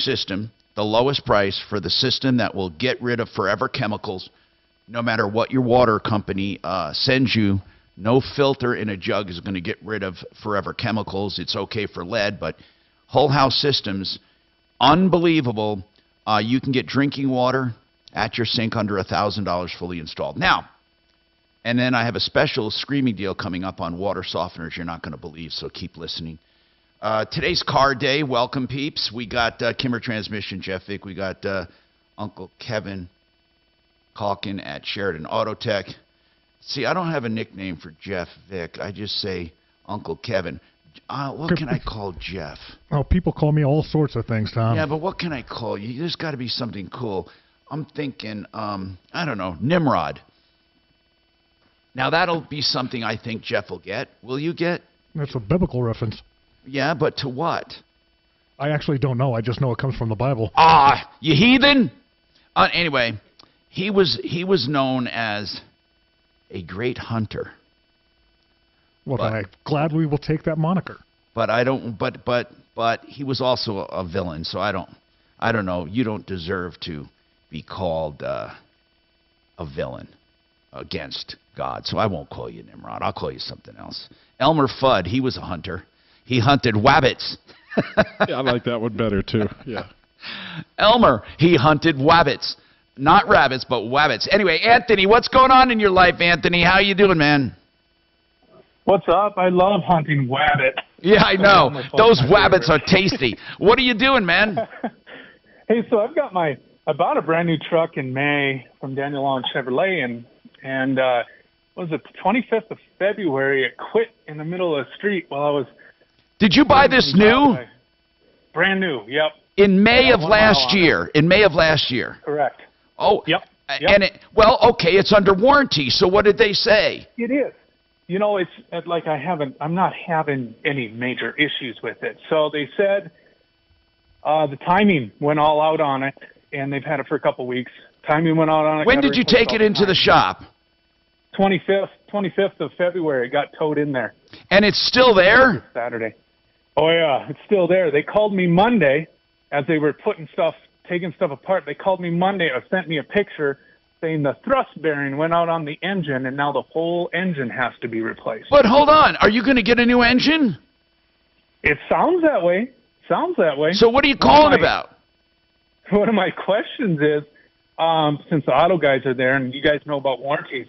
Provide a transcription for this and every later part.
system, the lowest price for the system that will get rid of forever chemicals, no matter what your water company sends you. No filter in a jug is going to get rid of forever chemicals. It's okay for lead, but whole house systems, unbelievable. You can get drinking water at your sink under $1,000 fully installed. Now, and then I have a special screaming deal coming up on water softeners you're not going to believe, so keep listening. Today's car day. Welcome, peeps. We got Kimmer Transmission, Jeff Vick. We got Uncle Kevin Calkin at Sheridan Auto Tech. See, I don't have a nickname for Jeff Vick. I just say Uncle Kevin. What can I call Jeff? Oh, people call me all sorts of things, Tom. Yeah, but what can I call you? There's got to be something cool. I'm thinking, I don't know, Nimrod. Now, that'll be something I think Jeff will get. Will you get? That's a biblical reference. Yeah, but to what? I actually don't know. I just know it comes from the Bible. You heathen! Anyway, he was known as a great hunter. Well, then I'm glad we will take that moniker. But I don't. But he was also a villain. So I don't know. You don't deserve to be called a villain against God. So I won't call you Nimrod. I'll call you something else. Elmer Fudd. He was a hunter. He hunted wabbits. Yeah, I like that one better too. Yeah. Elmer. He hunted wabbits. Not rabbits, but wabbits. Anyway, Anthony, what's going on in your life, Anthony? How you doing, man? What's up? I love hunting wabbits. Yeah, I know. Those wabbits are tasty. What are you doing, man? Hey, so I bought a brand new truck in May from Daniel Allen Chevrolet, and what was it, 25th of February, it quit in the middle of the street while I was... Did you buy this new? Brand new, yep. In May of last year. In May of last year. Correct. Oh, yep. And okay, it's under warranty. So what did they say? It is. You know, it's like I'm not having any major issues with it. So they said the timing went all out on it, and they've had it for a couple weeks. Timing went out on it. When did you take it into the shop? 25th of February. It got towed in there. And it's still there? Saturday. Oh, yeah, it's still there. They called me Monday as they were taking stuff apart. They called me Monday or sent me a picture saying the thrust bearing went out on the engine, and now the whole engine has to be replaced. But hold on. Are you going to get a new engine? It sounds that way. So what are you calling about? One of my questions is, since the auto guys are there and you guys know about warranties,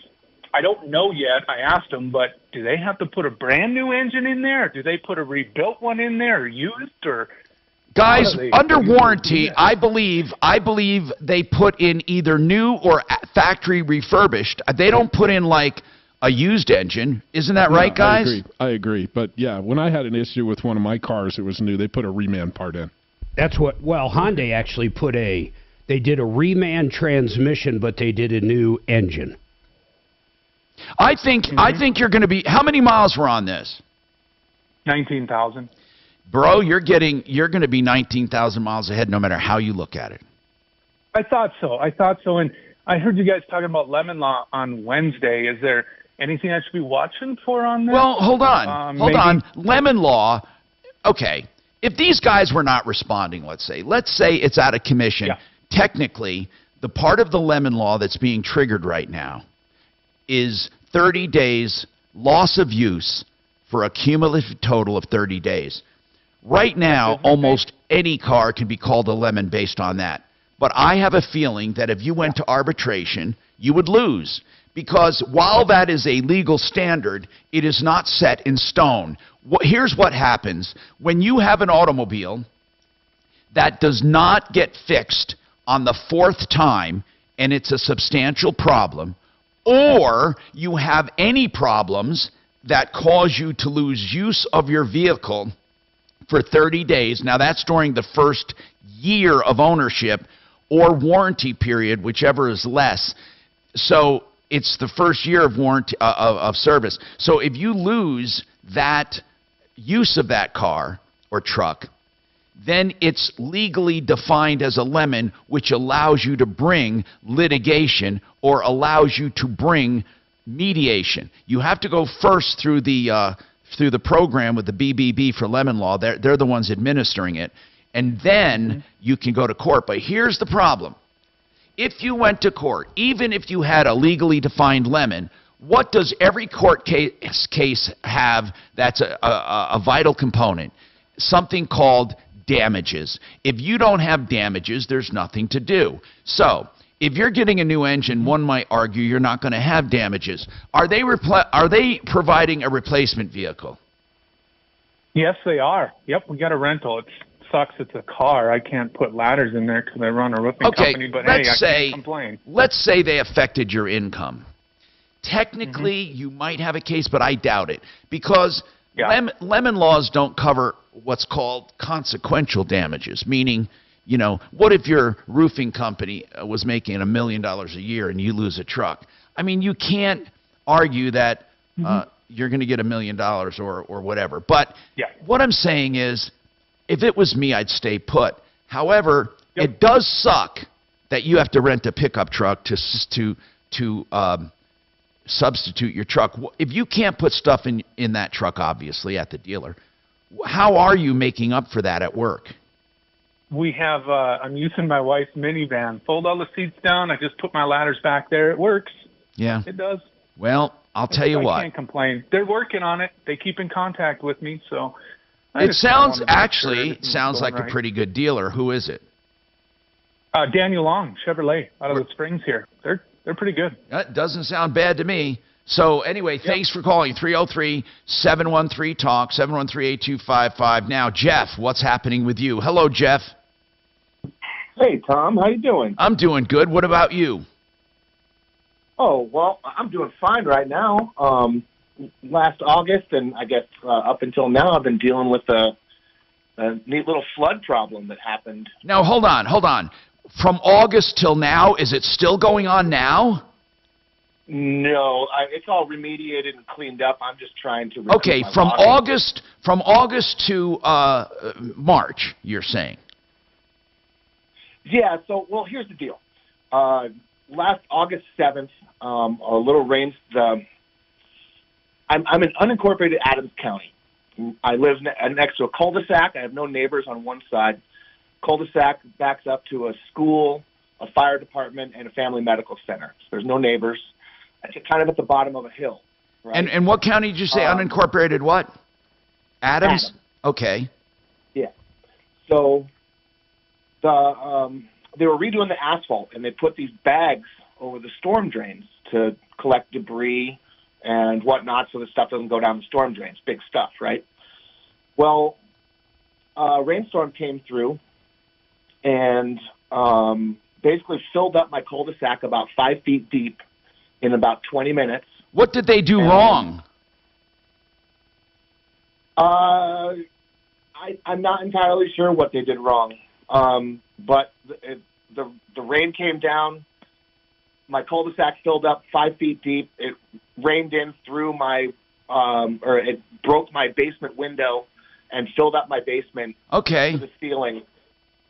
I don't know yet. I asked them, but do they have to put a brand new engine in there? Do they put a rebuilt one in there or used or... Guys, under warranty, I believe they put in either new or factory refurbished. They don't put in like a used engine. Isn't that right, guys? I agree. But yeah, when I had an issue with one of my cars, it was new. They put a reman part in. That's what, Hyundai actually they did a reman transmission, but they did a new engine. I think you're going to be, how many miles were on this? 19,000. Bro, you're going to be 19,000 miles ahead no matter how you look at it. I thought so. And I heard you guys talking about lemon law on Wednesday. Is there anything I should be watching for on that? Well, hold on. Lemon law, okay. If these guys were not responding, let's say it's out of commission, technically, the part of the lemon law that's being triggered right now is 30 days loss of use for a cumulative total of 30 days. Right now, almost any car can be called a lemon based on that. But I have a feeling that if you went to arbitration, you would lose. Because while that is a legal standard, it is not set in stone. Here's what happens. When you have an automobile that does not get fixed on the fourth time, and it's a substantial problem, or you have any problems that cause you to lose use of your vehicle for 30 days. Now, that's during the first year of ownership or warranty period, whichever is less. So it's the first year of warranty of service. So if you lose that use of that car or truck, then it's legally defined as a lemon, which allows you to bring litigation or allows you to bring mediation. You have to go first through the program with the BBB for lemon law. They're the ones administering it. and then you can go to court. But here's the problem. If you went to court, even if you had a legally defined lemon, what does every court case have that's a vital component? Something called damages. If you don't have damages, there's nothing to do. So if you're getting a new engine, one might argue you're not going to have damages. Are they providing a replacement vehicle? Yes, they are. Yep, we got a rental. It sucks it's a car. I can't put ladders in there because I run a roofing company, but hey, I can't complain. Let's say they affected your income. Technically, you might have a case, but I doubt it, because lemon laws don't cover what's called consequential damages, meaning, you know, what if your roofing company was making $1 million a year and you lose a truck? I mean, you can't argue that you're going to get $1 million or whatever. But what I'm saying is, if it was me, I'd stay put. However, it does suck that you have to rent a pickup truck to substitute your truck. If you can't put stuff in that truck, obviously, at the dealer, how are you making up for that at work? We have, I'm using my wife's minivan. Fold all the seats down. I just put my ladders back there. It works. Yeah. It does. Well, I'll tell you what. I can't complain. They're working on it. They keep in contact with me, so. It sounds like a pretty good dealer. Who is it? Daniel Long, Chevrolet, out of the Springs here. They're pretty good. That doesn't sound bad to me. So anyway, thanks for calling. 303-713-TALK, 713-8255. Now, Jeff, what's happening with you? Hello, Jeff. Hey, Tom. How you doing? I'm doing good. What about you? Oh, well, I'm doing fine right now. Last August, and I guess up until now, I've been dealing with a neat little flood problem that happened. Now, hold on. From August till now, is it still going on now? No, it's all remediated and cleaned up. I'm just trying to. Okay, from August to March, you're saying? Yeah. So, well, here's the deal. Last August 7th, a little rain. I'm in unincorporated Adams County. I live next to a cul-de-sac. I have no neighbors on one side. Cul-de-sac backs up to a school, a fire department, and a family medical center. So there's no neighbors. It's kind of at the bottom of a hill. Right? And what county did you say unincorporated what? Adams? Okay. Yeah. So they were redoing the asphalt, and they put these bags over the storm drains to collect debris and whatnot, so the stuff doesn't go down the storm drains. Big stuff, right? Well, a rainstorm came through and basically filled up my cul-de-sac about 5 feet deep in about 20 minutes. What did they do wrong? I'm not entirely sure what they did wrong, but the rain came down. My cul-de-sac filled up 5 feet deep. It rained in through my, or it broke my basement window and filled up my basement to the ceiling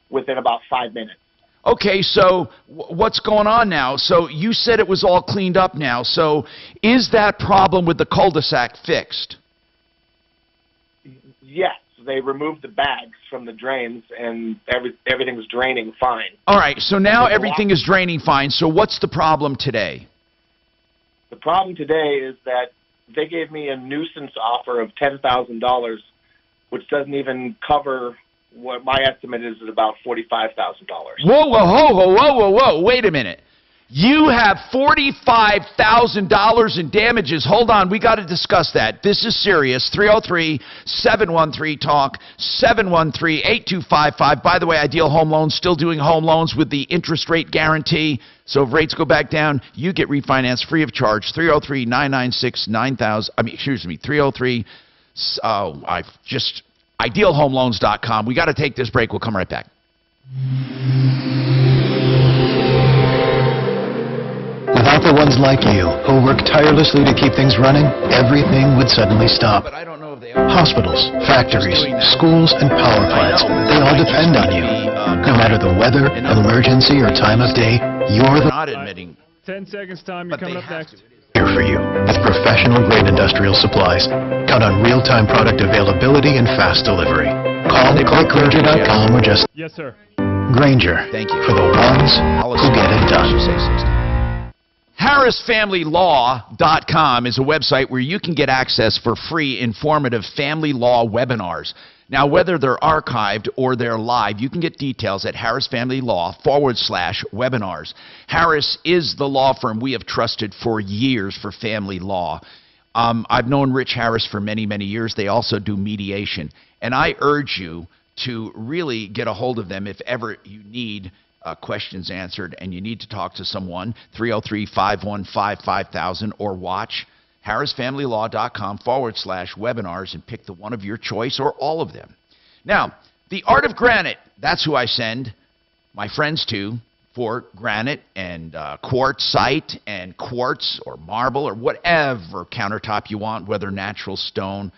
within about 5 minutes. Okay, so what's going on now? So you said it was all cleaned up now. So is that problem with the cul-de-sac fixed? Yes. They removed the bags from the drains, and everything's draining fine. All right, so now everything is draining fine. So what's the problem today? The problem today is that they gave me a nuisance offer of $10,000, which doesn't even cover what my estimate is at about $45,000. Whoa, wait a minute. You have $45,000 in damages. Hold on, we got to discuss that. This is serious. 303-713-TALK, 713-8255. By the way, Ideal Home Loans still doing home loans with the interest rate guarantee. So if rates go back down, you get refinanced free of charge. 303-996-9000. I mean, excuse me, 303. Idealhomeloans.com. We got to take this break. We'll come right back. Without the ones like you, who work tirelessly to keep things running, everything would suddenly stop. But I don't know if they are. Hospitals, factories, schools, and power plants, they all depend on you. No matter the weather, emergency, or time of day, you're the... Not admitting. 10 seconds time, you're coming up next. Here for you with professional grade industrial supplies. Count on real-time product availability and fast delivery. Call Granger.com or just Yes, sir. Granger. Thank you. For the ones who get it done. HarrisFamilyLaw.com is a website where you can get access for free informative family law webinars. Now, whether they're archived or they're live, you can get details at harrisfamilylaw.com/webinars. Harris is the law firm we have trusted for years for family law. I've known Rich Harris for many, many years. They also do mediation. And I urge you to really get a hold of them if ever you need questions answered and you need to talk to someone. 303-515-5000 or watch harrisfamilylaw.com/webinars and pick the one of your choice or all of them. Now, the Art of Granite, that's who I send my friends to for granite and quartzite and quartz or marble or whatever countertop you want, whether natural stone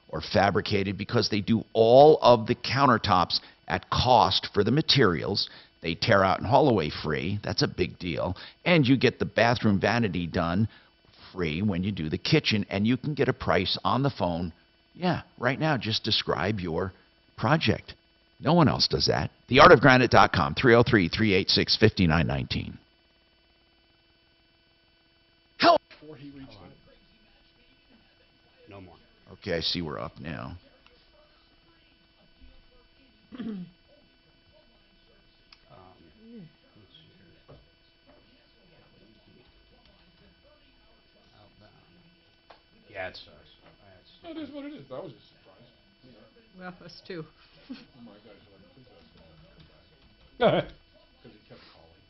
or fabricated, because they do all of the countertops at cost for the materials. They tear out and haul away free. That's a big deal. And you get the bathroom vanity done free when you do the kitchen, and you can get a price on the phone. Yeah, right now, just describe your project. No one else does that. TheArtOfGranite.com, 303-386-5919. How? No more. Okay, I see we're up now. Yeah, it's us. That is what it is. I was just surprised. Well, us too. My guys were like, please ask him to come back. Because he kept calling,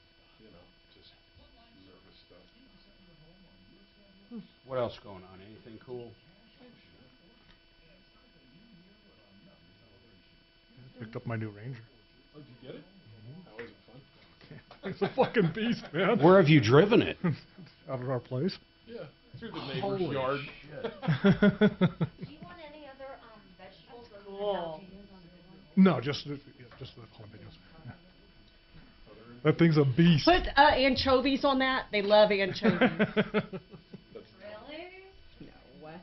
just nervous stuff. What else going on? Anything cool? Picked up my new Ranger. Oh, did you get it? How was it, fun? It's a fucking beast, man. Where have you driven it? Out of our place. Yeah, through the neighbor's yard. Do you want any other vegetables or jalapenos on the good one? No, just the jalapenos. Yeah. That thing's a beast. Put anchovies on that. They love anchovies. Really? No. What?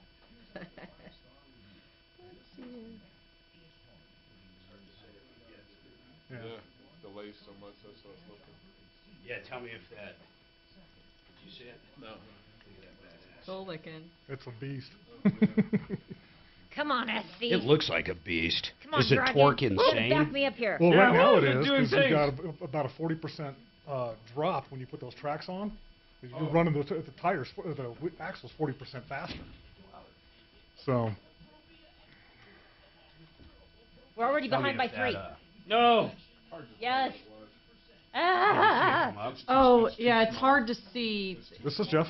Yeah, delays so much, that's what I was looking. Yeah, tell me if that... Did you see it? No. Soul licking. It's a beast. Come on, SC. It looks like a beast. Come on, Is it Dragon. torque Back insane? me up here. Well, Yeah, right now well, it it's is, doing because you got things. about a 40% drop when you put those tracks on. You're running the tires, the axles 40% faster. So. We're already Tell me behind by if 3. that, No! Yes. Oh, yeah, it's hard to see. This is Jeff.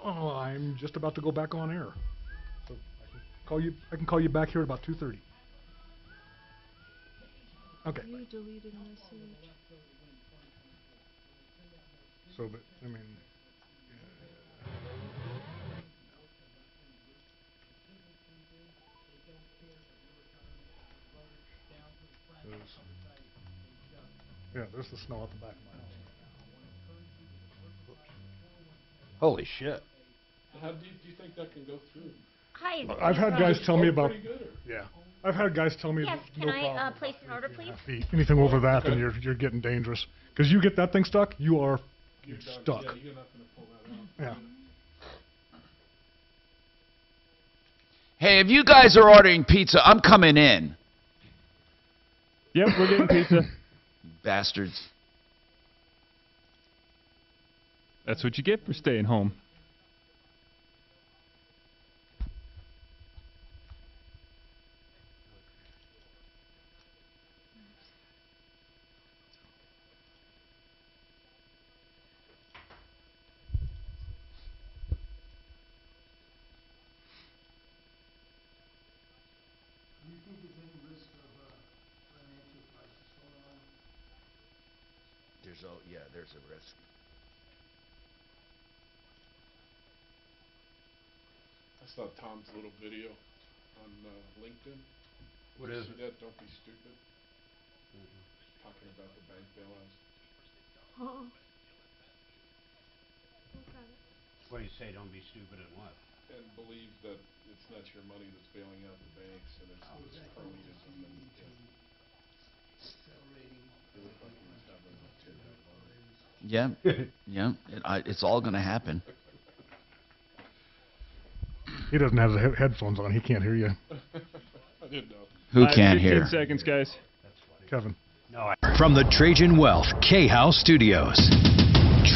Oh, I'm just about to go back on air. So I can call you back here at about 2:30. Okay. You deleted message. So, but, I mean, there's the snow at the back of my house. Holy shit. How deep do you think that can go through? Hi. I've had guys tell me about. Pretty good, or? Yeah, I've had guys tell me. Yes, no can I problem place about an order, 3.5 please? feet. Anything over that, then you're getting dangerous. Because you get that thing stuck, you're stuck. Yeah, you're not going to pull that out. Yeah. Hey, if you guys are ordering pizza, I'm coming in. Yep, we're getting pizza. Bastards. That's what you get for staying home. There's a risk. I saw Tom's little video on LinkedIn. What You is see it? that? Don't be stupid. Talking about the bank bailouts. What do you say? Don't be stupid and what? And believe that it's not your money that's bailing out the banks, and it's cronyism and, it looked like he was having a kidnap moment. Yeah. It's all going to happen. He doesn't have the headphones on. He can't hear you. I didn't know. Who can't 15 hear? seconds, guys. Kevin. From the Trajan Wealth K-House Studios.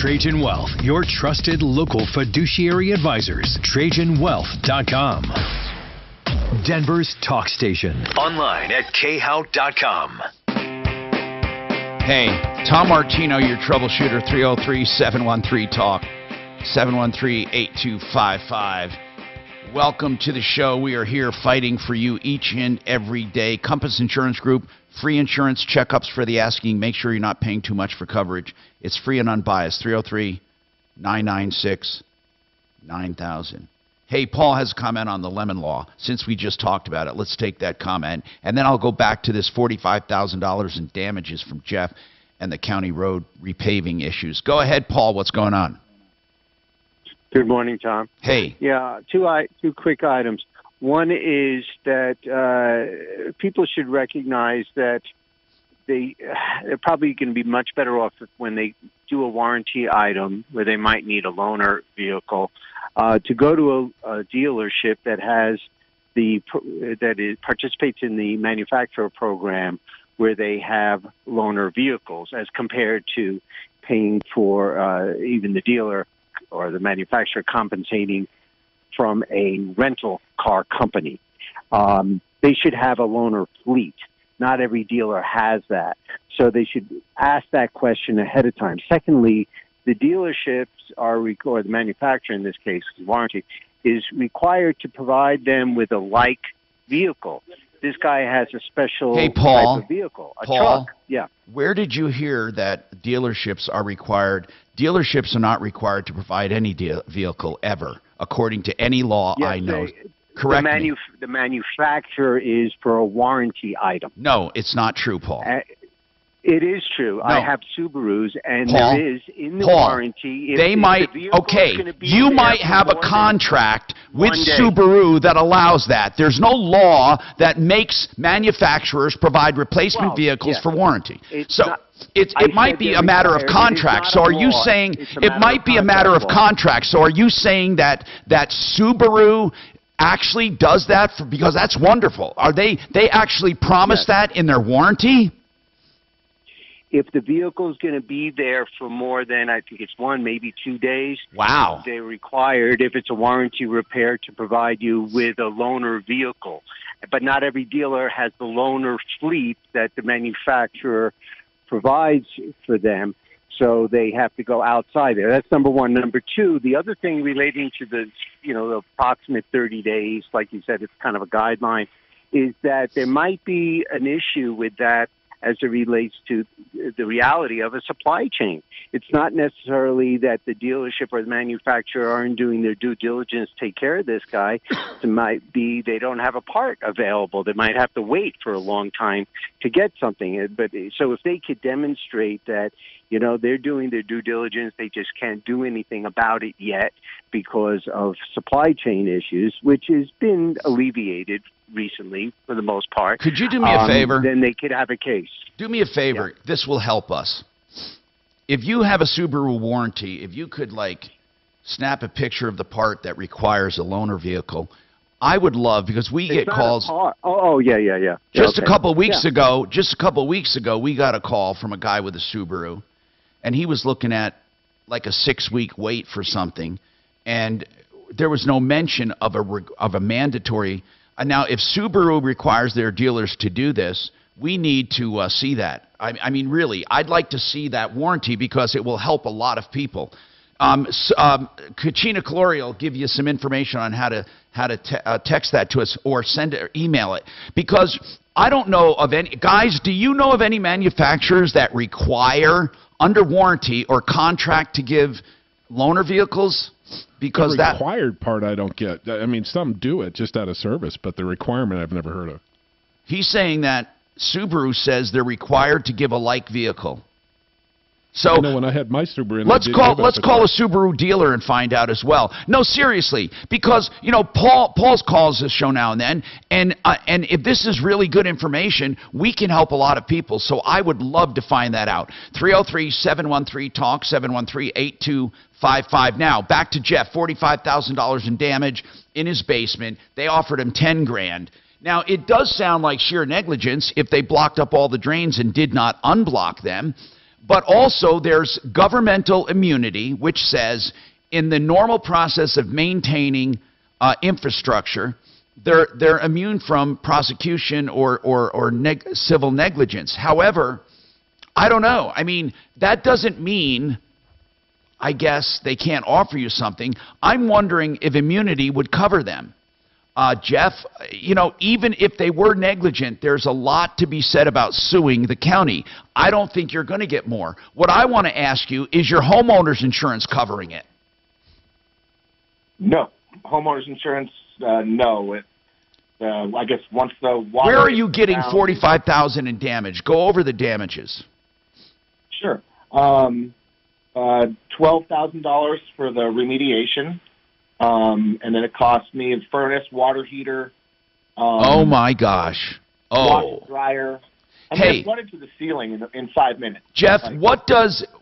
Trajan Wealth, your trusted local fiduciary advisors. TrajanWealth.com. Denver's talk station. Online at khout.com. Hey, Tom Martino, your troubleshooter, 303-713-TALK, 713-8255. Welcome to the show. We are here fighting for you each and every day. Compass Insurance Group, free insurance checkups for the asking. Make sure you're not paying too much for coverage. It's free and unbiased, 303-996-9000. Hey, Paul has a comment on the lemon law. Since we just talked about it, let's take that comment. And then I'll go back to this $45,000 in damages from Jeff and the county road repaving issues. Go ahead, Paul. What's going on? Good morning, Tom. Hey. Yeah, two quick items. One is that people should recognize that they're probably going to be much better off when they do a warranty item where they might need a loaner vehicle to go to a dealership that has participates in the manufacturer program where they have loaner vehicles as compared to paying for even the dealer or the manufacturer compensating from a rental car company. They should have a loaner fleet. Not every dealer has that. So they should ask that question ahead of time. Secondly, the dealerships or the manufacturer, in this case, warranty, is required to provide them with a like vehicle. This guy has a special type of vehicle, a truck. Yeah. Where did you hear that dealerships are required? Dealerships are not required to provide any vehicle ever, according to any law I know. Correct me. The manufacturer is for a warranty item. No, it's not true, Paul. It is true. No. I have Subarus, and Paul, there is in the warranty. They might, you might have a contract with Subaru that allows that. There's no law that makes manufacturers provide replacement vehicles for warranty. It might be a matter of contract. So are you saying it might be a matter of contract? So are you saying that Subaru actually does that because that's wonderful? Are they actually promise that in their warranty? If the vehicle is going to be there for more than, I think it's 1, maybe 2 days, wow, they're required, if it's a warranty repair, to provide you with a loaner vehicle. But not every dealer has the loaner fleet that the manufacturer provides for them, so they have to go outside there. That's number one. Number two, the other thing relating to the approximate 30 days, like you said, it's kind of a guideline, is that there might be an issue with that as it relates to the reality of a supply chain. It's not necessarily that the dealership or the manufacturer aren't doing their due diligence to take care of this guy. It might be they don't have a part available. They might have to wait for a long time to get something. But so if they could demonstrate that, they're doing their due diligence, they just can't do anything about it yet because of supply chain issues, which has been alleviated recently for the most part. Could you do me a favor? Then they could have a case. Do me a favor. Yeah. This will help us. If you have a Subaru warranty, if you could snap a picture of the part that requires a loaner vehicle, I would love, because we get calls. Yeah. Just a couple of weeks ago, we got a call from a guy with a Subaru, and he was looking at a 6-week wait for something, and there was no mention of a mandatory. Now, if Subaru requires their dealers to do this, we need to see that. I mean, really, I'd like to see that warranty because it will help a lot of people. Kachina Calori will give you some information on how to text that to us or send it or email it, because I don't know of any. Guys, do you know of any manufacturers that require under warranty or contract to give loaner vehicles? Because the required part I don't get. I mean, some do it just out of service, but the requirement I've never heard of. He's saying that Subaru says they're required to give a like vehicle. So I know when I had my Subaru, and let's call a Subaru dealer and find out as well. No, seriously, because Paul's calls this show now and then, and if this is really good information, we can help a lot of people. So I would love to find that out. 303-713-TALK, 713-8255. Now back to Jeff. $45,000 in damage in his basement. They offered him $10,000. Now it does sound like sheer negligence if they blocked up all the drains and did not unblock them. But also there's governmental immunity, which says in the normal process of maintaining infrastructure, they're immune from prosecution or civil negligence. However, I don't know. I mean, that doesn't mean, I guess, they can't offer you something. I'm wondering if immunity would cover them. Jeff, even if they were negligent, there's a lot to be said about suing the county. I don't think you're going to get more. What I want to ask you, is your homeowner's insurance covering it? No. Homeowner's insurance, no. I guess once the water... Where are you getting $45,000 in damage? Go over the damages. Sure. $12,000 for the remediation. And then it cost me a furnace, water heater. Oh my gosh! Washer dryer. Hey, it flooded to the ceiling in 5 minutes. Jeff,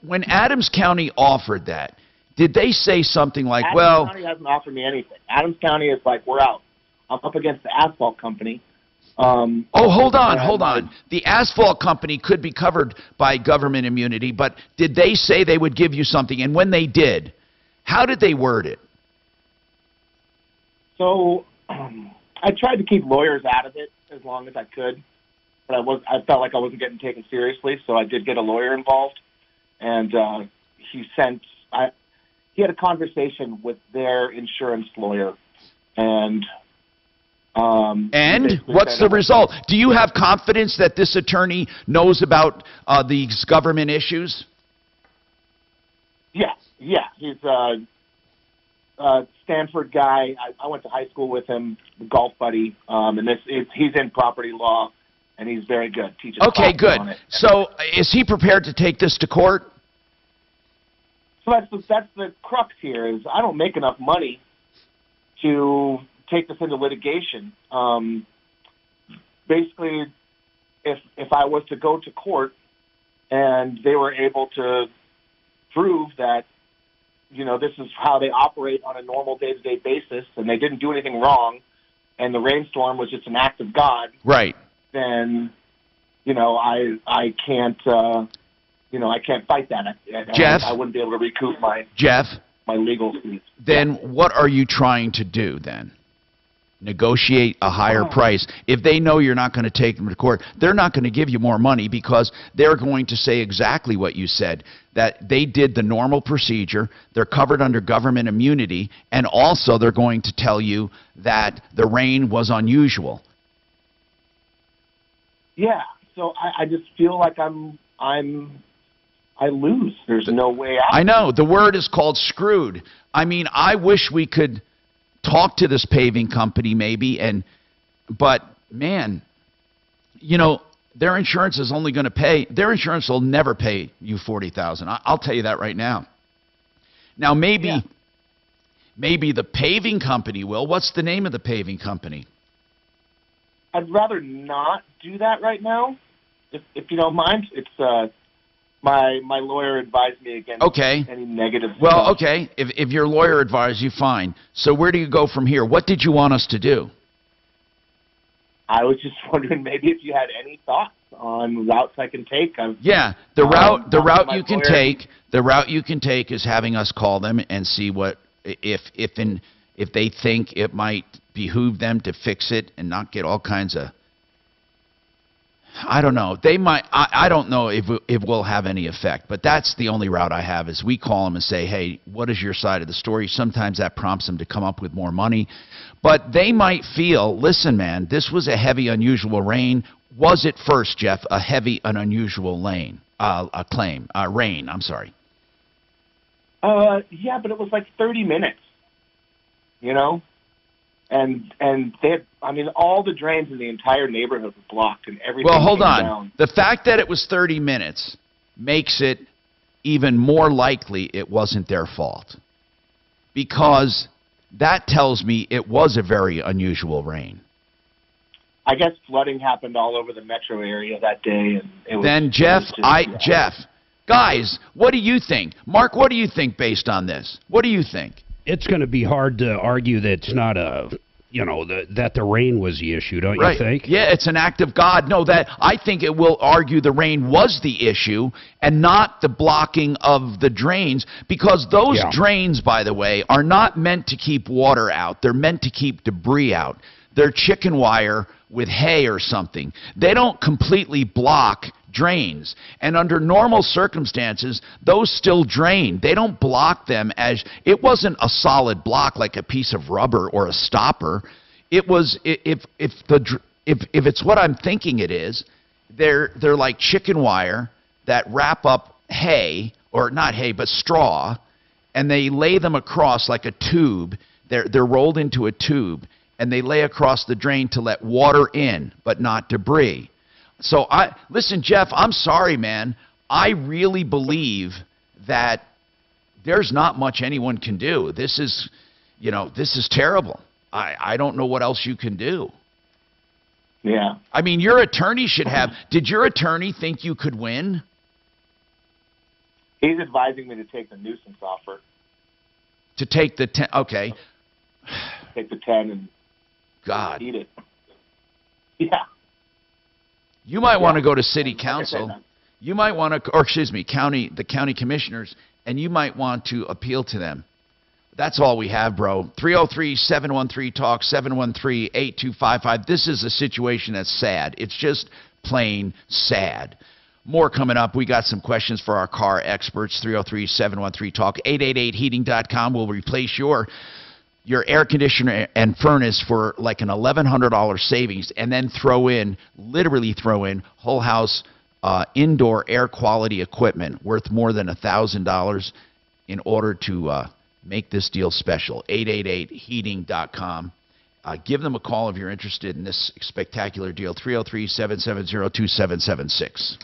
when Adams County offered that, did they say something like, Adams County hasn't offered me anything. Adams County is like, we're out. I'm up against the asphalt company. Hold on. The asphalt company could be covered by government immunity, but did they say they would give you something? And when they did, how did they word it? So I tried to keep lawyers out of it as long as I could, but I felt like I wasn't getting taken seriously, so I did get a lawyer involved, and he had a conversation with their insurance lawyer, and what's the result? Do you have confidence that this attorney knows about these government issues? Yeah, he's Stanford guy. I went to high school with him, golf buddy, and he's in property law, and he's very good. Teaches classes good. On it. So is he prepared to take this to court? So that's the crux here is I don't make enough money to take this into litigation. Basically, if I was to go to court and they were able to prove that this is how they operate on a normal day-to-day basis, and they didn't do anything wrong, and the rainstorm was just an act of God. Right. Then, I can't, I can't fight that. Jeff, I wouldn't be able to recoup my legal fees. Then what are you trying to do then? Negotiate a higher price. If they know you're not going to take them to court, they're not going to give you more money because they're going to say exactly what you said, that they did the normal procedure, they're covered under government immunity, and also they're going to tell you that the rain was unusual. Yeah, so I just feel like I lose. There's no way out. I know. The word is called screwed. I mean, I wish we could talk to this paving company maybe, but man, their insurance is only going to pay. Their insurance will never pay you $40,000. I'll tell you that right now. Now maybe the paving company will. What's the name of the paving company? I'd rather not do that right now, if you don't mind. It's my lawyer advised me against any negative stuff. Okay. If your lawyer advised you, fine. So where do you go from here? What did you want us to do? I was just wondering maybe if you had any thoughts on routes I can take. The route you can take is having us call them and see what if they think it might behoove them to fix it and not get all kinds of, I don't know. They might. I don't know if it will have any effect, but that's the only route I have is we call them and say, hey, what is your side of the story? Sometimes that prompts them to come up with more money, but they might feel, listen, man, this was a heavy, unusual rain. Was it first, Jeff, a heavy and unusual rain? I'm sorry. Yeah, but it was like 30 minutes. And they had, all the drains in the entire neighborhood were blocked and everything. Well, hold on. Down. The fact that it was 30 minutes makes it even more likely it wasn't their fault, because that tells me it was a very unusual rain. I guess flooding happened all over the metro area that day, and it was. Then Jeff, guys, what do you think? Mark, what do you think based on this? What do you think? It's going to be hard to argue that it's not that the rain was the issue, don't you think? Yeah, it's an act of God. No, that I think it will argue the rain was the issue and not the blocking of the drains, because those drains, by the way, are not meant to keep water out. They're meant to keep debris out. They're chicken wire with hay or something. They don't completely block drains, and under normal circumstances those still drain. They don't block them. As it wasn't a solid block like a piece of rubber or a stopper. It was, if it's what I'm thinking it is, they're like chicken wire that wrap up hay, or not hay but straw, and they lay them across like a tube. They're rolled into a tube, and they lay across the drain to let water in but not debris. So listen, Jeff, I'm sorry, man. I really believe that there's not much anyone can do. This is terrible. I don't know what else you can do. Yeah. I mean, your attorney should have. Did your attorney think you could win? He's advising me to take the nuisance offer. To take the 10, okay. Take the 10 and eat it. Yeah. You might want to go to city council. You might want to, or excuse me, the county commissioners, and you might want to appeal to them. That's all we have, bro. 303-713-TALK, 713-8255. This is a situation that's sad. It's just plain sad. More coming up. We got some questions for our car experts. 303-713-TALK, 888heating.com will replace your air conditioner and furnace for like an $1,100 savings, and then literally throw in whole house indoor air quality equipment worth more than $1,000 in order to make this deal special. 888heating.com. Give them a call if you're interested in this spectacular deal. 303-770-2776.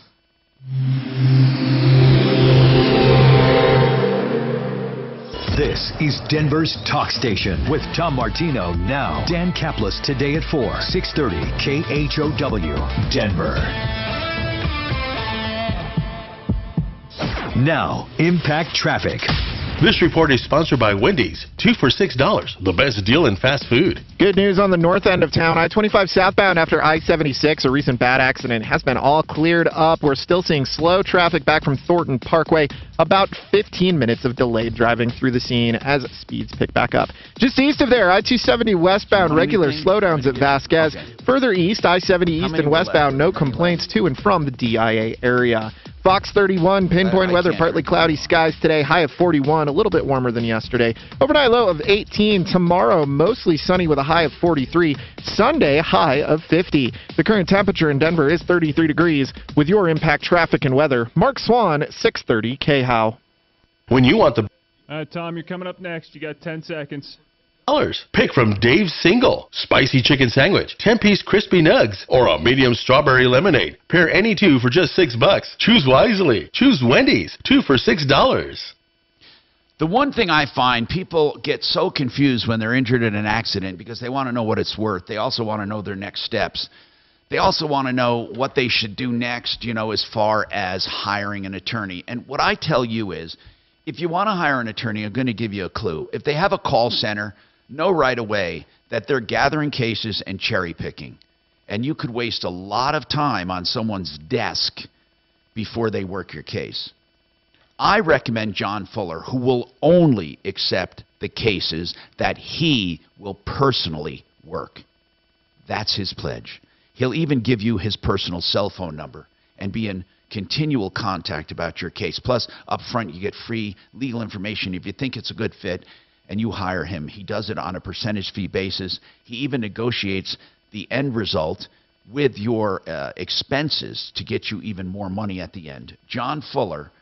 This is Denver's Talk Station with Tom Martino now. Dan Kaplis today at 4, 630 KHOW, Denver. Now, Impact Traffic. This report is sponsored by Wendy's. 2 for $6, the best deal in fast food. Good news on the north end of town. I-25 southbound after I-76. A recent bad accident has been all cleared up. We're still seeing slow traffic back from Thornton Parkway. About 15 minutes of delayed driving through the scene as speeds pick back up. Just east of there, I-270 westbound, regular slowdowns at Vasquez. Further east, I-70 east and westbound, no complaints to and from the DIA area. Fox 31, pinpoint weather, partly cloudy skies today, high of 41, a little bit warmer than yesterday. Overnight low of 18. Tomorrow, mostly sunny with a high of 43. Sunday, high of 50. The current temperature in Denver is 33 degrees. With your Impact Traffic and Weather, Mark Swan, 630 KHOW. When you want the... All right, Tom, you're coming up next. You got 10 seconds. Pick from Dave's Single, spicy chicken sandwich, 10-piece crispy nugs, or a medium strawberry lemonade. Pair any two for just $6. Choose wisely. Choose Wendy's. 2 for $6. The one thing I find, people get so confused when they're injured in an accident because they want to know what it's worth. They also want to know their next steps. They also want to know what they should do next, as far as hiring an attorney. And what I tell you is, if you want to hire an attorney, I'm going to give you a clue. If they have a call center, know right away that they're gathering cases and cherry picking. And you could waste a lot of time on someone's desk before they work your case. I recommend John Fuller, who will only accept the cases that he will personally work. That's his pledge. He'll even give you his personal cell phone number and be in continual contact about your case. Plus, up front, you get free legal information if you think it's a good fit and you hire him. He does it on a percentage fee basis. He even negotiates the end result with your expenses to get you even more money at the end. John Fuller,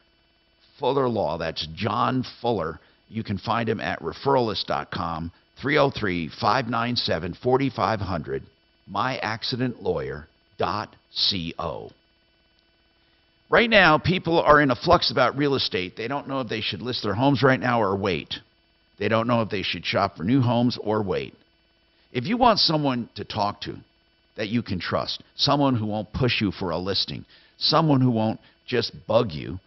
Fuller Law, that's John Fuller. You can find him at referralist.com, 303-597-4500, myaccidentlawyer.co. Right now, people are in a flux about real estate. They don't know if they should list their homes right now or wait. They don't know if they should shop for new homes or wait. If you want someone to talk to that you can trust, someone who won't push you for a listing, someone who won't just bug you,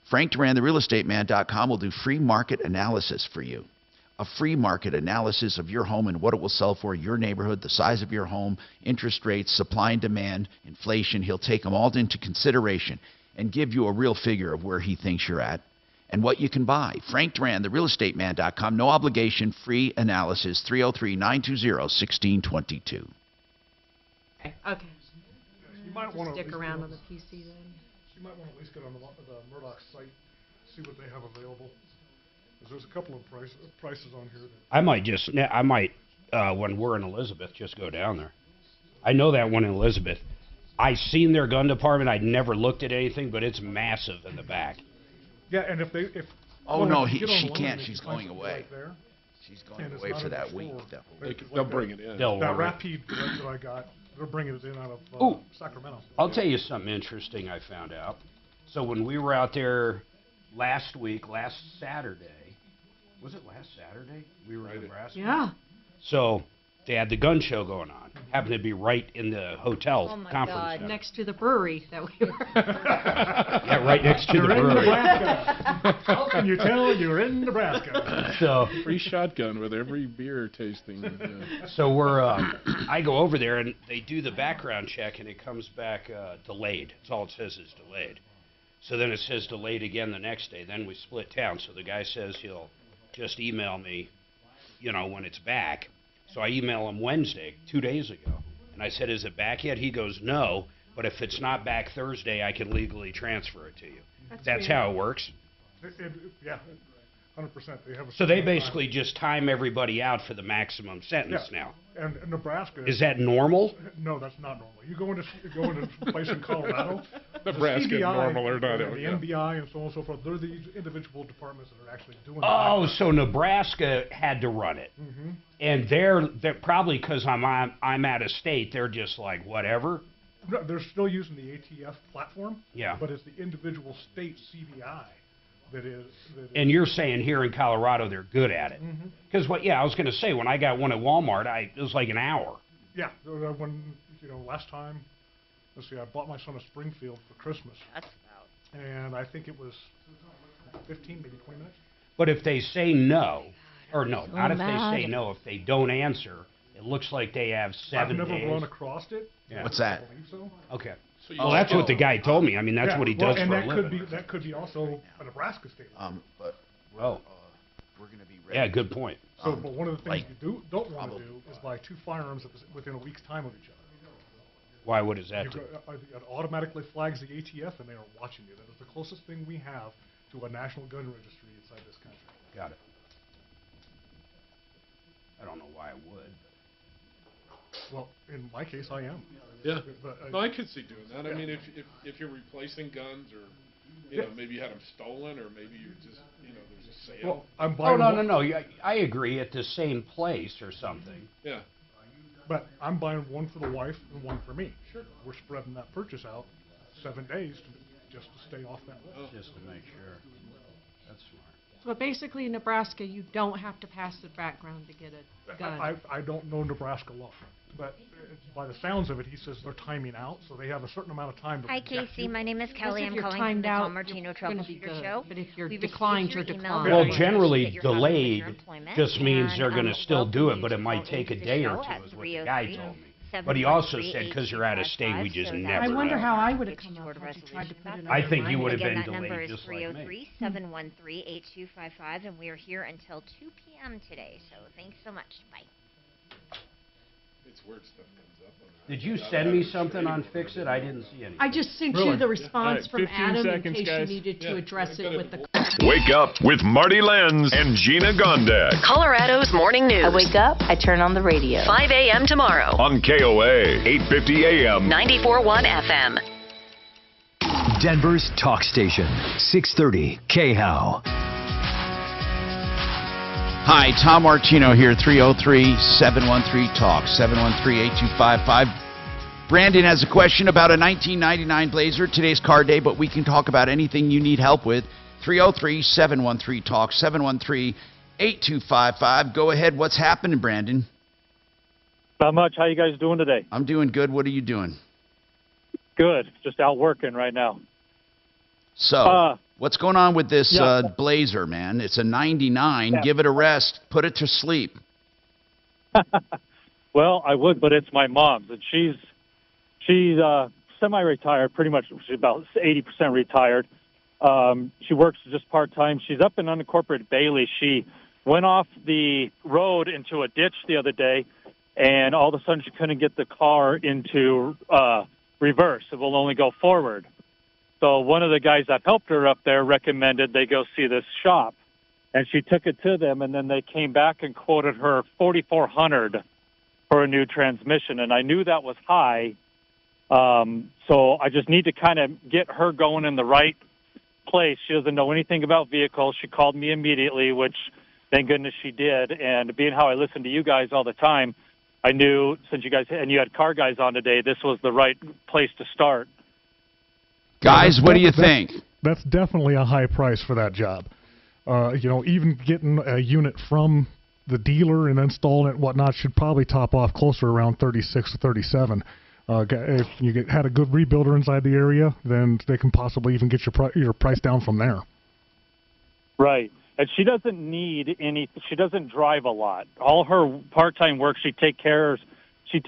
Frank Duran, therealestateman.com will do free market analysis for you. A free market analysis of your home and what it will sell for, your neighborhood, the size of your home, interest rates, supply and demand, inflation. He'll take them all into consideration and give you a real figure of where he thinks you're at and what you can buy. Frank Duran, therealestateman.com. No obligation, free analysis, 303-920-1622. Okay. You might want to stick around on the PC then. You might want to at least get on the Murdoch site, see what they have available. Because there's a couple of prices on here. I might when we're in Elizabeth, just go down there. I know that one in Elizabeth. I seen their gun department. I'd never looked at anything, but it's massive in the back. Yeah, and if oh no, she can't. She's going away. Right she's going away for that week. They'll bring it in. That Rapide that I got, they're bringing it in out of Sacramento. I'll tell you something interesting I found out. So when we were out there last Saturday, was it last Saturday? We were in Nebraska. Yeah. So they had the gun show going on. Happened to be right in the hotel conference center. Next to the brewery that we were. Yeah, right next to the brewery. In Nebraska. How can you tell you're in Nebraska? So free shotgun with every beer tasting. Yeah. So I go over there and they do the background check and it comes back delayed. That's all it says is delayed. So then it says delayed again the next day. Then we split town. So the guy says he'll just email me, when it's back. So I email him Wednesday, 2 days ago. And I said, is it back yet? He goes, no. But if it's not back Thursday, I can legally transfer it to you. That's how it works. Yeah, 100%. So they basically just time everybody out for the maximum sentence now. And Nebraska. Is that normal? No, that's not normal. You go into a place in Colorado. Nebraska normal or not? The NBI and so on and so forth. They're the individual departments that are actually doing. Oh, so Nebraska had to run it, and they're probably because I'm out of state. They're just like whatever. No, they're still using the ATF platform. Yeah. But it's the individual state CBI. That is. And you're saying here in Colorado they're good at it. Because I was going to say when I got one at Walmart, it was like an hour. Yeah, when last time, let's see, I bought my son a Springfield for Christmas. That's about. And I think it was 15, maybe 20 minutes. But if they say no, or no, not if they say no, if they don't answer, it looks like they have 7 days. I've never run across it. Yeah. What's that? I believe so. Okay. So that's what the guy told me. I mean, that's what he does for a living. That could be also a Nebraska state. But we're going to be ready. Yeah, good point. So, but one of the things you don't want to do is buy 2 firearms within a week's time of each other. Why? What does that do? It automatically flags the ATF, and they are watching you. That is the closest thing we have to a national gun registry inside this country. Got it. I don't know why I would. Well, in my case, I am. Yeah. No, I could see doing that. I mean, if you're replacing guns, or maybe you had them stolen, or maybe you just there's a sale. Well, I'm buying. No. I agree at the same place or something. Yeah. But I'm buying one for the wife and one for me. Sure. We're spreading that purchase out 7 days just to stay off that list. Just to make sure. That's smart. So basically, in Nebraska, you don't have to pass the background to get a gun. I don't know Nebraska law, but by the sounds of it, he says they're timing out, so they have a certain amount of time to. Hi, Casey. My name is Kelly. I'm calling from timed the out, Tom Martino Troubleshooter Show. But if you're declined, you're declined. Well, generally, delayed just means they're going to still do it, but it might take a day or two, is what the guy told me. But he also said because you're out of state, we just never I wonder know. how I would have come up had you tried to put it I think you would have Again, been that number delayed is just like me. 303-713-8255, and we are here until 2 p.m. today. So thanks so much. Bye. It's weird stuff comes up. Did you send me something on Fix It? I didn't see anything. I just sent you the response from 15 Adam in seconds, case guys. you needed to address it with the. Wake up with Marty Lenz and Gina Gondek Colorado's Morning News. I wake up, I turn on the radio. 5 a.m. tomorrow. on KOA 850 AM 94.1 FM. Denver's talk station, 630 KHOW. Hi, Tom Martino here, 303-713-TALK, 713-8255. Brandon has a question about a 1999 Blazer. Today's car day, but we can talk about anything you need help with. 303-713-TALK, 713-8255. Go ahead. What's happening, Brandon? Not much. How you guys doing today? I'm doing good. What are you doing? Good. Just out working right now. So, what's going on with this Blazer, man? It's a 99. Give it a rest. Put it to sleep. Well, I would, but it's my mom's, and she's semi-retired, pretty much. She's about 80% retired. She works just part-time. She's up in unincorporated Bailey. She went off the road into a ditch the other day, and all of a sudden she couldn't get the car into reverse. It will only go forward. So one of the guys that helped her up there recommended they go see this shop, and she took it to them, and then they came back and quoted her $4,400 for a new transmission, and I knew that was high. So I just need to kind of get her going in the right place. She doesn't know anything about vehicles. She called me immediately, which thank goodness she did. And being how I listen to you guys all the time, I knew since you guys and you had car guys on today, this was the right place to start. Guys, what do you think? That's definitely a high price for that job. Even getting a unit from the dealer and installing it and whatnot should probably top off closer around 36 or 37. If you had a good rebuilder inside the area, then they can possibly even get your price down from there. Right. And she doesn't need any. She doesn't drive a lot. All her part-time work, she takes care of. She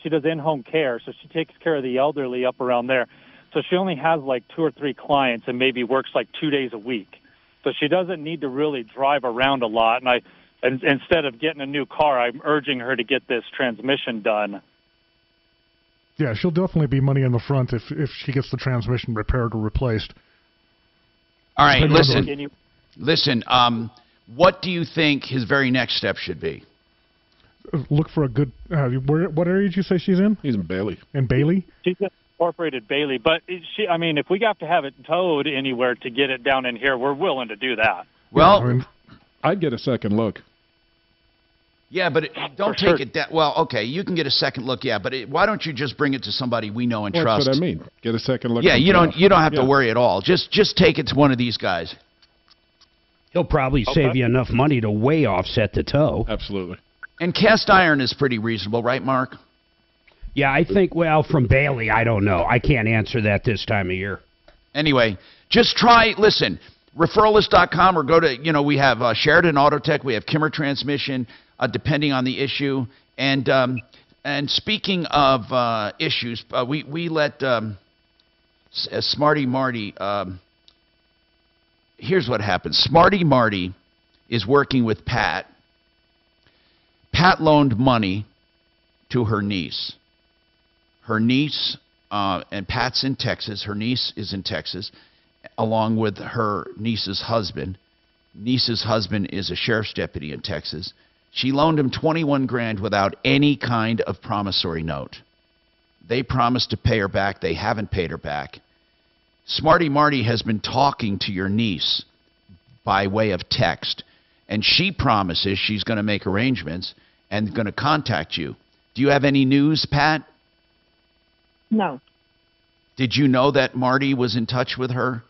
does in-home care, so she takes care of the elderly up around there. So she only has like 2 or 3 clients, and maybe works like 2 days a week. So she doesn't need to really drive around a lot. And instead of getting a new car, I'm urging her to get this transmission done. Yeah, she'll definitely be money in the front if she gets the transmission repaired or replaced. All right, listen. What do you think his very next step should be? Look for a good. What area did you say she's in? He's in Bailey. In Bailey? She's in incorporated Bailey, but if we have to have it towed anywhere to get it down in here, we're willing to do that. Well, I'd get a second look. Yeah, but don't take it that well. Okay, you can get a second look. Yeah, but why don't you just bring it to somebody we know and trust? That's what I mean. Get a second look. Yeah, you don't have to worry at all. Just take it to one of these guys. He'll probably save you enough money to way offset the tow. Absolutely. And cast iron is pretty reasonable, right, Mark? Yeah, I think. Well, from Bailey, I don't know. I can't answer that this time of year. Anyway, just try. Listen, referralist.com or go to. We have Sheridan Auto Tech. We have Kimmer Transmission. Depending on the issue. And speaking of issues, we let Smarty Marty, here's what happens. Smarty Marty is working with Pat. Pat loaned money to her niece. Her niece, and Pat's in Texas. Her niece is in Texas, along with her niece's husband. Niece's husband is a sheriff's deputy in Texas. She loaned him $21,000 without any kind of promissory note. They promised to pay her back. They haven't paid her back. Smarty Marty has been talking to your niece by way of text, and she promises she's going to make arrangements and going to contact you. Do you have any news, Pat? No. Did you know that Marty was in touch with her?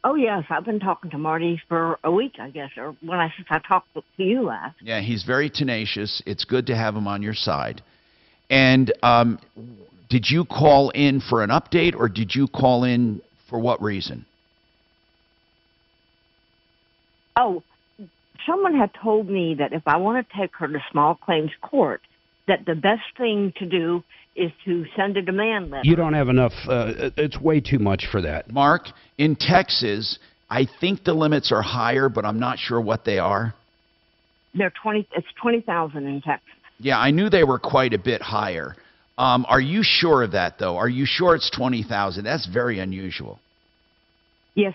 Oh, yes. I've been talking to Marty for a week, I guess, or since I talked to you last. Yeah, he's very tenacious. It's good to have him on your side. And did you call in for an update, or did you call in for what reason? Oh, someone had told me that if I want to take her to small claims court, that the best thing to do is to send a demand letter. You don't have enough. It's way too much for that. Mark, in Texas, I think the limits are higher, but I'm not sure what they are. It's 20,000 in Texas. Yeah, I knew they were quite a bit higher. Are you sure of that, though? Are you sure it's 20,000? That's very unusual. Yes,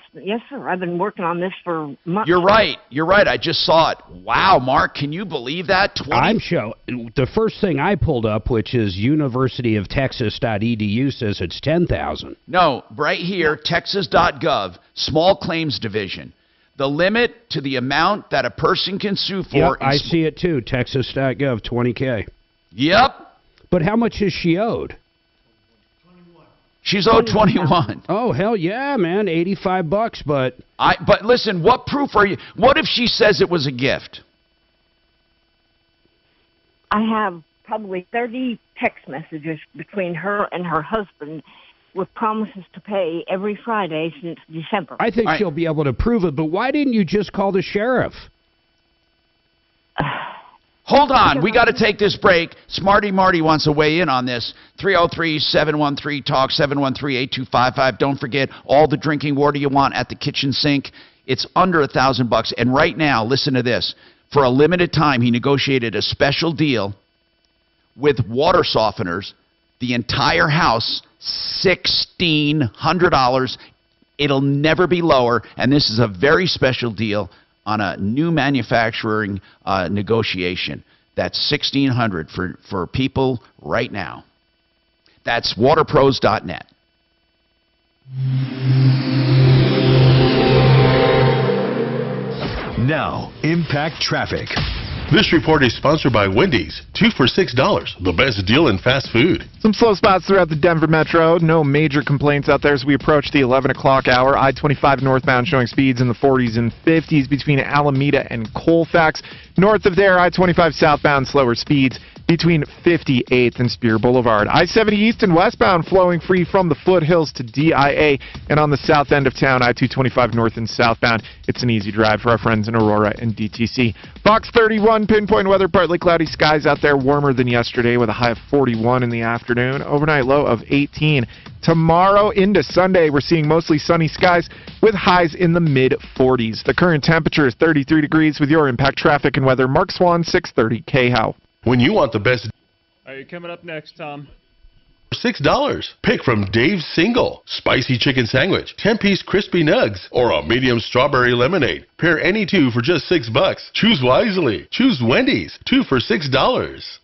sir. I've been working on this for months. You're right. I just saw it. Wow, Mark, can you believe that? I'm sure. The first thing I pulled up, which is universityoftexas.edu, says it's 10,000. No, right here, texas.gov, small claims division. The limit to the amount that a person can sue for. Yep, I see it too. Texas.gov, 20K. Yep. But how much is she owed? She's owed 21. Oh, hell yeah, man. $85, but... But listen, what proof are you... What if she says it was a gift? I have probably 30 text messages between her and her husband with promises to pay every Friday since December. I think she'll be able to prove it, but why didn't you just call the sheriff? Hold on. We got to take this break. Smarty Marty wants to weigh in on this. 303-713-TALK, 713-8255. Don't forget, all the drinking water you want at the kitchen sink. It's under $1,000. And right now, listen to this. For a limited time, he negotiated a special deal with water softeners. The entire house, $1,600. It'll never be lower. And this is a very special deal on a new manufacturing negotiation. That's $1,600 for people right now. That's waterpros.net. Now, impact traffic. This report is sponsored by Wendy's. 2 for $6. The best deal in fast food. Some slow spots throughout the Denver metro. No major complaints out there as we approach the 11 o'clock hour. I-25 northbound showing speeds in the 40s and 50s between Alameda and Colfax. North of there, I-25 southbound slower speeds between 58th and Spear Boulevard. I-70 east and westbound flowing free from the foothills to DIA. And on the south end of town, I-225 north and southbound, it's an easy drive for our friends in Aurora and DTC. Fox 31, pinpoint weather, partly cloudy skies out there, warmer than yesterday with a high of 41 in the afternoon. Overnight low of 18. Tomorrow into Sunday, we're seeing mostly sunny skies with highs in the mid-40s. The current temperature is 33 degrees with your impact traffic and weather. Mark Swan, 630 KHOW. When you want the best... All right, coming up next, Tom. $6. Pick from Dave's Single. Spicy chicken sandwich, 10-piece crispy nugs, or a medium strawberry lemonade. Pair any two for just $6. Choose wisely. Choose Wendy's. 2 for $6.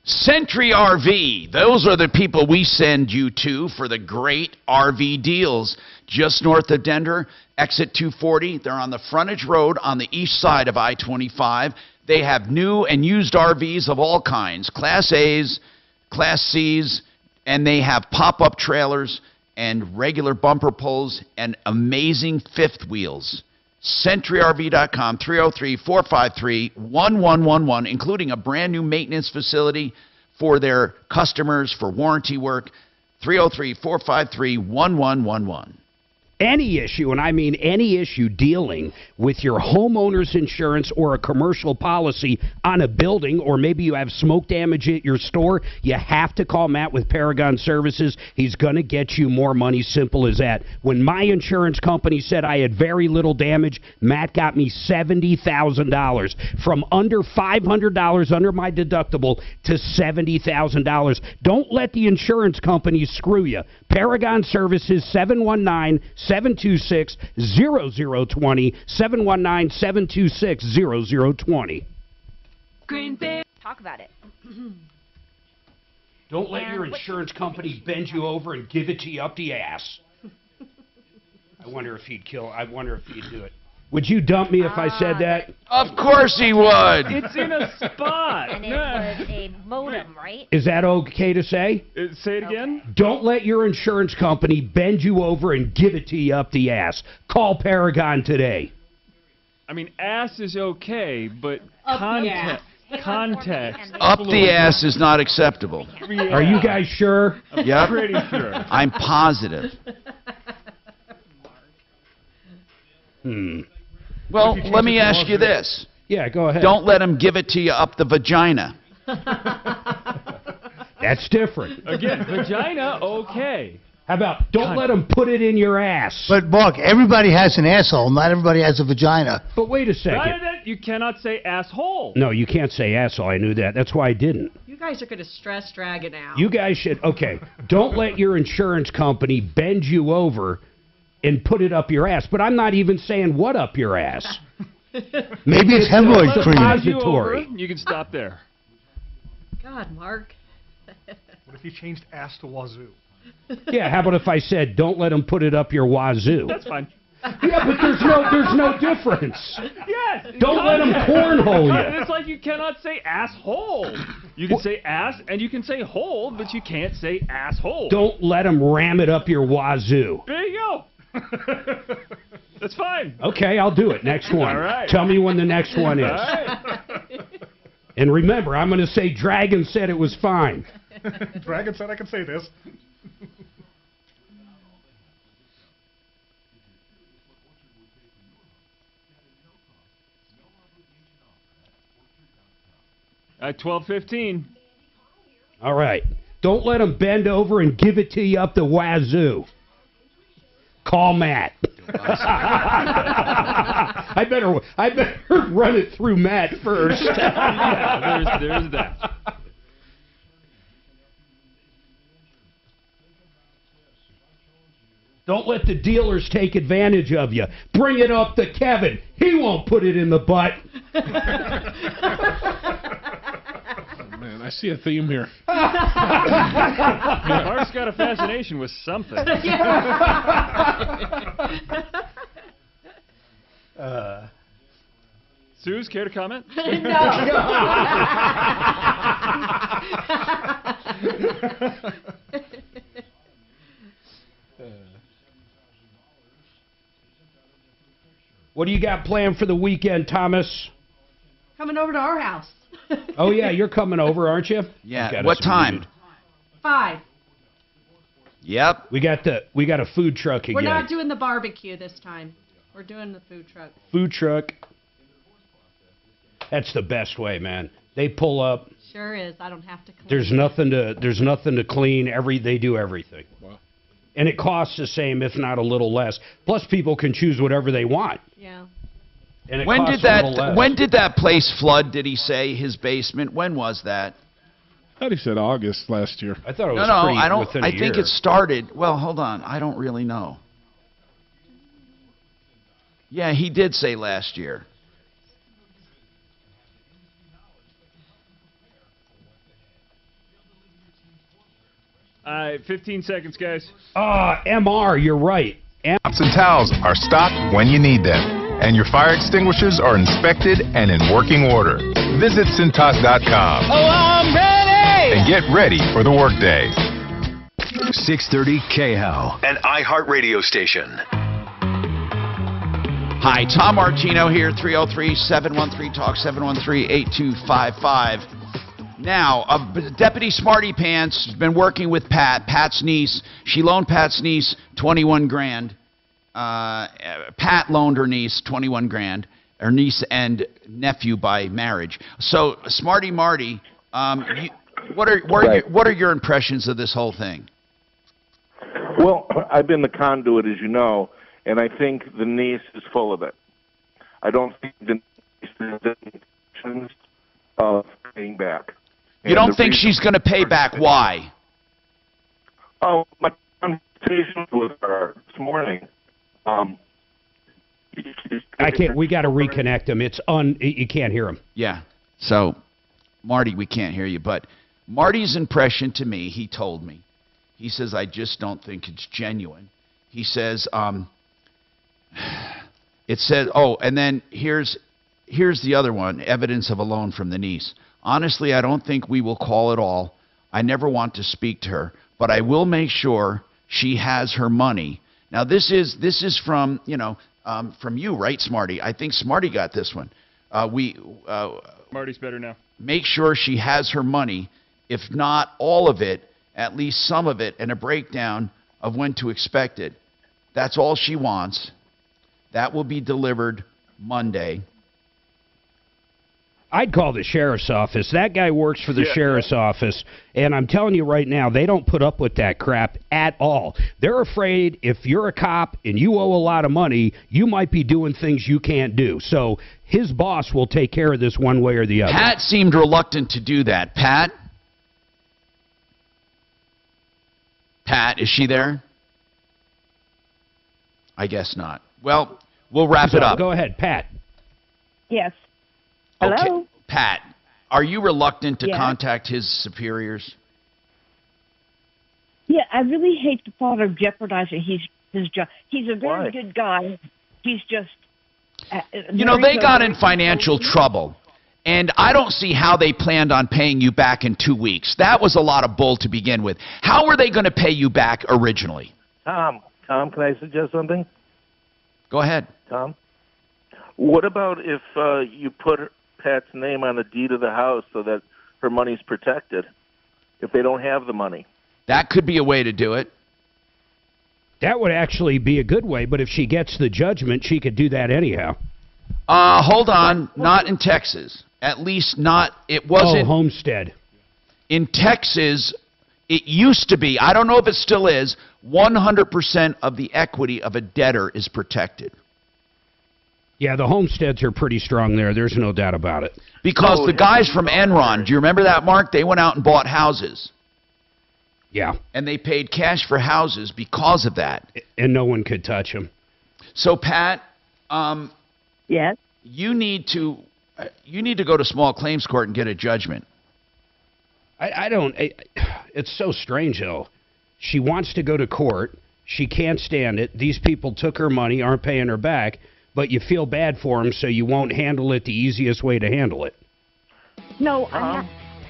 Century RV. Those are the people we send you to for the great RV deals. Just north of Denver, exit 240. They're on the frontage road on the east side of I-25. They have new and used RVs of all kinds, Class A's, Class C's, and they have pop-up trailers and regular bumper pulls and amazing fifth wheels. CenturyRV.com, 303-453-1111, including a brand new maintenance facility for their customers for warranty work, 303-453-1111. Any issue, and I mean any issue, dealing with your homeowner's insurance or a commercial policy on a building, or maybe you have smoke damage at your store, you have to call Matt with Paragon Services. He's going to get you more money, simple as that. When my insurance company said I had very little damage, Matt got me $70,000. From under $500 under my deductible to $70,000. Don't let the insurance companies screw you. Paragon Services, 719-726-0020, 719-726-0020. Green Bay. Talk about it. Don't let your insurance company bend you over and give it to you up the ass. I wonder if he'd do it. Would you dump me if I said that? Of course he would. It's in a spot. And it was a modem, right? Is that okay to say? Say it again. Don't let your insurance company bend you over and give it to you up the ass. Call Paragon today. I mean, ass is okay, but context. Up the ass is not acceptable. Yeah. Are you guys sure? Yep. Pretty sure. I'm positive. Well, let me ask you this. Yeah, go ahead. Don't let them give it to you up the vagina. That's different. Again, vagina, okay. How about don't let them put it in your ass? But, Mark, everybody has an asshole. Not everybody has a vagina. But wait a second. You cannot say asshole. No, you can't say asshole. I knew that. That's why I didn't. You guys are going to stress drag it out. You guys should, okay, don't let your insurance company bend you over and put it up your ass. But I'm not even saying what up your ass. Maybe it's hemorrhoid cream. You can stop there. God, Mark. What if you changed ass to wazoo? Yeah, how about if I said, don't let them put it up your wazoo? That's fine. Yeah, but there's no difference. Yes. Don't let them cornhole you. It's like you cannot say asshole. You can say ass and you can say hole, but you can't say asshole. Don't let them ram it up your wazoo. There you go. That's fine. Okay, I'll do it. Next one. All right. Tell me when the next one is. All right. And remember, I'm going to say Dragon said it was fine. Dragon said I can say this. 12:15. All right. Don't let them bend over and give it to you up the wazoo. Call Matt. I better run it through Matt first. Yeah, there's that. Don't let the dealers take advantage of you. Bring it up to Kevin. He won't put it in the butt. Man, I see a theme here. Mark's got a fascination with something. Suze, care to comment? What do you got planned for the weekend, Thomas? Coming over to our house. Oh, yeah, you're coming over, aren't you? Yeah. What time? 5. Yep. We got a food truck again. We're not doing the barbecue this time. We're doing the food truck. Food truck. That's the best way, man. They pull up. Sure is. I don't have to clean. There's nothing to clean. They do everything. Wow. And it costs the same, if not a little less. Plus, people can choose whatever they want. Yeah. And When did that place flood? Did he say his basement? When was that? I thought he said August last year. I thought it was I think it started. Well, hold on. I don't really know. Yeah, he did say last year. All right, 15 seconds, guys. MR, you're right. Mops and towels are stocked when you need them, and your fire extinguishers are inspected and in working order. Visit Cintas.com. Oh, I'm ready! And get ready for the workday. 630 KHAL, an iHeartRadio station. Hi, Tom Martino here, 303-713-TALK, 713-8255. Now, Deputy Smarty Pants has been working with Pat's niece. She loaned Pat's niece $21,000. Pat loaned her niece $21,000. Her niece and nephew by marriage. So, Smarty Marty, what are your impressions of this whole thing? Well, I've been the conduit, as you know, and I think the niece is full of it. I don't think the niece has any intentions of paying back. You don't think she's going to pay back? Why? Oh, my conversation with her this morning. We got to reconnect him. You can't hear him. Yeah. So, Marty, we can't hear you. But Marty's impression to me, he told me, he says, I just don't think it's genuine. He says, it says, and then here's the other one, evidence of a loan from the niece. Honestly, I don't think we will call it all. I never want to speak to her, but I will make sure she has her money. Now, this is from, from you, right, Smarty? I think Smarty got this one. Marty's better now. Make sure she has her money, if not all of it, at least some of it, and a breakdown of when to expect it. That's all she wants. That will be delivered Monday. I'd call the sheriff's office. That guy works for the sheriff's office, and I'm telling you right now, they don't put up with that crap at all. They're afraid if you're a cop and you owe a lot of money, you might be doing things you can't do. So his boss will take care of this one way or the other. Pat seemed reluctant to do that. Pat, is she there? I guess not. Well, we'll wrap it up. Go ahead, Pat. Yes. Hello? Okay. Pat, are you reluctant to contact his superiors? Yeah, I really hate the thought of jeopardizing his job. He's a very good guy. He's just... they got in financial trouble. And I don't see how they planned on paying you back in 2 weeks. That was a lot of bull to begin with. How were they going to pay you back originally? Tom, can I suggest something? Go ahead. Tom? What about if you put Pat's name on the deed of the house so that her money's protected if they don't have the money? That could be a way to do it. That would actually be a good way, but if she gets the judgment, she could do that anyhow. Hold on. Not in Texas. At least not, it wasn't. Oh, homestead. In Texas, it used to be, I don't know if it still is, 100% of the equity of a debtor is protected. Yeah, the homesteads are pretty strong there. There's no doubt about it. Because the guys from Enron, do you remember that, Mark? They went out and bought houses. Yeah. And they paid cash for houses because of that. And no one could touch them. So, Pat, yes, you need to go to small claims court and get a judgment. It's so strange, though. She wants to go to court. She can't stand it. These people took her money, aren't paying her back, but you feel bad for them, so you won't handle it the easiest way to handle it. No, I'm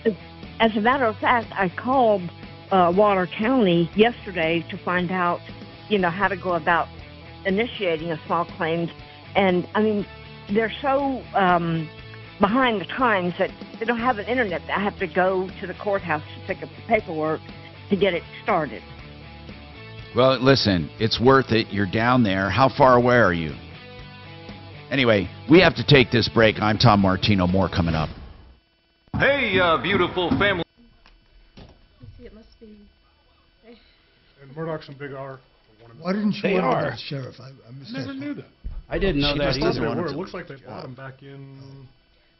not. As a matter of fact, I called Water County yesterday to find out, how to go about initiating a small claims. And, I mean, they're so behind the times that they don't have an internet. I have to go to the courthouse to pick up the paperwork to get it started. Well, listen, it's worth it. You're down there. How far away are you? Anyway, we have to take this break. I'm Tom Martino. More coming up. Hey, beautiful family. It must be. And Murdoch's and Big R. Why didn't you They want are. that, Sheriff? I missed Never that. knew that. I didn't know She that just doesn't either. want It looks like they bought them back in.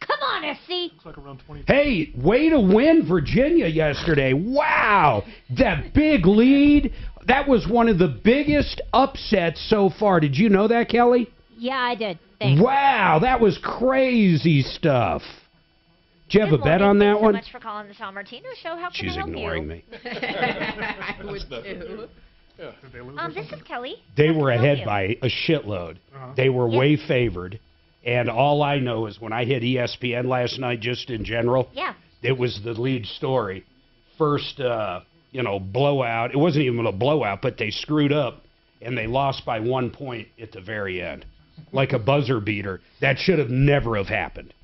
Come on, SC. Looks like around 20. Hey, way to win Virginia yesterday. Wow. That big lead. That was one of the biggest upsets so far. Did you know that, Kelly? Yeah, I did. Thanks. Wow, that was crazy stuff. Did you have Good a bet morning. on that Thanks one? so much for calling the Tom Martino Show. How can She's I help ignoring you? me. I would too. Yeah. Did they lose This is Kelly. They How can were I help ahead you? by a shitload. Uh-huh. They were Yeah. way favored. And all I know is when I hit ESPN last night, just in general, Yeah. it was the lead story. First, blowout. It wasn't even a blowout, but they screwed up, and they lost by 1 point at the very end. Like a buzzer beater. That should have never have happened.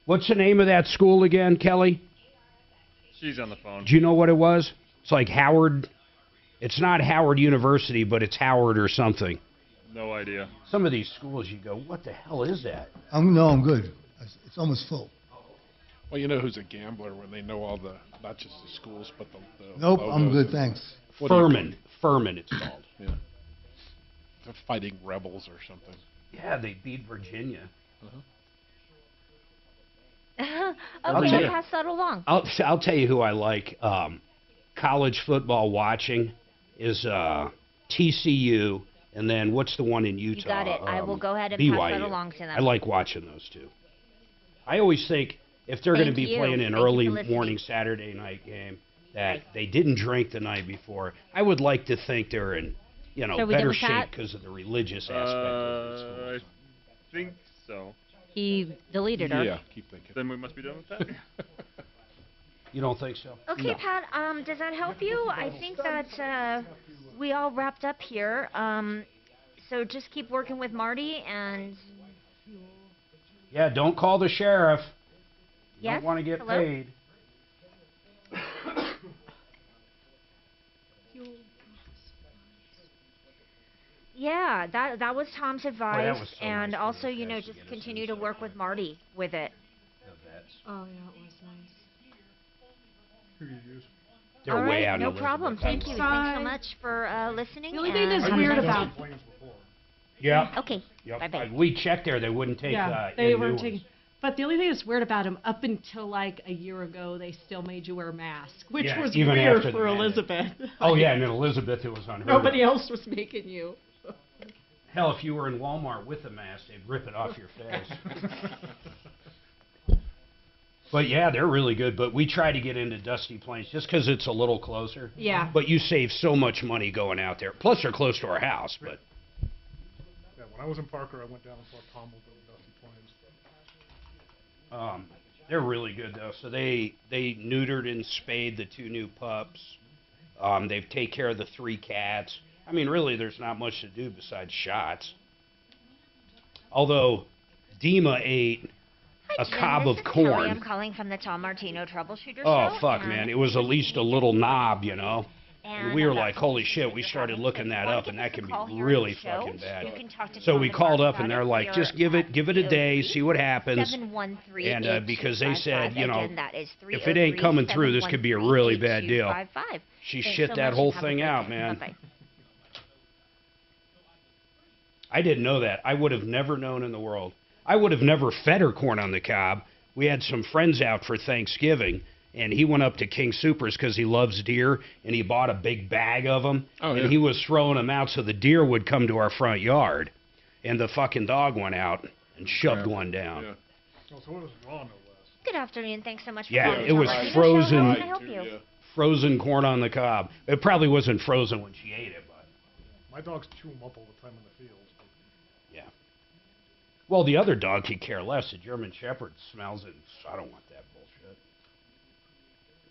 What's the name of that school again, Kelly? She's on the phone. Do you know what it was? It's like Howard. It's not Howard University, but it's Howard or something. No idea. Some of these schools, you go, what the hell is that? No, I'm good. It's almost full. Well, you know who's a gambler when they know all the, not just the schools, but the Nope, I'm logos good, and- thanks. What do you Furman. Furman, it's called. Yeah. They're fighting rebels or something. Yeah, they beat Virginia. Okay, I'll tell I'll you. pass that along. I'll tell you who I like. College football watching is TCU, and then what's the one in Utah? You got it. I will go ahead and BYU. pass that along to them. I like watching those two. I always think if they're going to Thank be you. playing an Thank you early for listening. morning Saturday night game that they didn't drink the night before, I would like to think they're in So we done better with shape that? because of the religious aspect of the I schools. think so. He deleted her. Yeah, keep thinking. Then we must be done with that. You don't think so? Okay, No. Pat, does that help you? I think that we all wrapped up here. So just keep working with Marty and... Yeah, don't call the sheriff. You Yes? don't want to get Hello? paid. Yeah, that was Tom's advice. was so And nice of also, you guys just to get us continue to work with Marty with it. Oh, yeah, it was nice. They're All way right, out in no Elizabeth. problem. Thank you. Bye. Thanks so much for listening. The only thing that's and- weird about Yeah. Okay. Yep. Bye-bye. We checked there. They wouldn't take they in weren't new taking. ones. But the only thing that's weird about them, up until like a year ago, they still made you wear a mask, which Yeah, was even weird after for the- Elizabeth. Oh, yeah, and in Elizabeth, it was unheard of. Nobody else was making you. Hell, if you were in Walmart with a mask, they'd rip it off your face. But, yeah, they're really good. But we try to get into Dusty Plains just because it's a little closer. Yeah. But you save so much money going out there. Plus, they're close to our house. But Yeah, when I was in Parker, I went down and saw Tom over in Dusty They're really good, though. So they neutered and spayed the 2 new pups. They've taken care of the 3 cats. I mean, really, there's not much to do besides shots. Although, Dima ate a cob of corn. Kelly. I'm calling from the Tom Martino Troubleshooter Oh, show. fuck, man. It was at least a little knob, you know? And we were like, holy shit, we started looking that up, and that can be really fucking bad. So we called up, and they're like, just give it a day, see what happens. And because they said, you know, if it ain't coming through, this could be a really bad deal. She shit that whole thing out, man. I didn't know that. I would have never known in the world. I would have never fed her corn on the cob. We had some friends out for Thanksgiving, and he went up to King Soopers because he loves deer, and he bought a big bag of them, and he was throwing them out so the deer would come to our front yard. And the fucking dog went out and shoved one down. Oh, so what was raw, no less? Good afternoon. Thanks so much for Yeah, calling. it was frozen. How can I help you? Frozen corn on the cob. It probably wasn't frozen when she ate it, but my dogs chew them up all the time in the fields. yeah. Well, the other dog could care less. The German Shepherd smells it. I don't want that bullshit.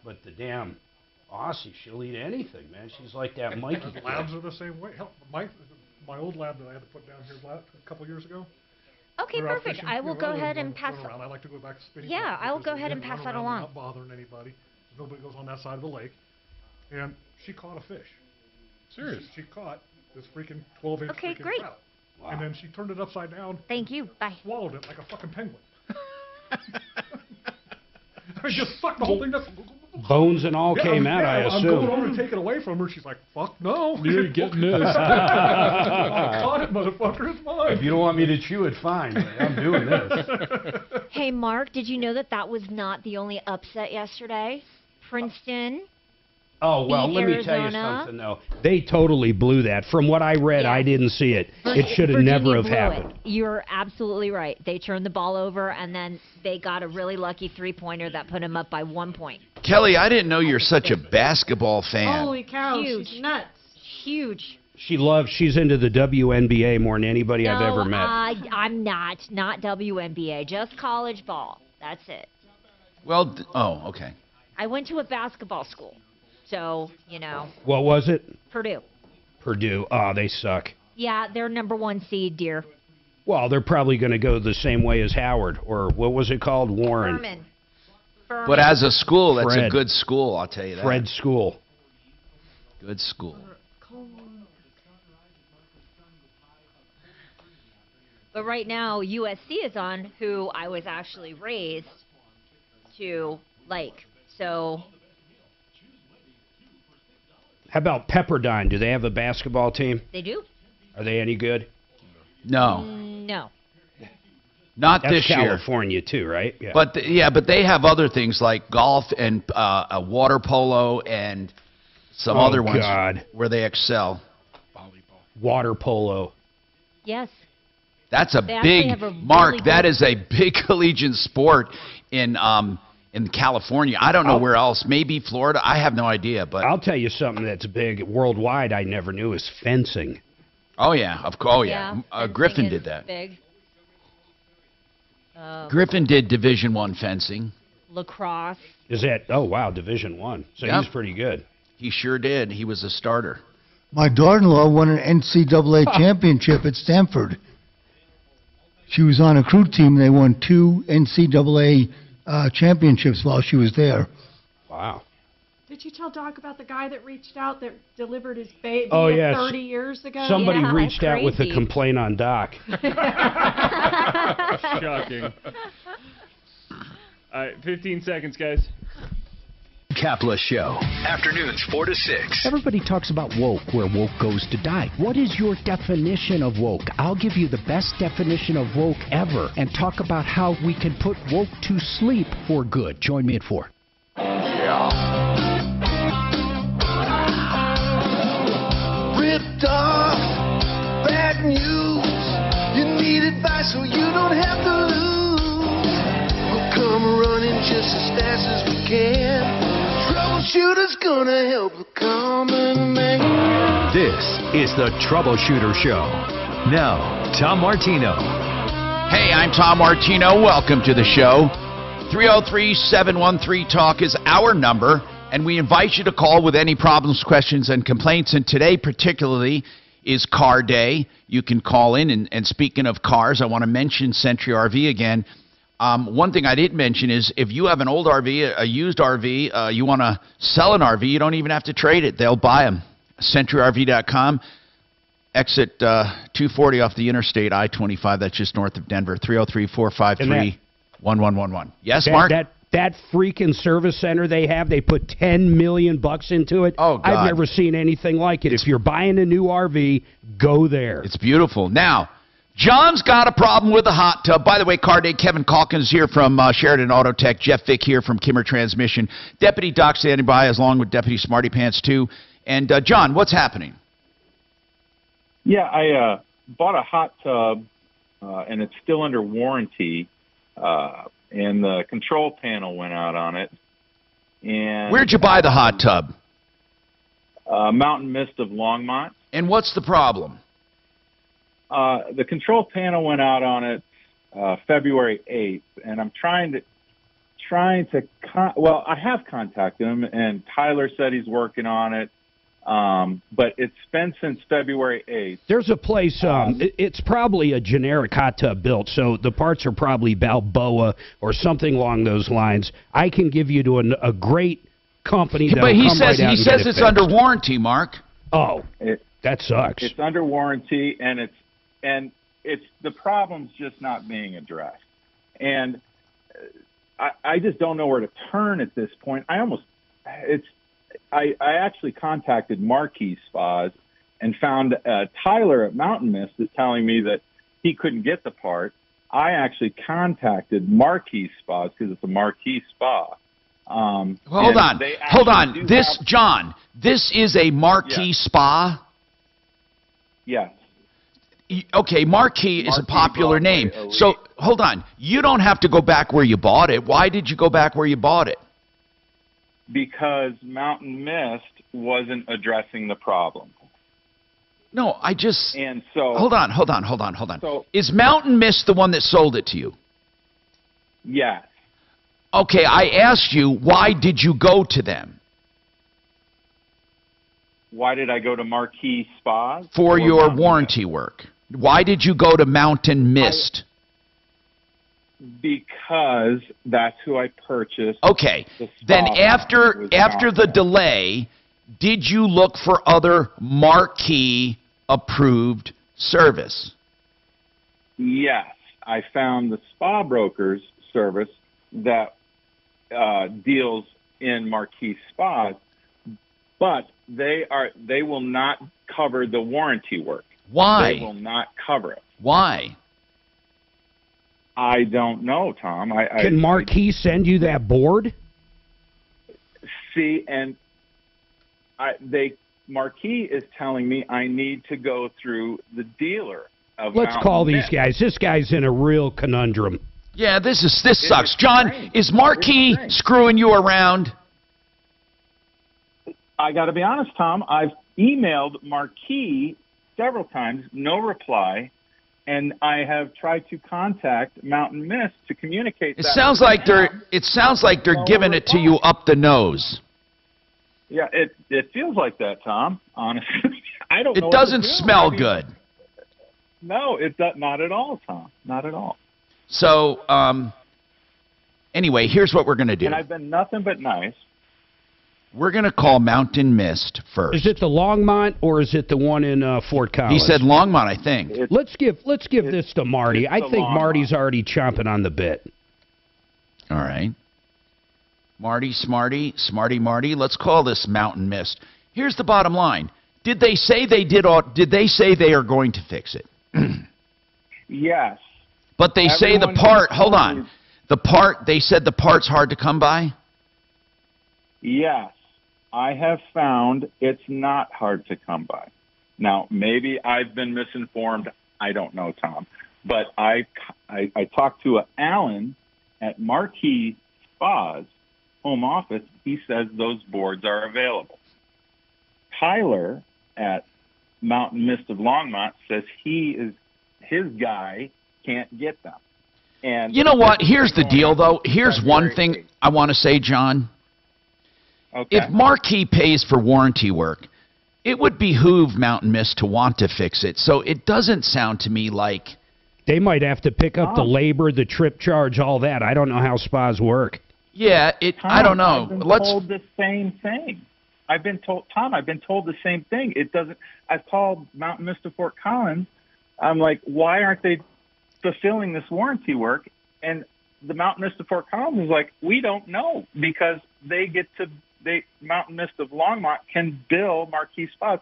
But the damn Aussie, she'll eat anything, man. She's like that Mikey. Labs are the same way. Hell, my old lab that I had to put down here a couple years ago. Okay, perfect. Fishing, I will go ahead and pass. I like to go back to spinning. Yeah, I will go ahead and pass that along. Not bothering anybody. Nobody goes on that side of the lake. And she caught a fish. Serious? She caught this freaking 12-inch Okay, freaking great. trout. Wow. And then she turned it upside down. Thank you. Bye. Swallowed it like a fucking penguin. I just sucked the whole thing. Bones and all came out, I assume. I'm going over to take it away from her. She's like, fuck no. You ain't getting this. I caught it, motherfucker. It's mine. If you don't want me to chew it, fine. I'm doing this. Hey, Mark, did you know that was not the only upset yesterday? Princeton. Oh, well, beat let me tell you Arizona. something, though. They totally blew that. From what I read, I didn't see it. It should have never have happened. You're absolutely right. They turned the ball over, and then they got a really lucky three-pointer that put them up by 1 point. Kelly, I didn't know you're such a basketball fan. Holy cow, Huge. she's nuts. Huge. She's into the WNBA more than anybody I've ever met. I'm not WNBA, just college ball. That's it. Well, oh, okay. I went to a basketball school, so, you know. What was it? Purdue. Purdue. Oh, they suck. Yeah, they're #1 seed, dear. Well, they're probably going to go the same way as Howard, or what was it called? Warren. Furman. But as a school, that's a Fred. good school, I'll tell you that. Fred School. Good school. But right now, USC is on, who I was actually raised to like. So. How about Pepperdine? Do they have a basketball team? They do. Are they any good? No. No. Not That's this year. California, too, right? Yeah. But but they have other things like golf and water polo and some other ones where they excel. Water polo. Yes. That's a They actually big have a Mark. really That good- is a big collegiate sport in California. I don't know where else. Maybe Florida. I have no idea. But I'll tell you something that's big worldwide I never knew is fencing. Oh yeah, of course. Oh yeah, Griffin did that. Big. Griffin did Division I fencing. Lacrosse. Is that? Oh wow, Division I. So Yep. he's pretty good. He sure did. He was a starter. My daughter-in-law won an NCAA championship at Stanford. She was on a crew team. They won 2 NCAA championships while she was there. Wow. Did you tell Doc about the guy that reached out that delivered his baby Oh, yes. 30 years ago? Somebody Yeah, reached out with a crazy. complaint on Doc. Shocking. All right, 15 seconds, guys. Kapla Show. Afternoons 4 to 6. Everybody talks about woke, where woke goes to die. What is your definition of woke? I'll give you the best definition of woke ever and talk about how we can put woke to sleep for good. Join me at 4. Ripped off, bad news. You need advice so you don't have to lose. We'll come running just as fast as we can. Troubleshooter's gonna help the common man. This is the Troubleshooter Show. Now, Tom Martino. Hey, I'm Tom Martino. Welcome to the show. 303-713-TALK is our number, and we invite you to call with any problems, questions, and complaints. And today particularly is Car Day. You can call in, and speaking of cars, I want to mention Century RV again. One thing I didn't mention is if you have an old RV, a used RV, you want to sell an RV, you don't even have to trade it. They'll buy them. CenturyRV.com. Exit 240 off the interstate, I-25. That's just north of Denver. 303-453-1111. Yes, Mark? That freaking service center they have, they put $10 million into it. Oh, God. I've never seen anything like it. If you're buying a new RV, go there. It's beautiful. Now, John's got a problem with the hot tub. By the way, Car Day, Kevin Calkins here from Sheridan Auto Tech, Jeff Vick here from Kimmer Transmission, Deputy Doc standing by, along with Deputy Smarty Pants, too. And, John, what's happening? Yeah, I bought a hot tub, and it's still under warranty, and the control panel went out on it. And where'd you buy the hot tub? Mountain Mist of Longmont. And what's the problem? The control panel went out on it February 8th, and I'm trying to I have contacted him, and Tyler said he's working on it. But it's been since February 8th. There's a place, it's probably a generic hot tub built, so the parts are probably Balboa or something along those lines. I can give you to a great company that But he come says, right out he and says get it it's fixed. under warranty, Mark. Oh, that sucks. It's under warranty, and it's the problem's just not being addressed. And I just don't know where to turn at this point. I actually contacted Marquis Spas and found Tyler at Mountain Mist is telling me that he couldn't get the part. I actually contacted Marquis Spas because it's a Marquis Spa. Hold on. John, this is a Marquis Spa? Yes. Okay, Marquis is a popular name. So, hold on. You don't have to go back where you bought it. Why did you go back where you bought it? Because Mountain Mist wasn't addressing the problem. No, I just... And so... Hold on. So, is Mountain Mist the one that sold it to you? Yes. Okay, I asked you, why did you go to them? Why did I go to Marquis Spas? For your warranty work. Why did you go to Mountain Mist? Because that's who I purchased. Okay. Then after the delay, did you look for other Marquis approved service? Yes, I found the Spa Brokers service that deals in Marquis Spas, but they will not cover the warranty work. Why? They will not cover it. Why? I don't know, Tom. Can Marquis send you that board? See, and Marquis is telling me I need to go through the dealer of Let's Mountain call these Mist. guys. This guy's in a real conundrum. Yeah, this sucks. John, is Marquis screwing you around? I got to be honest, Tom. I've emailed Marquis several times, no reply. And I have tried to contact Mountain Mist to communicate. It sounds like they're giving it to you up the nose. Yeah, it feels like that, Tom. Honestly, I don't know. It doesn't smell good. No, it does not at all, Tom. Not at all. So, anyway, here's what we're going to do. And I've been nothing but nice. We're going to call Mountain Mist first. Is it the Longmont or is it the one in Fort Collins? He said Longmont, I think. Let's give this to Marty. I think Marty's already chomping on the bit. All right. Marty, Smarty, Marty. Let's call this Mountain Mist. Here's the bottom line. Did they say they are going to fix it? Yes. But they say the part, hold on. They said the part's hard to come by? Yes. I have found it's not hard to come by. Now, maybe I've been misinformed. I don't know, Tom. But I talked to Alan at Marquis Spas home office. He says those boards are available. Tyler at Mountain Mist of Longmont says his guy can't get them. And you know what? Here's the deal, though. Here's one thing I want to say, John. Okay. If Marquis pays for warranty work, it would behoove Mountain Mist to want to fix it. So it doesn't sound to me like... They might have to pick up the labor, the trip charge, all that. I don't know how spas work. Yeah, I don't know. I've been told the same thing. I've been told the same thing. It doesn't. I've called Mountain Mist of Fort Collins. I'm like, why aren't they fulfilling this warranty work? And the Mountain Mist of Fort Collins is like, we don't know, because Mountain Mist of Longmont can bill Marquis Spas,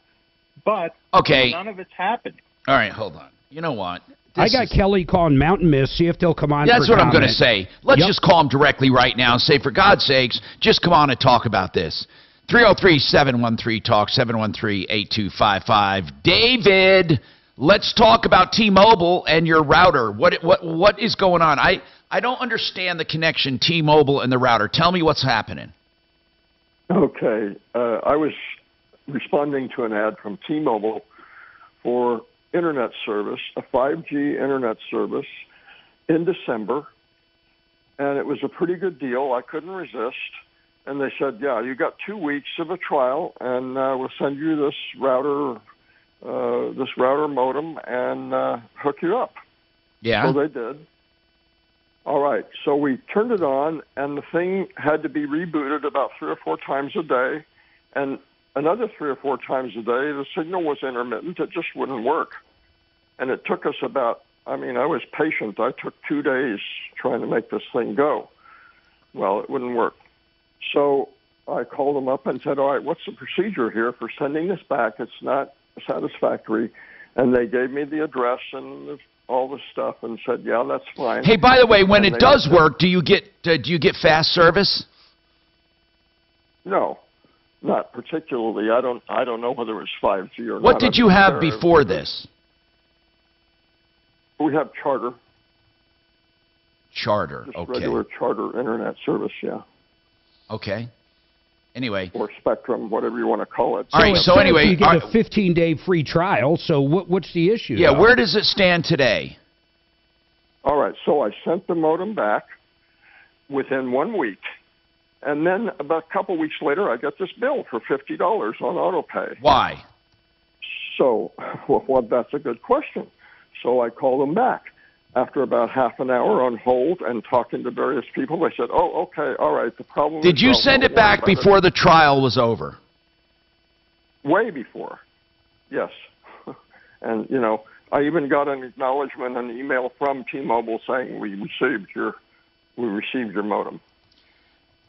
but none of it's happening. All right, hold on. You know what? I got Kelly calling Mountain Mist, see if they'll come on. That's for what I'm going to comment. say. Let's just call them directly right now and say, for God's sakes, just come on and talk about this. 303-713-TALK, 713-8255. David, let's talk about T-Mobile and your router. What is going on? I don't understand the connection, T-Mobile and the router. Tell me what's happening. Okay. I was responding to an ad from T-Mobile for internet service, a 5G internet service in December, and it was a pretty good deal. I couldn't resist. And they said, yeah, you got 2 weeks of a trial, and we'll send you this router modem and hook you up. Yeah. So they did. All right. So we turned it on, and the thing had to be rebooted about 3 or 4 times a day. And another 3 or 4 times a day, the signal was intermittent. It just wouldn't work. And it took us I was patient. I took 2 days trying to make this thing go. Well, it wouldn't work. So I called them up and said, all right, what's the procedure here for sending this back? It's not satisfactory. And they gave me the address and all the stuff and said, yeah, that's fine. Hey, by the way, when it does work, do you get fast service? No, not particularly. I don't know whether it's 5G or not. What did you have before this? We have Charter. Charter, Just okay. regular Charter internet service, yeah. Okay. Anyway. Or Spectrum, whatever you want to call it. All right, so anyway. You get a 15-day free trial, so what's the issue? Yeah, where does it stand today? All right, so I sent the modem back within 1 week, and then about a couple weeks later, I got this bill for $50 on autopay. Why? So, well, that's a good question. So I called them back. After about half an hour on hold and talking to various people, they said, oh, okay, all right, the problem Did you send it back before the trial was over? Way before, yes. And, I even got an acknowledgement, an email from T-Mobile saying we received your modem.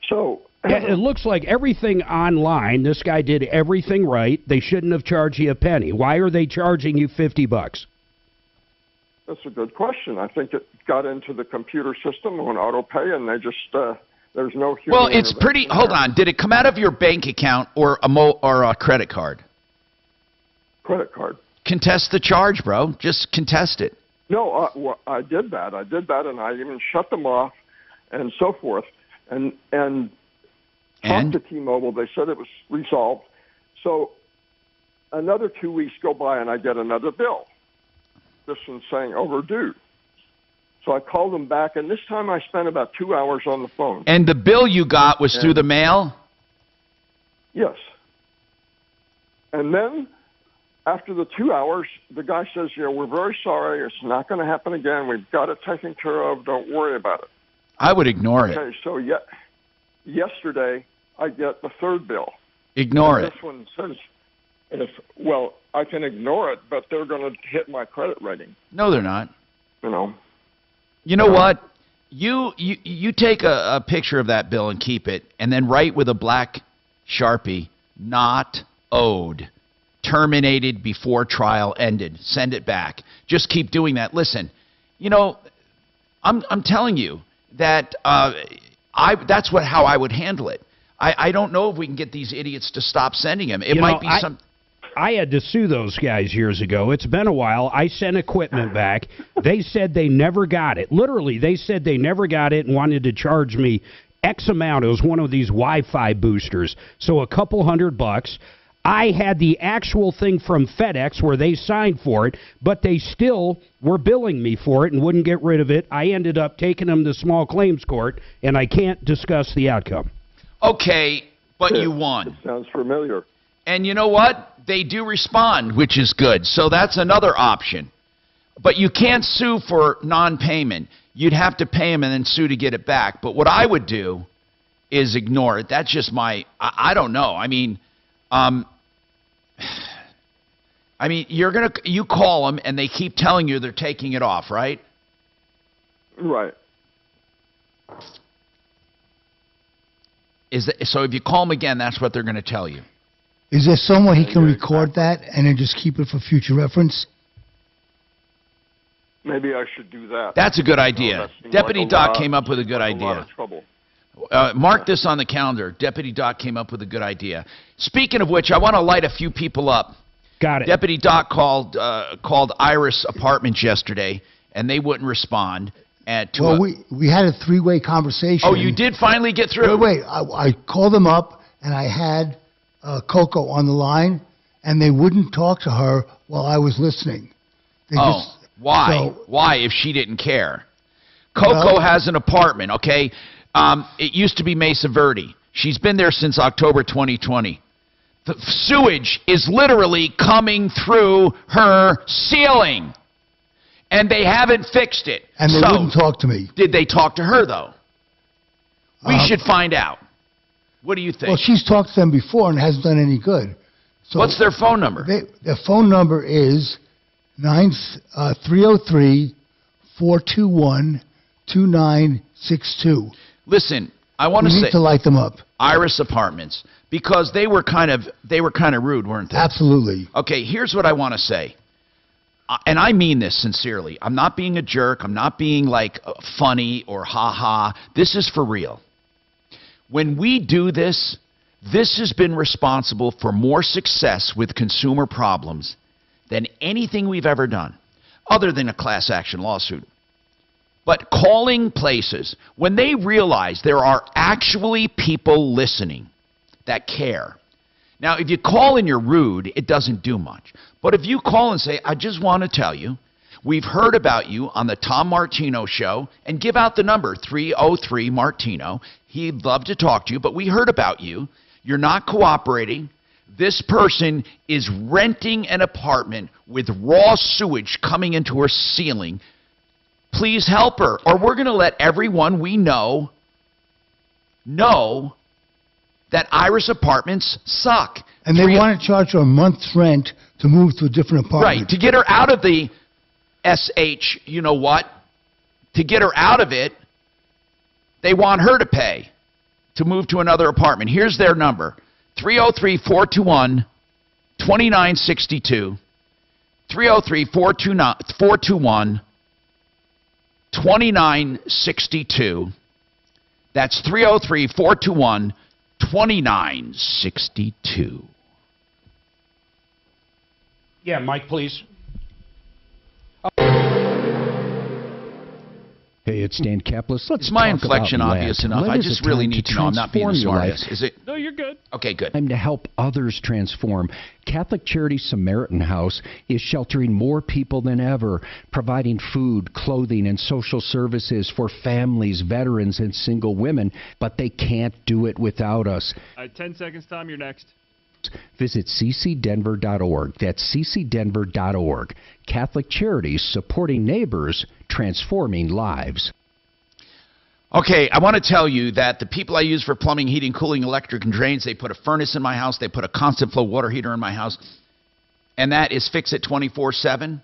So... Yeah, it looks like everything online, this guy did everything right. They shouldn't have charged you a penny. Why are they charging you $50? That's a good question. I think it got into the computer system on auto pay, and they just there's no human. Well, it's pretty. Hold on. Did it come out of your bank account or a credit card? Credit card. Contest the charge, bro. Just contest it. No, I did that. And I even shut them off, and so forth. And talked to T-Mobile. They said it was resolved. So another 2 weeks go by, and I get another bill. This one's saying overdue. So I called them back, and this time I spent about 2 hours on the phone. And the bill you got was through the mail? Yes. And then after the 2 hours, the guy says, we're very sorry. It's not going to happen again. We've got it taken care of. Don't worry about it. I would ignore it. Okay, so yesterday I get the third bill. Ignore it. This one says, I can ignore it, but they're going to hit my credit rating. No, they're not. You know what? You take a picture of that bill and keep it, and then write with a black Sharpie, not owed, terminated before trial ended. Send it back. Just keep doing that. Listen, I'm telling you that that's how I would handle it. I don't know if we can get these idiots to stop sending them. It might be some. I had to sue those guys years ago. It's been a while. I sent equipment back. They said they never got it. Literally, they said they never got it and wanted to charge me X amount. It was one of these Wi-Fi boosters. So a couple $100. I had the actual thing from FedEx where they signed for it, but they still were billing me for it and wouldn't get rid of it. I ended up taking them to small claims court, and I can't discuss the outcome. Okay, but you won. Sounds familiar. And you know what? They do respond, which is good. So that's another option. But you can't sue for non-payment. You'd have to pay them and then sue to get it back. But what I would do is ignore it. That's just my, I don't know. I mean, you call them and they keep telling you they're taking it off, right? Right. So if you call them again, that's what they're going to tell you. Is there some way he can record that and then just keep it for future reference? Maybe I should do that. That's a good idea. Deputy Doc came up with a good idea. A lot of trouble. Mark this on the calendar. Deputy Doc came up with a good idea. Speaking of which, I want to light a few people up. Got it. Deputy Doc called Iris Apartments yesterday, and they wouldn't respond. We had a three-way conversation. Oh, you did finally get through? Wait. I called them up, and I had Coco on the line, and they wouldn't talk to her while I was listening. Why? Why, if she didn't care? Coco has an apartment, okay? It used to be Mesa Verde. She's been there since October 2020. The sewage is literally coming through her ceiling, and they haven't fixed it. And they wouldn't talk to me. Did they talk to her, though? We should find out. What do you think? Well, she's talked to them before and it hasn't done any good. So what's their phone number? Their phone number is 303-421-2962. Listen, I want to say we need to light them up. Iris Apartments, because they were kind of rude, weren't they? Absolutely. Okay, here's what I want to say. And I mean this sincerely. I'm not being a jerk. I'm not being like funny or ha-ha. This is for real. When we do this, this has been responsible for more success with consumer problems than anything we've ever done, other than a class action lawsuit. But calling places, when they realize there are actually people listening that care. Now, if you call and you're rude, it doesn't do much. But if you call and say, I just want to tell you, we've heard about you on the Tom Martino show, and give out the number, 303-MARTINO. He'd love to talk to you, but we heard about you. You're not cooperating. This person is renting an apartment with raw sewage coming into her ceiling. Please help her, or we're going to let everyone we know that Iris Apartments suck. And they want to charge her a month's rent to move to a different apartment. Right, to get her out of the SH, you know what? To get her out of it, they want her to pay to move to another apartment. Here's their number, 303-421-2962, 303-421-2962. That's 303-421-2962. Yeah, Mike, please. Hey, it's Dan Kaplis. Let's Is my talk inflection about obvious lead. enough? Lead I is just a really time need to to know. I'm not being a transform your life. smartass. Is it? No, you're good. Okay, good. Time to help others transform. Catholic Charity Samaritan House is sheltering more people than ever, providing food, clothing, and social services for families, veterans, and single women, but they can't do it without us. 10 seconds, Tom, you're next. Visit ccdenver.org. That's ccdenver.org. Catholic Charities supporting neighbors, transforming lives. Okay, I want to tell you that the people I use for plumbing, heating, cooling, electric, and drains, they put a furnace in my house, they put a constant flow water heater in my house, and that is Fix It 24/7.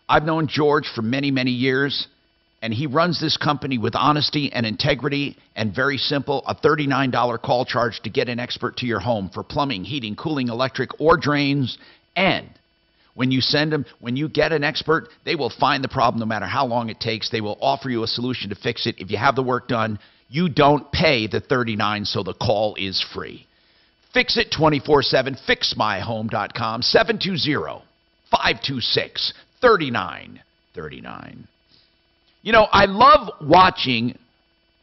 I've known George for many, many years, and he runs this company with honesty and integrity, and very simple, a $39 call charge to get an expert to your home for plumbing, heating, cooling, electric, or drains. And when you send them, when you get an expert, they will find the problem no matter how long it takes. They will offer you a solution to fix it. If you have the work done, you don't pay the $39, so the call is free. Fix It 24/7, fixmyhome.com, 720-526-3939. You know, I love watching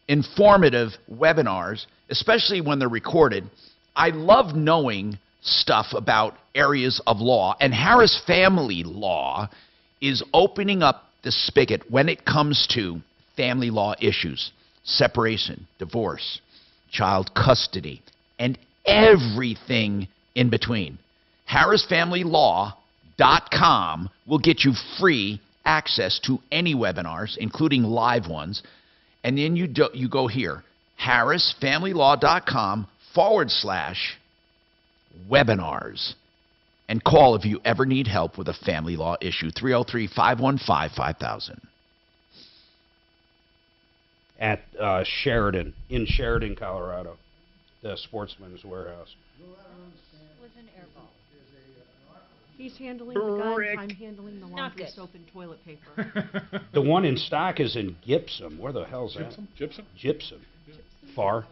informative webinars, especially when they're recorded. I love knowing stuff about areas of law, and Harris Family Law is opening up the spigot when it comes to family law issues, separation, divorce, child custody, and everything in between. HarrisFamilyLaw.com will get you free access to any webinars, including live ones. And then you go here, HarrisFamilyLaw.com/webinars. And call if you ever need help with a family law issue, 303-515-5000. At Sheridan, in Sheridan, Colorado, the Sportsman's Warehouse. He's handling the guns, I'm handling the laundry soap and toilet paper. The one in stock is in Gypsum. Where the hell's that? Gypsum? Gypsum. Far?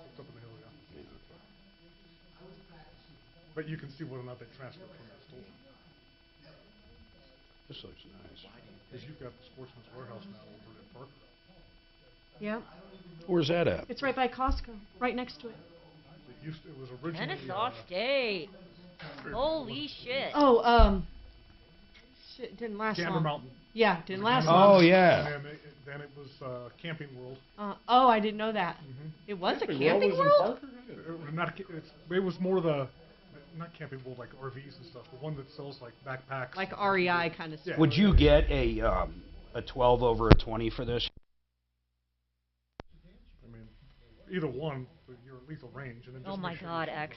But you can see whether or not they transferred from that store. This looks nice. Because you've got the Sportsman's Warehouse now over at Parker. Yep. Where's that at? It's right by Costco, right next to it. It was originally... Kennesaw State. Holy shit. Oh, shit, didn't last Gander long. Mountain. Yeah, didn't last long. Oh, yeah. And then it was Camping World. Oh, I didn't know that. It was a Camping World? It was more the, not Camping World, like RVs and stuff, the one that sells like backpacks. Like REI kind of stuff. Would you get a 12 over a 20 for this? I mean, either one, but you're at lethal range. And then just Oh my God, X.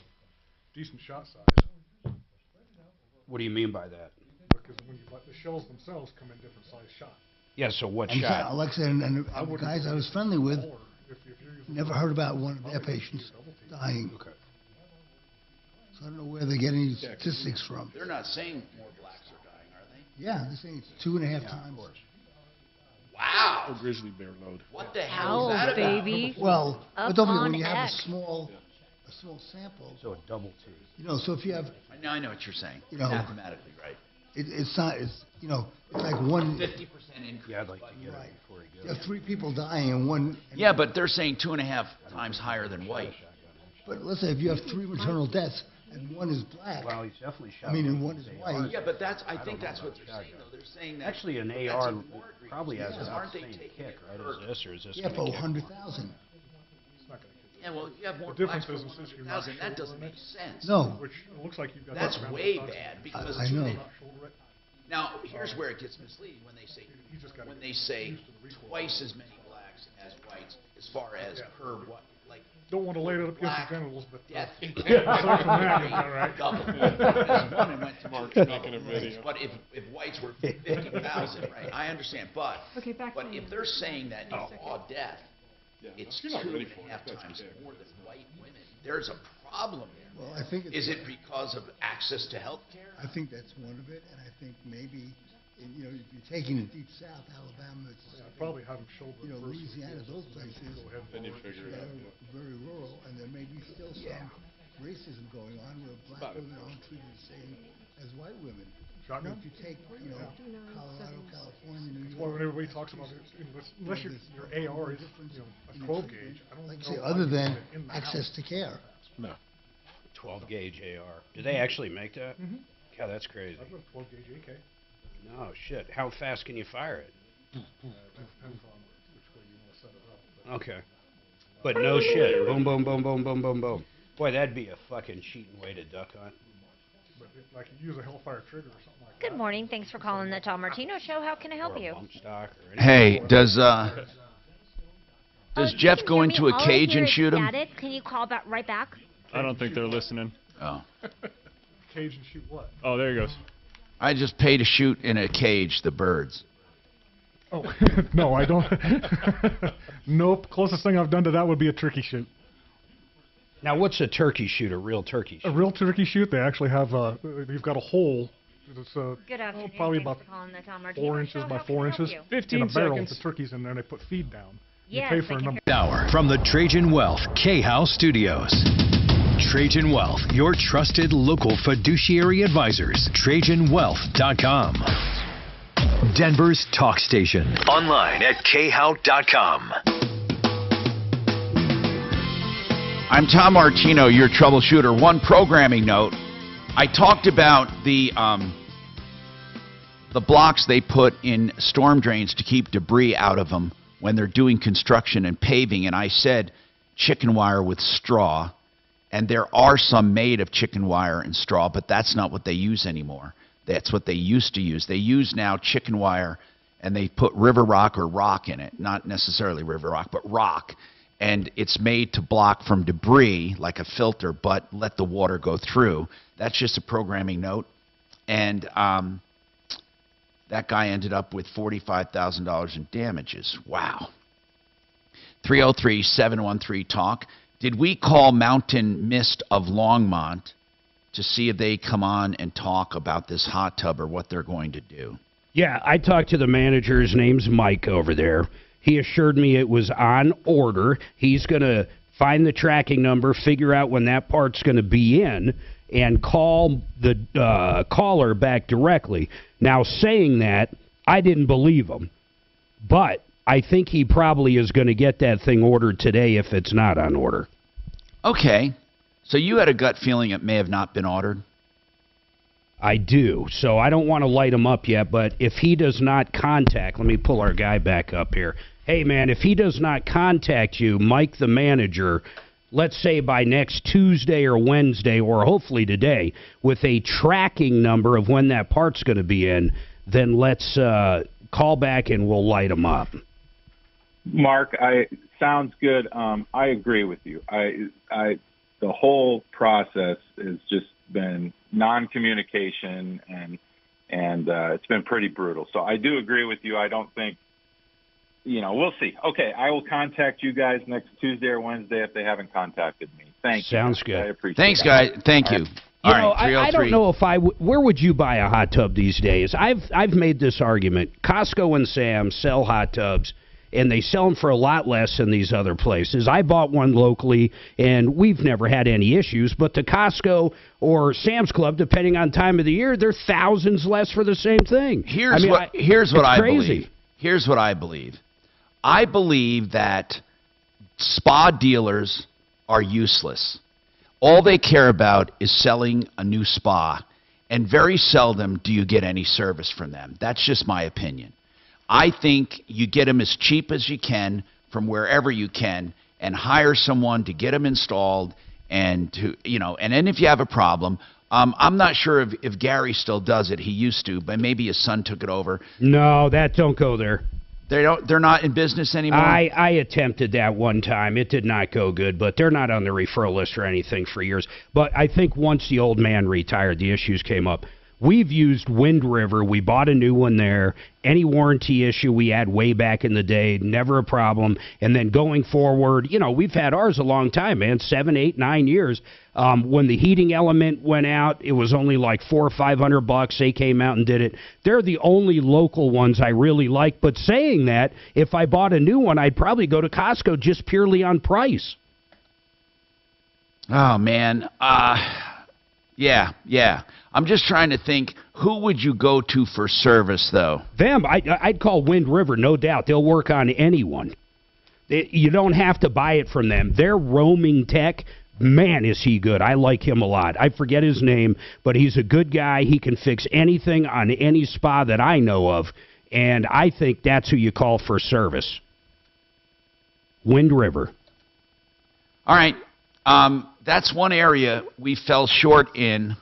Decent shot size. What do you mean by that? Because when you the shells themselves come in different size shots. Yeah, so what And shot? Alexa and the guys I was friendly with never heard about one of their patients dying. Okay. So I don't know where they're getting these statistics from. They're not saying more blacks are dying, are they? Yeah, they're saying it's 2.5 times. Wow. A grizzly bear load. What the hell is that about? Baby. Well, Up but don't forget, on when you have a X. small sample, So a double T. you know, so if you have, I know what you're saying. You know, mathematically, right? it's not, it's, you know, it's like one, 50% increase. Yeah, I'd like to get Right. it before he you goes. have 3 people dying and one, Yeah, but they're saying 2.5 times higher than white. but let's say if you have 3 maternal deaths and one is black, Well, he's definitely shot. I mean, and one is white. Yeah, but I think that's what they're saying, though. They're saying that... Actually, an that's AR a more egregious. probably has Because about aren't the they same taking kick, it right, hurt? as this, or is this Yeah, gonna for kick? 100,000. Yeah, well, you have more The blacks difference for is since you're not 100,000. That shoulder doesn't it, make sense. No. Which it looks like you've got That's that way round bad because I know. Now, here's where it gets misleading when they say twice as many blacks as whites as far as per what, like Don't want to lay it up against black your genitals, but death. aside from that, you're all right. Double. This one and went to Mark's double. making a video. But if whites were 50,000, right? I understand, but Back but to if you. they're saying that in raw death, Yeah, it's if you're not ready for 2.5 it, that's times okay. more than white women. There's a problem there. Well, I think it's, Is it because of access to health care? I think that's one of it, and I think maybe, you know, if you're taking it deep south, Alabama, it's, Probably have them shoulder you know, first. Louisiana, those places, Then you figure it out. very rural, and there may be still some racism going on where black women aren't treated the same as white women. Shotgun? If you take, you know, Colorado, California, New That's why York. when everybody talks about it, unless your AR is, you know, a 12 gauge, I don't Like I know say, why other you than put it in the access house. to care. No. 12 gauge AR. Do they actually make that? Mhm. God, that's crazy. I've got a 12 gauge AK. No shit. How fast can you fire it? Depends on which way you want to set it up. Okay. But no shit. Boom, boom, boom, boom, boom, boom, boom. Boy, that'd be a fucking cheating way to duck hunt. But like you use a Hellfire trigger or something like that. Good morning. Thanks for calling the Tom Martino Show. How can I help Or a you? bump stock or Hey, anything. does You Jeff can go hear me. into a All I cage hear and is shoot him? static. Can you call back right back? I don't think they're listening. Oh. Cage and shoot what? Oh, there he goes. I just pay to shoot in a cage the birds. Oh, no, I don't. Nope. Closest thing I've done to that would be a turkey shoot. Now, what's a turkey shoot? A real turkey shoot? A real turkey shoot, they actually have, you've got a hole. It's Good afternoon. probably Thanks about for calling the Tom Martino 4 inches Show. by How can I 4 help inches. you? 15 in a barrel seconds. with the turkeys in there, and they put feed down. Yes, you pay for I a can number. Hour from the Trajan Wealth K-House Studios. Trajan Wealth, your trusted local fiduciary advisors. TrajanWealth.com. Denver's talk station. Online at khout.com. I'm Tom Martino, your troubleshooter. One programming note. I talked about the blocks they put in storm drains to keep debris out of them when they're doing construction and paving, and I said chicken wire with straw, and there are some made of chicken wire and straw, but that's not what they use anymore. That's what they used to use. They use now chicken wire, and they put river rock or rock in it, not necessarily river rock, but rock, and it's made to block from debris like a filter, but let the water go through. That's just a programming note, and that guy ended up with $45,000 in damages. Wow. 303-713-TALK. Did we call Mountain Mist of Longmont to see if they come on and talk about this hot tub or what they're going to do? Yeah, I talked to the manager. His name's Mike over there. He assured me it was on order. He's going to find the tracking number, figure out when that part's going to be in, and call the caller back directly. Now, saying that, I didn't believe him, but I think he probably is going to get that thing ordered today if it's not on order. Okay. So you had a gut feeling it may have not been ordered? I do. So I don't want to light him up yet, but if he does not contact, let me pull our guy back up here. Hey, man, if he does not contact you, Mike the manager, let's say by next Tuesday or Wednesday, or hopefully today, with a tracking number of when that part's going to be in, then let's call back and we'll light him up. Mark, sounds good. I agree with you. The whole process has just been non-communication, and it's been pretty brutal. So I do agree with you. I don't think, we'll see. Okay, I will contact you guys next Tuesday or Wednesday if they haven't contacted me. Thank you. Sounds good. I appreciate Thanks, that. guys. Thank you. You All know, right, I don't know if where would you buy a hot tub these days? I've made this argument. Costco and Sam's sell hot tubs, and they sell them for a lot less than these other places. I bought one locally, and we've never had any issues, but the Costco or Sam's Club, depending on time of the year, they're thousands less for the same thing. Here's what I believe. Here's what I believe. I believe that spa dealers are useless. All they care about is selling a new spa, and very seldom do you get any service from them. That's just my opinion. I think you get them as cheap as you can from wherever you can, and hire someone to get them installed, and then if you have a problem, I'm not sure if Gary still does it. He used to, but maybe his son took it over. No, don't go there. They're not in business anymore? I attempted that one time. It did not go good, but they're not on the referral list or anything for years. But I think once the old man retired, the issues came up. We've used Wind River. We bought a new one there. Any warranty issue we had way back in the day, never a problem. And then going forward, we've had ours a long time, man, 7, 8, 9 years. When the heating element went out, it was only like $400 or $500. They came out and did it. They're the only local ones I really like. But saying that, if I bought a new one, I'd probably go to Costco just purely on price. Oh, man. Yeah. I'm just trying to think, who would you go to for service, though? Them. I'd call Wind River, no doubt. They'll work on anyone. You don't have to buy it from them. Their roaming tech, man, is he good. I like him a lot. I forget his name, but he's a good guy. He can fix anything on any spa that I know of, and I think that's who you call for service. Wind River. All right. That's one area we fell short in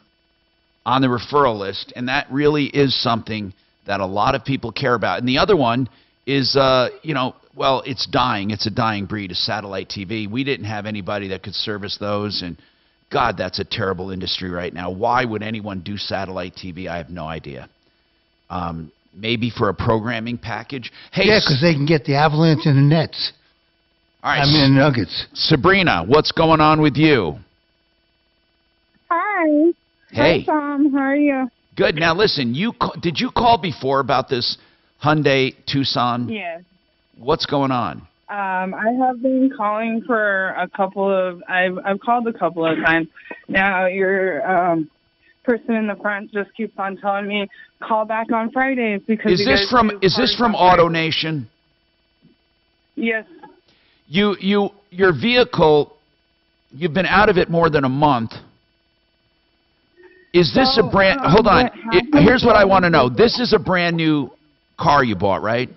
on the referral list, and that really is something that a lot of people care about. And the other one is, it's dying. It's a dying breed of satellite TV. We didn't have anybody that could service those, and God, that's a terrible industry right now. Why would anyone do satellite TV? I have no idea. Maybe for a programming package. Hey, yeah, because they can get the Avalanche and the Nets. All right, the Nuggets. Sabrina, what's going on with you? Hi. Hey. Hi, Tom. How are you? Good. Now, listen, did you call before about this Hyundai Tucson? Yes. What's going on? I have been calling for a couple of, I've called a couple of times. Now, your person in the front just keeps on telling me, call back on Fridays because Is this from AutoNation? Yes. Your vehicle, you've been out of it more than a month. Is this a brand? Hold on. Here's what I want to know. This is a brand new car you bought, right?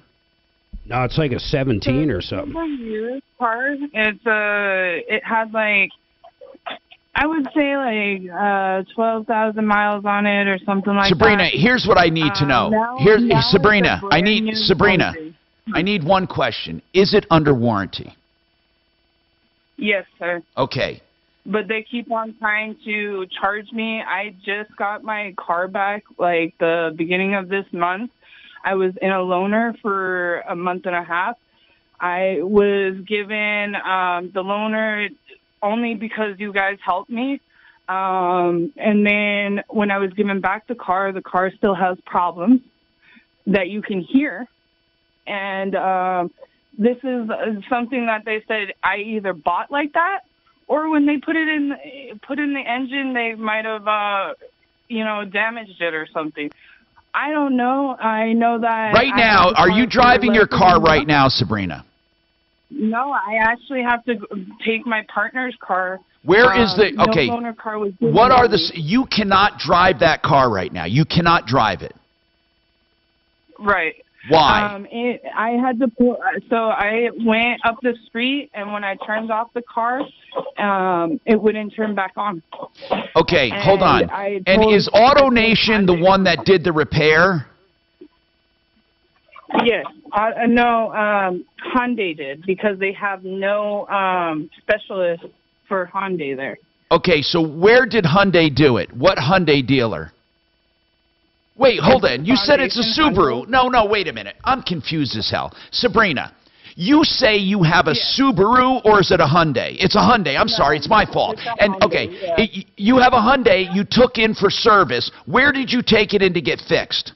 No, it's like a 17 or something. It's a used car. It had like, I would say like 12,000 miles on it or something like Sabrina, that. here's what I need to know. Now Sabrina, it's a brand new Sabrina, Hyundai. I need one question. Is it under warranty? Yes, sir. Okay. But they keep on trying to charge me. I just got my car back like the beginning of this month. I was in a loaner for a month and a half. I was given the loaner only because you guys helped me. And then when I was given back the car still has problems that you can hear. And this is something that they said I either bought like that, or when they put in the engine, they might have, damaged it or something. I don't know. I know that. Right now, are you driving your car right now, Sabrina? No, I actually have to take my partner's car. Where is the, okay, no loaner car was what are the, you cannot drive that car right now. You cannot drive it. Right. Why? I had to pull, so I went up the street, and when I turned off the car, it wouldn't turn back on. Okay, hold on. And is AutoNation the one that did the repair? Yes. No, Hyundai did, because they have no specialist for Hyundai there. Okay, so where did Hyundai do it? What Hyundai dealer? Wait, hold on. You said it's a Subaru. No, wait a minute. I'm confused as hell. Sabrina, you say you have a Subaru, or is it a Hyundai? It's a Hyundai. I'm sorry. It's my fault. And, okay, you have a Hyundai you took in for service. Where did you take it in to get fixed?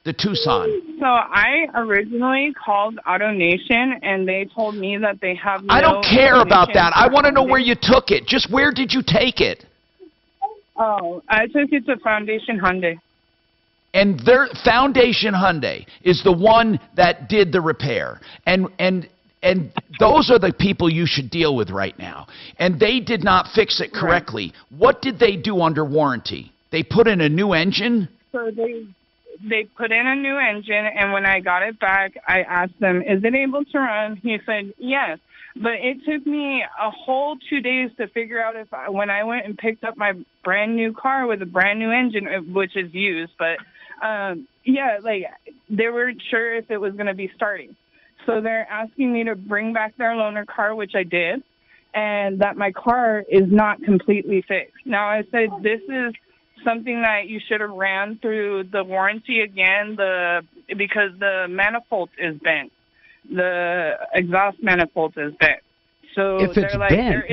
The Tucson. So I originally called AutoNation, and they told me that they have no... I don't care about that. I want to know where you took it. Just where did you take it? Oh, I took it to Foundation Hyundai. And their Foundation Hyundai is the one that did the repair. And those are the people you should deal with right now. And they did not fix it correctly. Right. What did they do under warranty? They put in a new engine? So they put in a new engine, and when I got it back, I asked them, is it able to run? He said, yes. But it took me a whole 2 days to figure out when I went and picked up my brand new car with a brand new engine, which is used, but they weren't sure if it was going to be starting. So they're asking me to bring back their loaner car, which I did, and that my car is not completely fixed. Now, I said, this is something that you should have ran through the warranty again, because the manifold is bent. The exhaust manifold is bent. So if it's like, bent,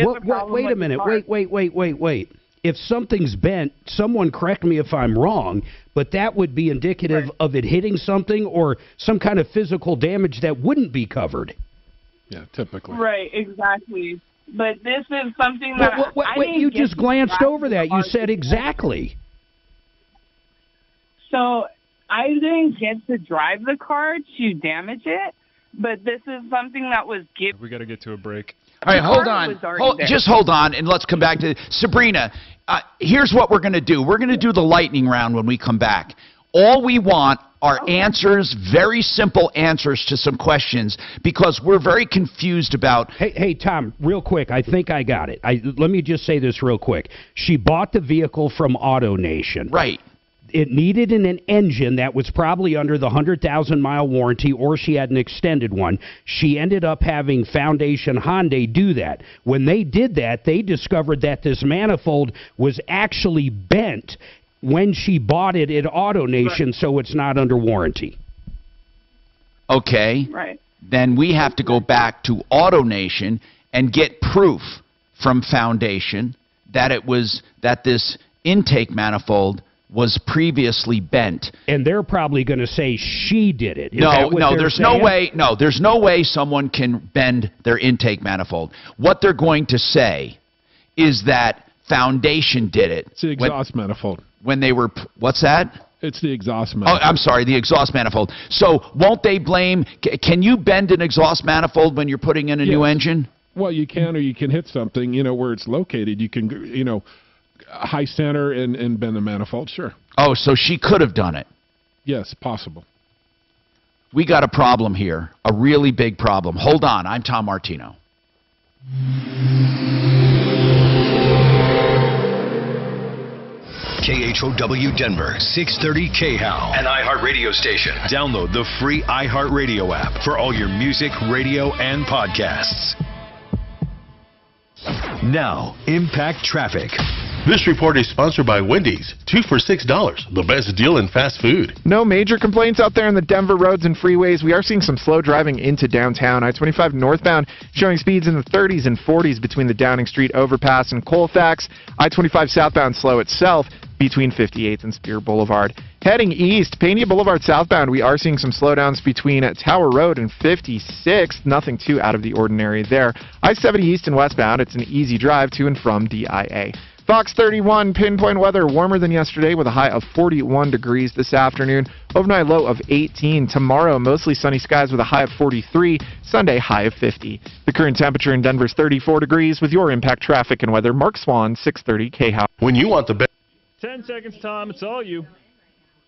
wait a minute. Wait. If something's bent, someone correct me if I'm wrong, but that would be indicative of it hitting something or some kind of physical damage that wouldn't be covered. Yeah, typically. Right, exactly. But this is something that you just glanced over that. You said exactly. So I didn't get to drive the car to damage it, but this is something that was given. We got to get to a break. All right, hold on. Just hold on, and let's come back to Sabrina. Here's what we're going to do. We're going to do the lightning round when we come back. All we want are answers, very simple answers to some questions, because we're very confused about... Hey, Tom, real quick, I think I got it. Let me just say this real quick. She bought the vehicle from AutoNation. Right. It needed an engine that was probably under the 100,000-mile warranty, or she had an extended one. She ended up having Foundation Hyundai do that. When they did that, they discovered that this manifold was actually bent when she bought it at AutoNation, so it's not under warranty. Okay. Right. Then we have to go back to AutoNation and get proof from Foundation that this intake manifold was previously bent. And they're probably going to say she did it. There's no way someone can bend their intake manifold. What they're going to say is that Foundation did it. It's the exhaust manifold. When they were, what's that? It's the exhaust manifold. Oh, I'm sorry, the exhaust manifold. So won't they blame, can you bend an exhaust manifold when you're putting in a new engine? Well, you can, or you can hit something, where it's located. You can, high center and bend the manifold, sure. Oh, so she could have done it. Yes, possible. We got a problem here, a really big problem. Hold on, I'm Tom Martino. KHOW Denver, 630 KHOW, an iHeart radio station. Download the free iHeart Radio app for all your music, radio, and podcasts. Now, Impact Traffic. This report is sponsored by Wendy's. 2 for $6, the best deal in fast food. No major complaints out there on the Denver roads and freeways. We are seeing some slow driving into downtown. I-25 northbound showing speeds in the 30s and 40s between the Downing Street overpass and Colfax. I-25 southbound slow itself between 58th and Spear Boulevard. Heading east, Pena Boulevard southbound, we are seeing some slowdowns between Tower Road and 56th. Nothing too out of the ordinary there. I-70 east and westbound, it's an easy drive to and from DIA. Fox 31, pinpoint weather, warmer than yesterday with a high of 41 degrees this afternoon. Overnight low of 18. Tomorrow, mostly sunny skies with a high of 43. Sunday, high of 50. The current temperature in Denver is 34 degrees. With your Impact Traffic and weather, Mark Swan, 630 KHOW. When you want the best. 10 seconds, Tom. It's all you.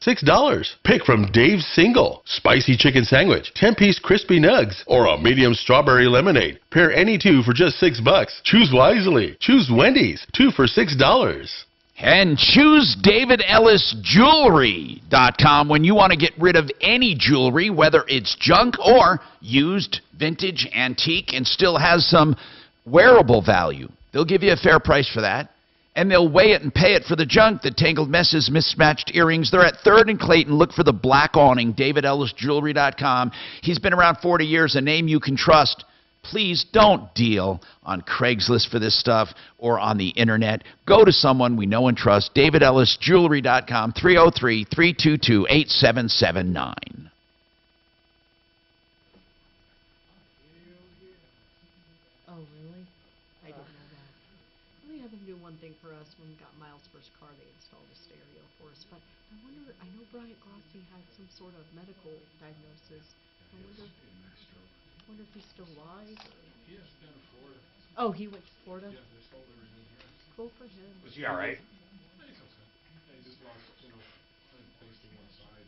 $6. Pick from Dave's Single. Spicy chicken sandwich, 10-piece crispy nugs, or a medium strawberry lemonade. Pair any two for just $6. Choose wisely. Choose Wendy's. 2 for $6. And choose DavidEllisJewelry.com when you want to get rid of any jewelry, whether it's junk or used, vintage, antique, and still has some wearable value. They'll give you a fair price for that. And they'll weigh it and pay it for the junk, the tangled messes, mismatched earrings. They're at 3rd and Clayton. Look for the black awning, DavidEllisJewelry.com. He's been around 40 years, a name you can trust. Please don't deal on Craigslist for this stuff or on the internet. Go to someone we know and trust, DavidEllisJewelry.com, 303-322-8779. Thing for us when we got Miles' first car, they installed a stereo for us. But I know Bryant Grossi had some sort of medical diagnosis. I wonder if he's still alive. He has been to Florida. Oh, he went to Florida? Yeah, they sold everything here. Cool for him. Was he all right? He's okay. Yeah, he just lost, things to one side.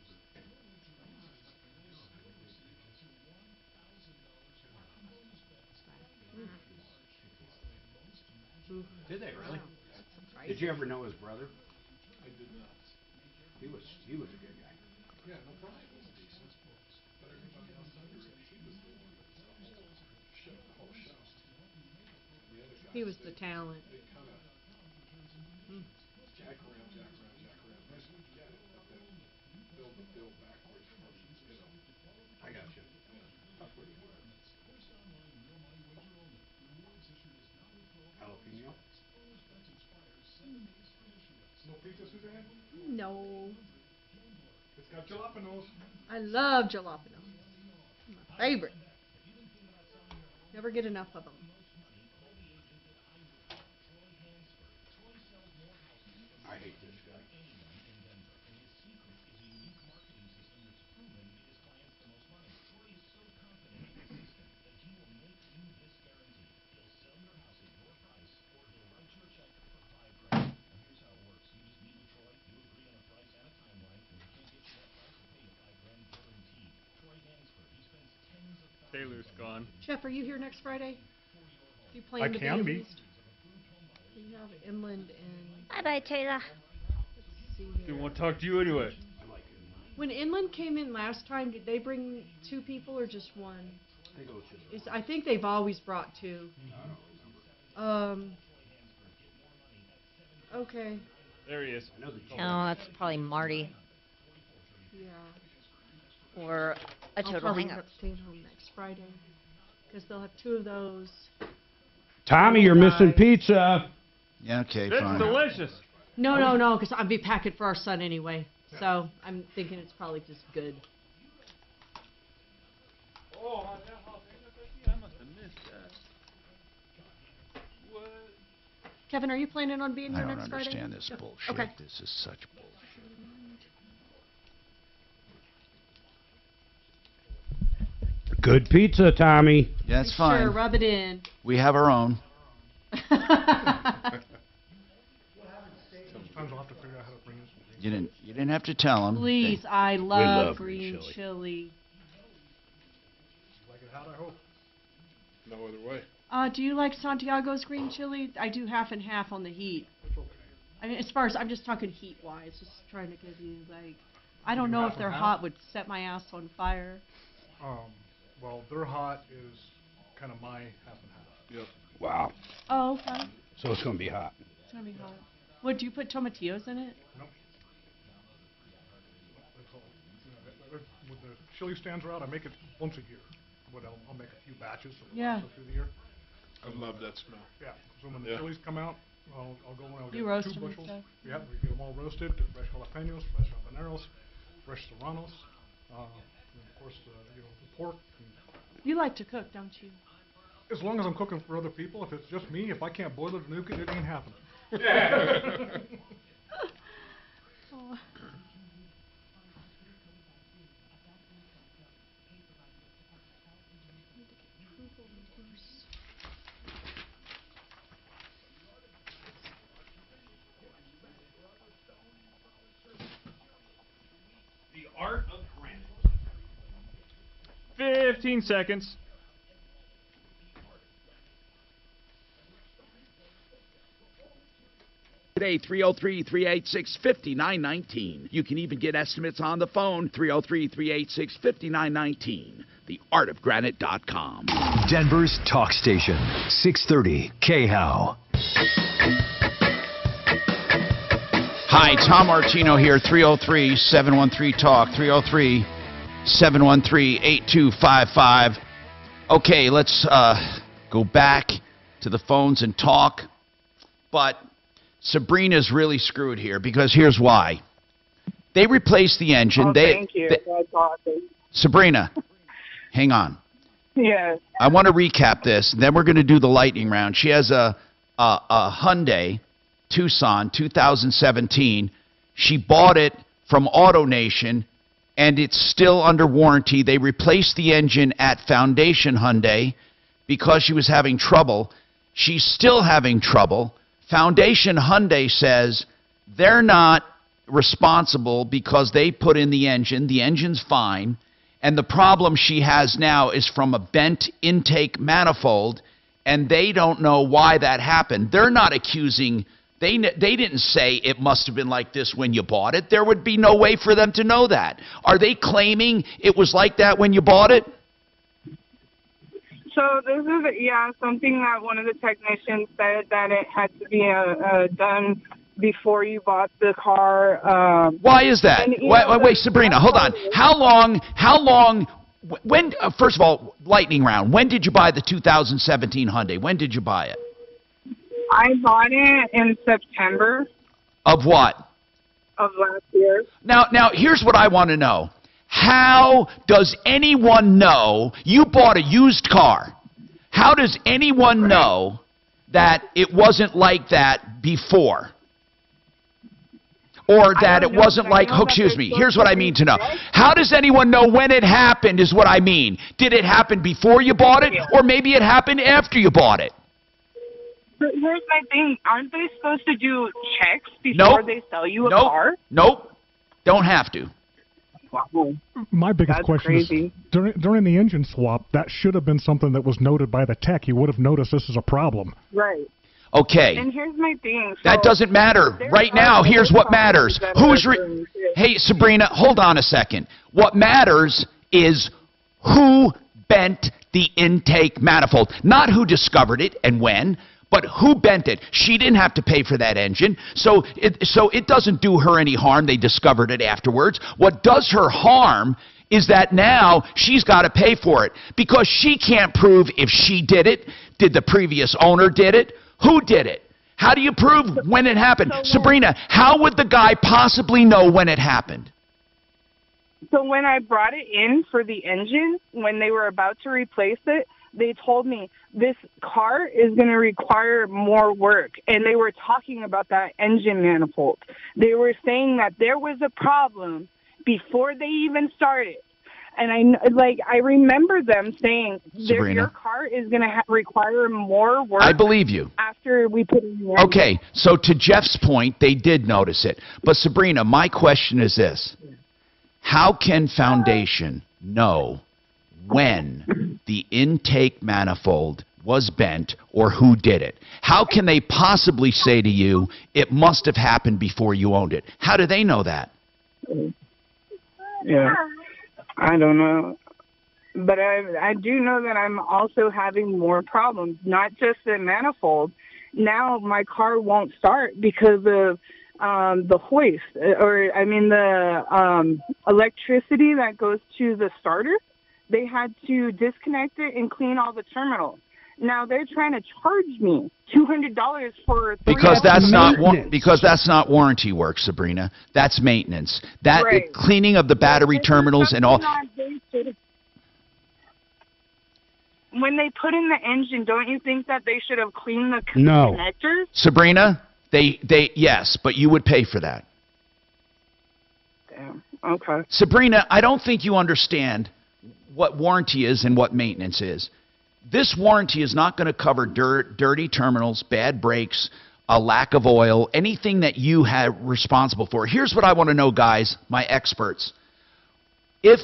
Did they really? Did you ever know his brother? I did not. He was a good guy. Yeah, no problem. He was decent. But everybody else under it, he was the one that shut the whole show. He was the talent. They kind of jack around. That's what you get. Build the bill backwards from, I got you. That's what you want. Jalapeno? No pizza, Suzanne? No. It's got jalapenos. I love jalapeno. My favorite. Never get enough of them. I hate this guy. Taylor's gone. Jeff, are you here next Friday? Do you plan I to can at be. least? We have Inland and... Bye-bye, Taylor. Let's see here. Didn't want to talk to you anyway. When Inland came in last time, did they bring 2 people or just one? I think they've always brought 2. Okay. There he is. Oh, that's probably Marty. Yeah. Or a I'll total probably hang-up. end up staying home next Friday. Because they'll have 2 of those. Tommy, you're missing pizza. Yeah, okay, That's fine. delicious. No, because I'll be packing for our son anyway. So I'm thinking it's probably just good. Oh, I must have missed that. What? Kevin, are you planning on being I here don't next Friday? understand this bullshit. Okay. This is such bullshit. Good pizza, Tommy. Yeah, that's fine. Sure, rub it in. We have our own. Sometimes I'll have to figure out how to bring this. You didn't have to tell him. Please, I love love green green chili. Like it hot, I hope. No other way. Do you like Santiago's green chili? I do half and half on the heat. It's okay. I mean, as far as I'm just talking heat-wise, just trying to give you like, I don't know if they're hot would set my ass on fire. Well, their hot is kind of my half and half. Yep. Wow. Oh, okay. So it's going to be hot. It's gonna be hot. What, do you put tomatillos in it? Nope. When the chili stands are out, I make it once a year. I'll make a few batches through the year. I love that smell. Yeah. So when the chilies come out, I'll go and I'll You get roast 2 them and bushels. stuff? Yeah, we get them all roasted. Fresh jalapenos, fresh habaneros, fresh serranos, and of course the pork. You like to cook, don't you? As long as I'm cooking for other people, if it's just me, if I can't boil it or nuke it, it ain't happening. Oh. The art of granite. 15 seconds. Today, 303-386-5919. You can even get estimates on the phone, 303-386-5919. TheArtOfGranite.com. Denver's talk station, 630 KHOW. Hi, Tom Martino here, 303-713-TALK, 303-713-8255. Okay, let's go back to the phones and talk. But Sabrina's really screwed here because here's why. They replaced the engine. Oh, thank you. That's awesome. Sabrina, hang on. Yes. I want to recap this, and then we're going to do the lightning round. She has a Hyundai Tucson 2017. She bought it from AutoNation, and it's still under warranty. They replaced the engine at Foundation Hyundai because she was having trouble. She's still having trouble. Foundation Hyundai says they're not responsible because they put in the engine. The engine's fine. And the problem she has now is from a bent intake manifold, and they don't know why that happened. They're not accusing, they didn't say it must have been like this when you bought it. There would be no way for them to know that. Are they claiming it was like that when you bought it? So this is, something that one of the technicians said that it had to be done before you bought the car. Why is that? Wait, Sabrina, hold on. How long, when, first of all, lightning round, when did you buy the 2017 Hyundai? When did you buy it? I bought it in September. Of what? Of last year. Now, here's what I want to know. How does anyone know you bought a used car? How does anyone know that it wasn't like that before? Or that it wasn't like, excuse me, here's what I mean to know. How does anyone know when it happened is what I mean. Did it happen before you bought it? Or maybe it happened after you bought it? But here's my thing. Aren't they supposed to do checks before they sell you a car? Nope. Don't have to. My biggest question is, during the engine swap, that should have been something that was noted by the tech. You would have noticed this is a problem. Right. Okay. And here's my thing. That doesn't matter. Right now, here's what matters. Hey, Sabrina, hold on a second. What matters is who bent the intake manifold. Not who discovered it and when, but who bent it. She didn't have to pay for that engine, so it doesn't do her any harm. They discovered it afterwards. What does her harm is that now she's got to pay for it because she can't prove if she did it, did the previous owner did it, who did it. How do you prove when it happened? Sabrina, how would the guy possibly know when it happened? So when I brought it in for the engine, when they were about to replace it, they told me this car is going to require more work. And they were talking about that engine manifold. They were saying that there was a problem before they even started. And I remember them saying Sabrina. your car is going to require more work. I believe you. After we put it in. Okay, so to Jeff's point, they did notice it. But Sabrina, my question is this. How can Foundation know when the intake manifold was bent or who did it? How can they possibly say to you, it must have happened before you owned it? How do they know that? Yeah, I don't know. But I do know that I'm also having more problems, not just the manifold. Now my car won't start because of the hoist, the electricity that goes to the starter. They had to disconnect it and clean all the terminals. Now they're trying to charge me $200 for because that's not warranty work, Sabrina. That's maintenance. That right. Cleaning of the battery terminals and all. When they put in the engine, don't you think that they should have cleaned the No. connectors? Sabrina, yes, but you would pay for that. Damn. Okay. Sabrina, I don't think you understand what warranty is and what maintenance is. This warranty is not going to cover dirty terminals, bad brakes, a lack of oil, anything that you have responsible for. Here's what I want to know, guys, my experts. If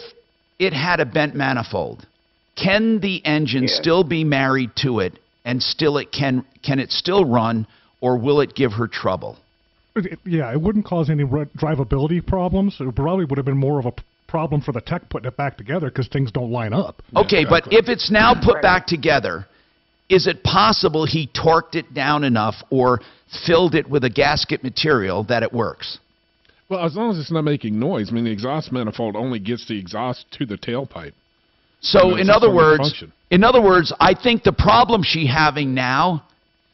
it had a bent manifold, can the engine still be married to it and can it still run, or will it give her trouble? Yeah, it wouldn't cause any drivability problems. It probably would have been more of a problem for the tech putting it back together because things don't line up. Okay, but if it's now put back together, is it possible he torqued it down enough or filled it with a gasket material that it works? Well, as long as it's not making noise. I mean, the exhaust manifold only gets the exhaust to the tailpipe. So in other words, I think the problem she's having now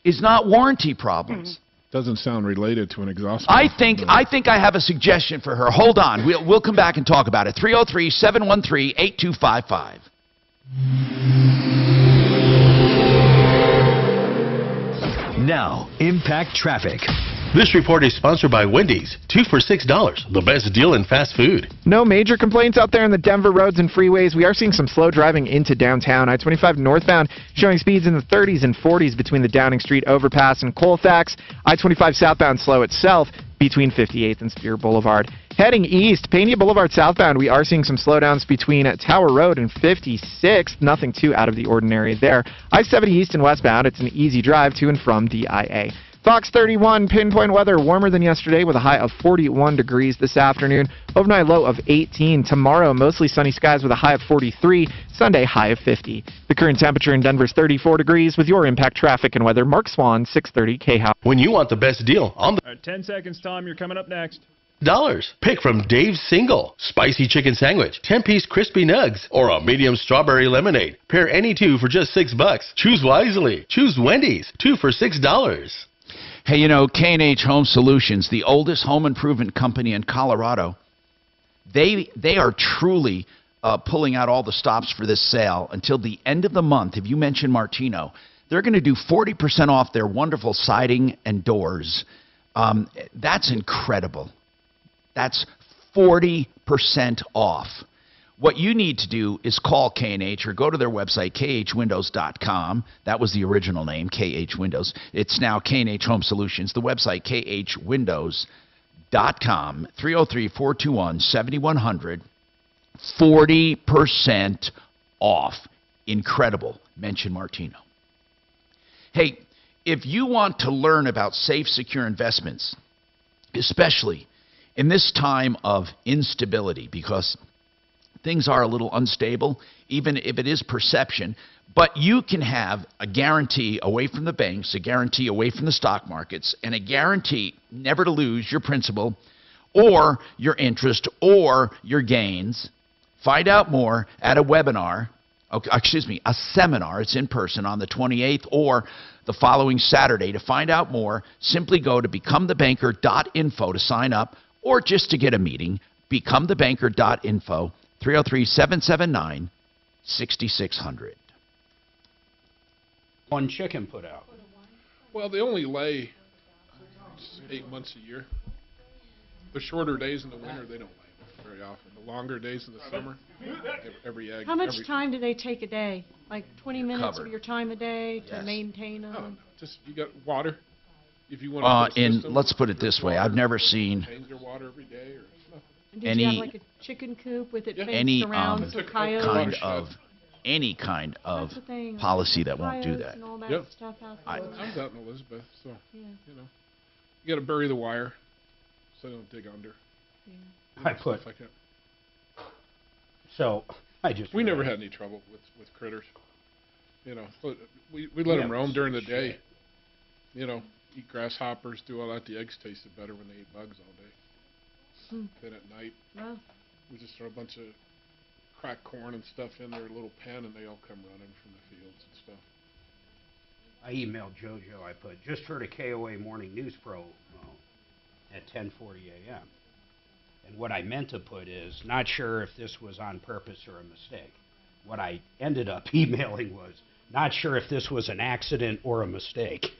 is not warranty problems. Doesn't sound related to an exhaust. I think I have a suggestion for her. Hold on. We'll come back and talk about it. 303-713-8255. Now, Impact Traffic. This report is sponsored by Wendy's. 2 for $6. The best deal in fast food. No major complaints out there in the Denver roads and freeways. We are seeing some slow driving into downtown. I-25 northbound showing speeds in the 30s and 40s between the Downing Street overpass and Colfax. I-25 southbound slow itself between 58th and Spear Boulevard. Heading east, Pena Boulevard southbound, we are seeing some slowdowns between Tower Road and 56th. Nothing too out of the ordinary there. I-70 east and westbound, it's an easy drive to and from DIA. Fox 31, pinpoint weather, warmer than yesterday with a high of 41 degrees this afternoon. Overnight low of 18. Tomorrow, mostly sunny skies with a high of 43. Sunday, high of 50. The current temperature in Denver is 34 degrees. With your Impact Traffic and Weather, Mark Swan, 630 KHOW. When you want the best deal on the... All right, 10 seconds, Tom. You're coming up next. Dollars. Pick from Dave's Single, spicy chicken sandwich, 10-piece crispy nugs, or a medium strawberry lemonade. Pair any two for just $6. Choose wisely. Choose Wendy's. 2 for $6. Hey, you know, K&H Home Solutions, the oldest home improvement company in Colorado, they are truly pulling out all the stops for this sale until the end of the month. If you mention Martino, they're going to do 40% off their wonderful siding and doors. That's incredible. That's 40% off. What you need to do is call K&H or go to their website, khwindows.com. That was the original name, KH Windows. It's now K&H Home Solutions. The website, khwindows.com, 303-421-7100. 40% off. Incredible. Mention Martino. Hey, if you want to learn about safe, secure investments, especially in this time of instability, because things are a little unstable, even if it is perception, but you can have a guarantee away from the banks, a guarantee away from the stock markets, and a guarantee never to lose your principal or your interest or your gains. Find out more at a webinar, a seminar. It's in person on the 28th or the following Saturday. To find out more, simply go to becomethebanker.info to sign up, or just to get a meeting, becomethebanker.info. 303-779-6600. One chicken put out. Well, they only lay 8 months a year. The shorter days in the winter, they don't lay very very often. The longer days in the summer, every egg. How much time do they take a day? Like 20 minutes Covered. of your time a day to Yes. maintain them? No, just you got water. If you want to And let's put it this way: I've never seen change your water every day or nothing. And did any you have like a chicken coop with it fenced any around so coyotes? any kind of That's the thing, policy that won't do coyotes that. and all that Yep. stuff out I there. was out in Elizabeth, so Yeah. you know, you got to bury the wire so they don't dig under. Yeah. I put- Stuff like that. So I just. We never had any trouble with critters. You know, but we let them roam during the day. You know, eat grasshoppers, do all that. The eggs tasted better when they ate bugs all day. Then at night, Well, we just throw a bunch of cracked corn and stuff in their little pen, and they all come running from the fields and stuff. I emailed JoJo. I put, just heard a KOA morning news promo at 10:40 a.m. And what I meant to put is, not sure if this was on purpose or a mistake. What I ended up emailing was, not sure if this was an accident or a mistake.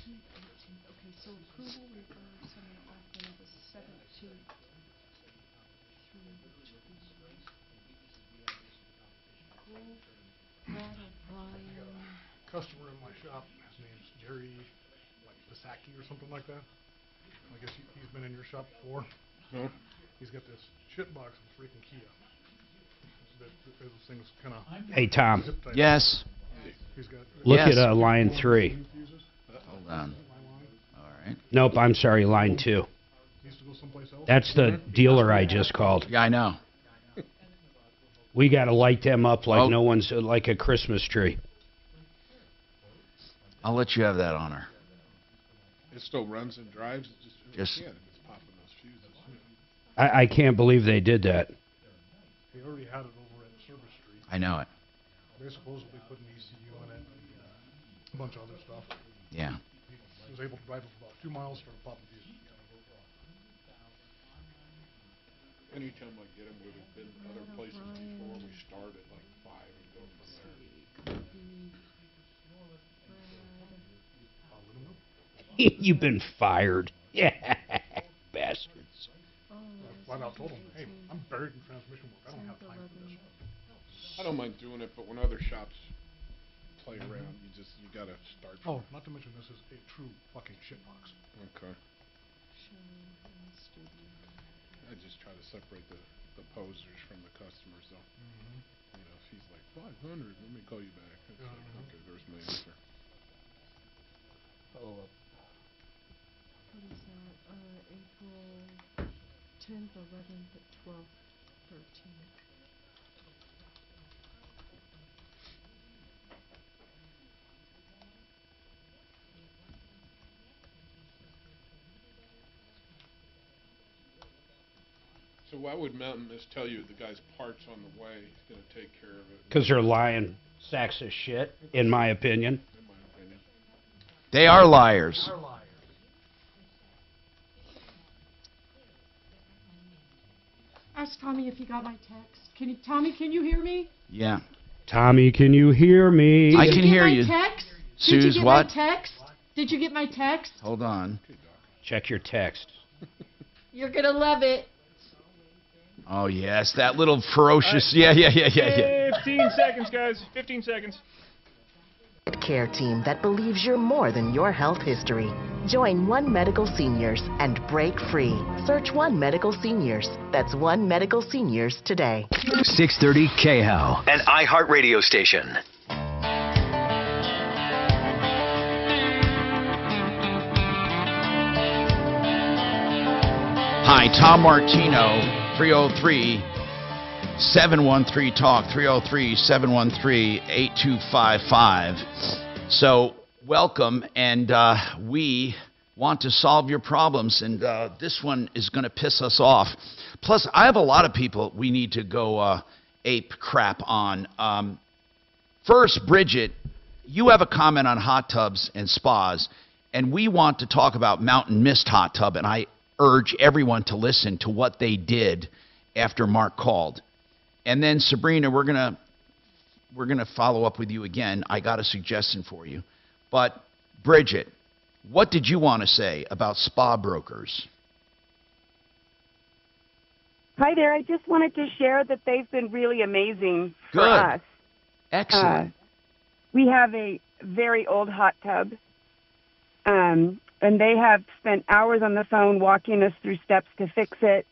okay, so approval refers on the back end of the 17th through Brad O'Brien. Customer in my shop, his name's Jerry, like Pisaki or something like that. I guess he's been in your shop before. No. He's got this shit box of freaking Kia. Those things kind of. Hey, Tom. Yes. He's got. Look Yes. at line 3. Hold on. All right. Nope, I'm sorry, line 2. That's the dealer I just called. Yeah, I know. We got to light them up like Oh. no one's like a Christmas tree. I'll let you have that honor. It still runs and drives. It Just- can't if it's popping those fuses. I can't believe they did that. He already had it over at Service Street. I know it. They're supposedly putting ECU in it, a bunch of other stuff. Yeah. He was able to drive it for about 2 miles, started popping fuses. Anytime I get them, we've been other places before. We start at like 5 and go from there. You've been fired. Yeah, bastards. Flat out told him, hey, I'm buried in transmission work. I don't have time for this. I don't mind doing it, but when other shops play around, you gotta start. Oh, not to mention this is a true fucking shitbox. Okay. I just try to separate the posers from the customers, though. You know, if he's like 500, let me call you back. It's like, okay, there's my answer. Oh. What is that? April 10th, 11th, 12th, 13th. So why would Mountain Mist tell you the guy's parts on the way? He's gonna take care of it. Because they're lying sacks of shit, in my opinion. They are liars. Ask Tommy if he got my text. Tommy, can you hear me? Yeah. Tommy, can you hear me? I can hear you. Did you get my text? Suze, Did you get what? my text? Did you get my text? Hold on. Check your text. You're gonna love it. Oh, yes, that little ferocious. Yeah. 15 seconds, guys. 15 seconds. Care team that believes you're more than your health history. Join One Medical Seniors and break free. Search One Medical Seniors. That's One Medical Seniors today. 630 KHOW, an iHeartRadio station. Hi, Tom Martino, 303-713-TALK, 303-713-8255. So, welcome, and we want to solve your problems, and this one is going to piss us off. Plus, I have a lot of people we need to go ape crap on. First, Bridget, you have a comment on hot tubs and spas, and we want to talk about Mountain Mist hot tub, and I urge everyone to listen to what they did after Mark called. And then Sabrina, we're gonna follow up with you again. I got a suggestion for you. But Bridget, what did you want to say about spa brokers? Hi there. I just wanted to share that they've been really amazing for Good. us. Excellent. We have a very old hot tub, and they have spent hours on the phone walking us through steps to fix it.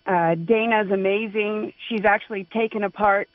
Dana's amazing. She's actually taken apart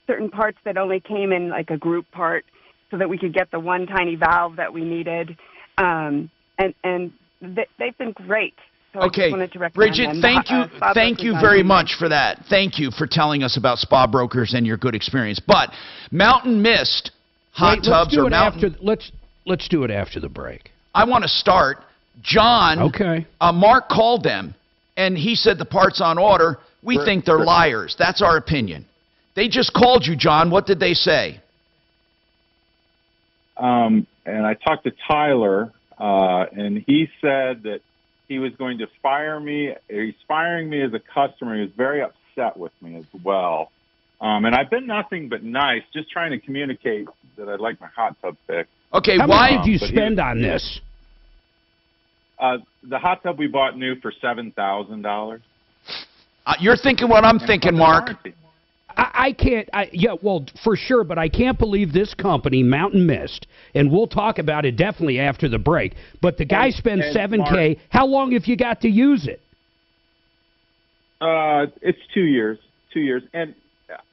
certain parts that only came in like a group part so that we could get the one tiny valve that we needed. And they've been great. So I Okay, just wanted to recommend Bridget, them. thank you very much for that. Thank you for telling us about Spa Brokers and your good experience. But Mountain Mist hot tubs or mountain... Let's do it after the break. I want to start. John, okay. Mark called them, and he said the part's on order. We think they're liars. That's our opinion. They just called you, John. What did they say? And I talked to Tyler, and he said that he was going to fire me. He's firing me as a customer. He was very upset with me as well. And I've been nothing but nice, just trying to communicate that I'd like my hot tub fixed. Okay, How much did you spend on this? The hot tub we bought new for $7,000. You're thinking what I'm thinking, Mark. I can't, well, for sure, but I can't believe this company, Mountain Mist, and we'll talk about it definitely after the break, but the guy spends $7K. Mark, how long have you got to use it? It's 2 years. 2 years. And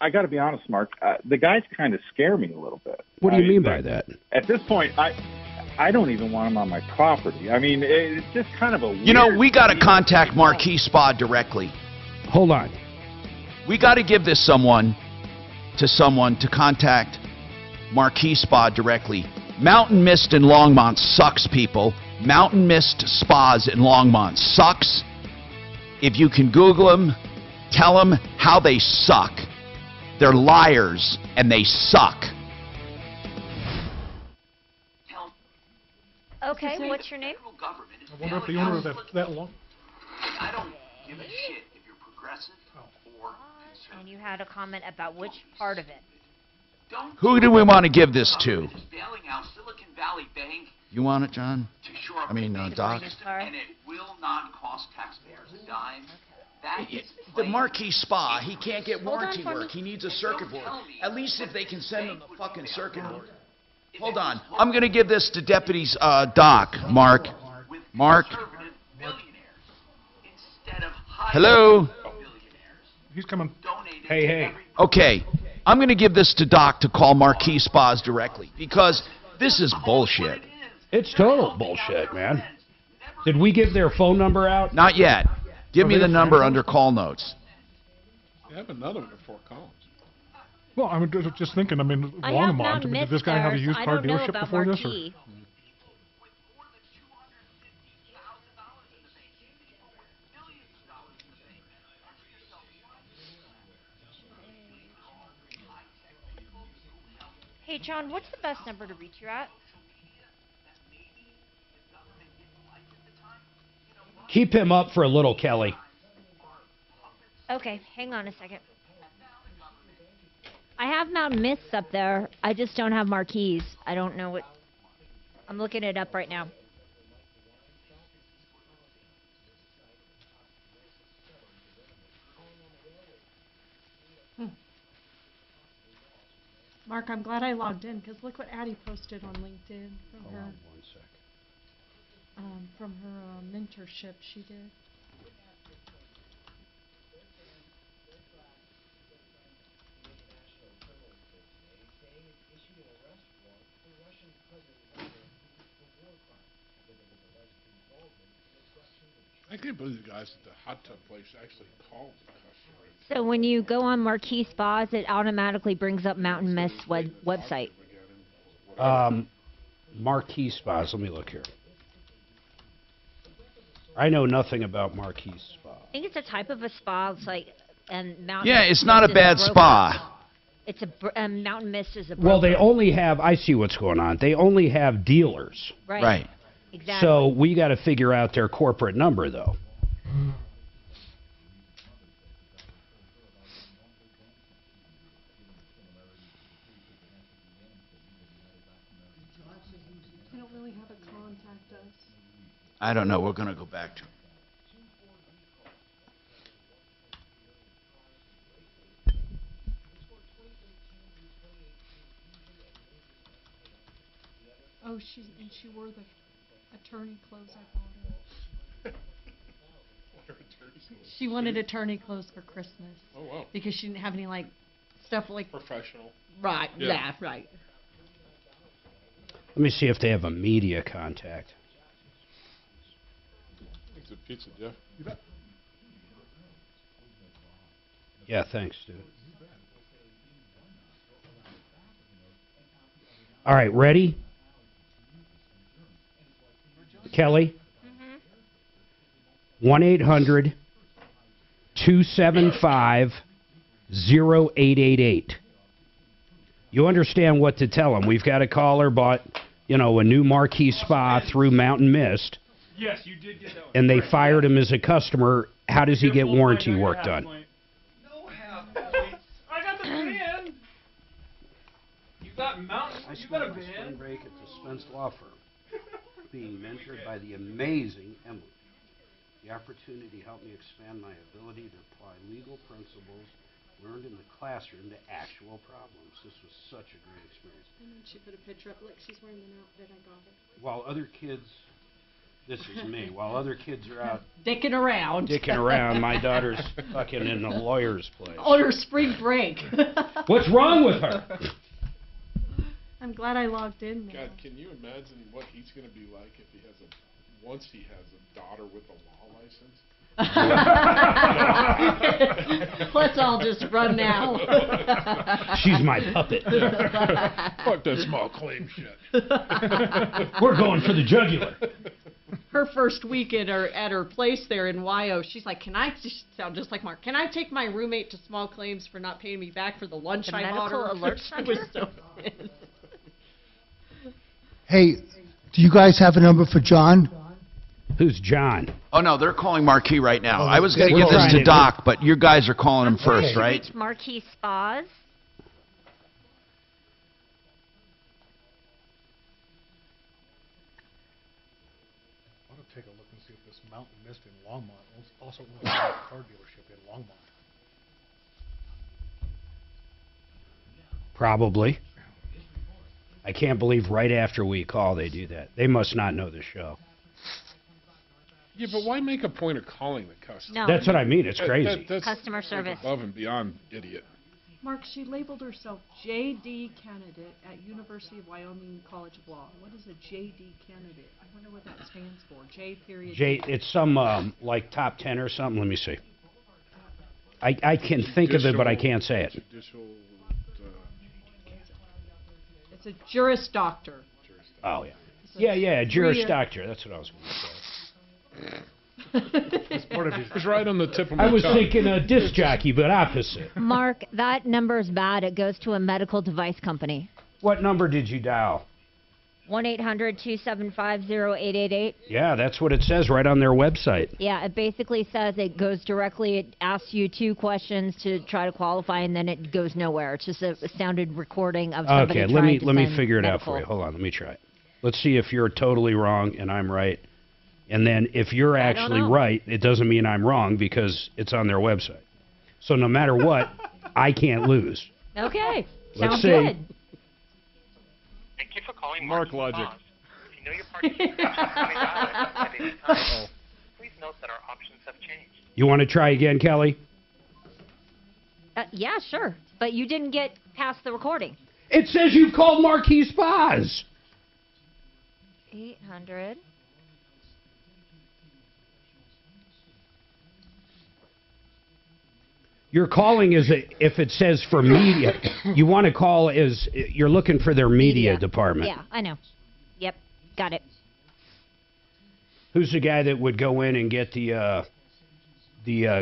I got to be honest, Mark, the guys kind of scare me a little bit. What do you mean by that? At this point, I don't even want them on my property. I mean, it's just kind of a weird... You know, we got to contact Marquis Spa directly. Hold on. We got to give this someone to contact Marquis Spa directly. Mountain Mist in Longmont sucks, people. Mountain Mist Spas in Longmont sucks. If you can Google them, tell them how they suck. They're liars, and they suck. Okay, what's your name? I wonder if the owner of that long... I don't give a shit if you're progressive or... And you had a comment about which part of it? Who do we want to give this to? You want it, John? I mean, Doc? And it will not cost taxpayers a dime. The Marquis Spa, he can't get warranty work. He needs a circuit board. At least if they can send him the fucking circuit board. Hold on. I'm going to give this to Deputies Doc, Mark. Mark? Hello? He's coming. Hey. Okay. I'm going to give this to Doc to call Marquis Spas directly because this is bullshit. It's total bullshit, man. Did we give their phone number out? Not yet. Give me the number under call notes. They have another one before Collins. Well, I'm just thinking, I mean, Longmont, did this guy have a used car dealership before this? Or? Hey, John, what's the best number to reach you at? Keep him up for a little, Kelly. Okay, hang on a second. I have Mountain Mists up there. I just don't have Marquis. I don't know what... I'm looking it up right now. Mark, I'm glad I logged in because look what Addie posted on LinkedIn from her mentorship she did. I can't believe the guys at the hot tub place actually called the customer. So when you go on Marquis Spas, it automatically brings up Mountain Mist's website. Marquis Spas. Let me look here. I know nothing about Marquis Spa. I think it's a type of a spa. It's like Mountain. Yeah, it's not a bad spa. It's a Mountain Mist is a. Well, they only have. I see what's going on. They only have dealers. Right. Exactly. So we got to figure out their corporate number, though. They don't really have a contact us. I don't know. We're going to go back to Oh, she wore the attorney clothes I bought her. She wanted attorney clothes for Christmas. Oh, wow. Because she didn't have any, like, stuff like... Professional. Right, yeah, right. Let me see if they have a media contact. Thanks for pizza, Jeff. You bet. Yeah, thanks, dude. All right, ready? Kelly? 1-800-275-0888. You understand what to tell them. We've got a caller bought, a new marquee spa through Mountain Mist. Yes, you did get that one. And they fired him as a customer. How does he get warranty work done? No half points. I got the van. You got Mountain. You got a van. Break at the Spence Law Firm. Being mentored by the amazing Emily. The opportunity helped me expand my ability to apply legal principles learned in the classroom to actual problems. This was such a great experience. And then she put a picture up. Look, she's wearing an outfit. I got it. While other kids, this is me, while other kids are out dicking around, my daughter's fucking in the lawyer's place. On her spring break. What's wrong with her? I'm glad I logged in there. God, can you imagine what he's going to be like if he has once he has a daughter with a law license? Let's all just run now. She's my puppet. Fuck that small claim shit. We're going for the jugular. Her first week at her place there in Wyo, she's like, "Can I just sound just like Mark? Can I take my roommate to small claims for not paying me back for the lunch I bought her?" Medical alert She was so pissed. Hey, do you guys have a number for John? Who's John? Oh, no, they're calling Marquis right now. Oh, I was going to give this to Doc, but you guys are calling him first, right? Reach Marquis Spas. I want to take a look and see if this Mountain Mist in Longmont also owns a car dealership in Longmont. Probably. I can't believe right after we call they do that. They must not know the show. Yeah, but why make a point of calling the customer? No. That's what I mean. It's crazy. That's customer service. Above and beyond idiot. Mark, she labeled herself JD candidate at University of Wyoming College of Law. What is a JD candidate? I wonder what that stands for. J period. It's some like top 10 or something. Let me see. I can think of it, but I can't say it. It's a Juris Doctor. Oh, yeah. Yeah, Juris Doctor. That's what I was going to say. It's right on the tip of my tongue. I was tongue. thinking a disc jockey, but opposite. Mark, that number's bad. It goes to a medical device company. What number did you dial? 1-800-275-0888. Yeah, that's what it says right on their website. Yeah, it basically says it goes directly, it asks you 2 questions to try to qualify, and then it goes nowhere. It's just a sounded recording of somebody Okay, trying to let me send figure it medical. out for you. Hold on, let me try it. Let's see if you're totally wrong and I'm right. And then if you're actually right, it doesn't mean I'm wrong because it's on their website. So no matter what, I can't lose. Okay, Let's sounds see. good. Thank you for calling Mark Logic. If you know your party's please note that our options have changed. You want to try again, Kelly? Yeah, sure. But you didn't get past the recording. It says you've called Marquis Spas. 800. Your calling is if it says for media, you want to call is you're looking for their media department. Yeah, I know. Yep, got it. Who's the guy that would go in and get the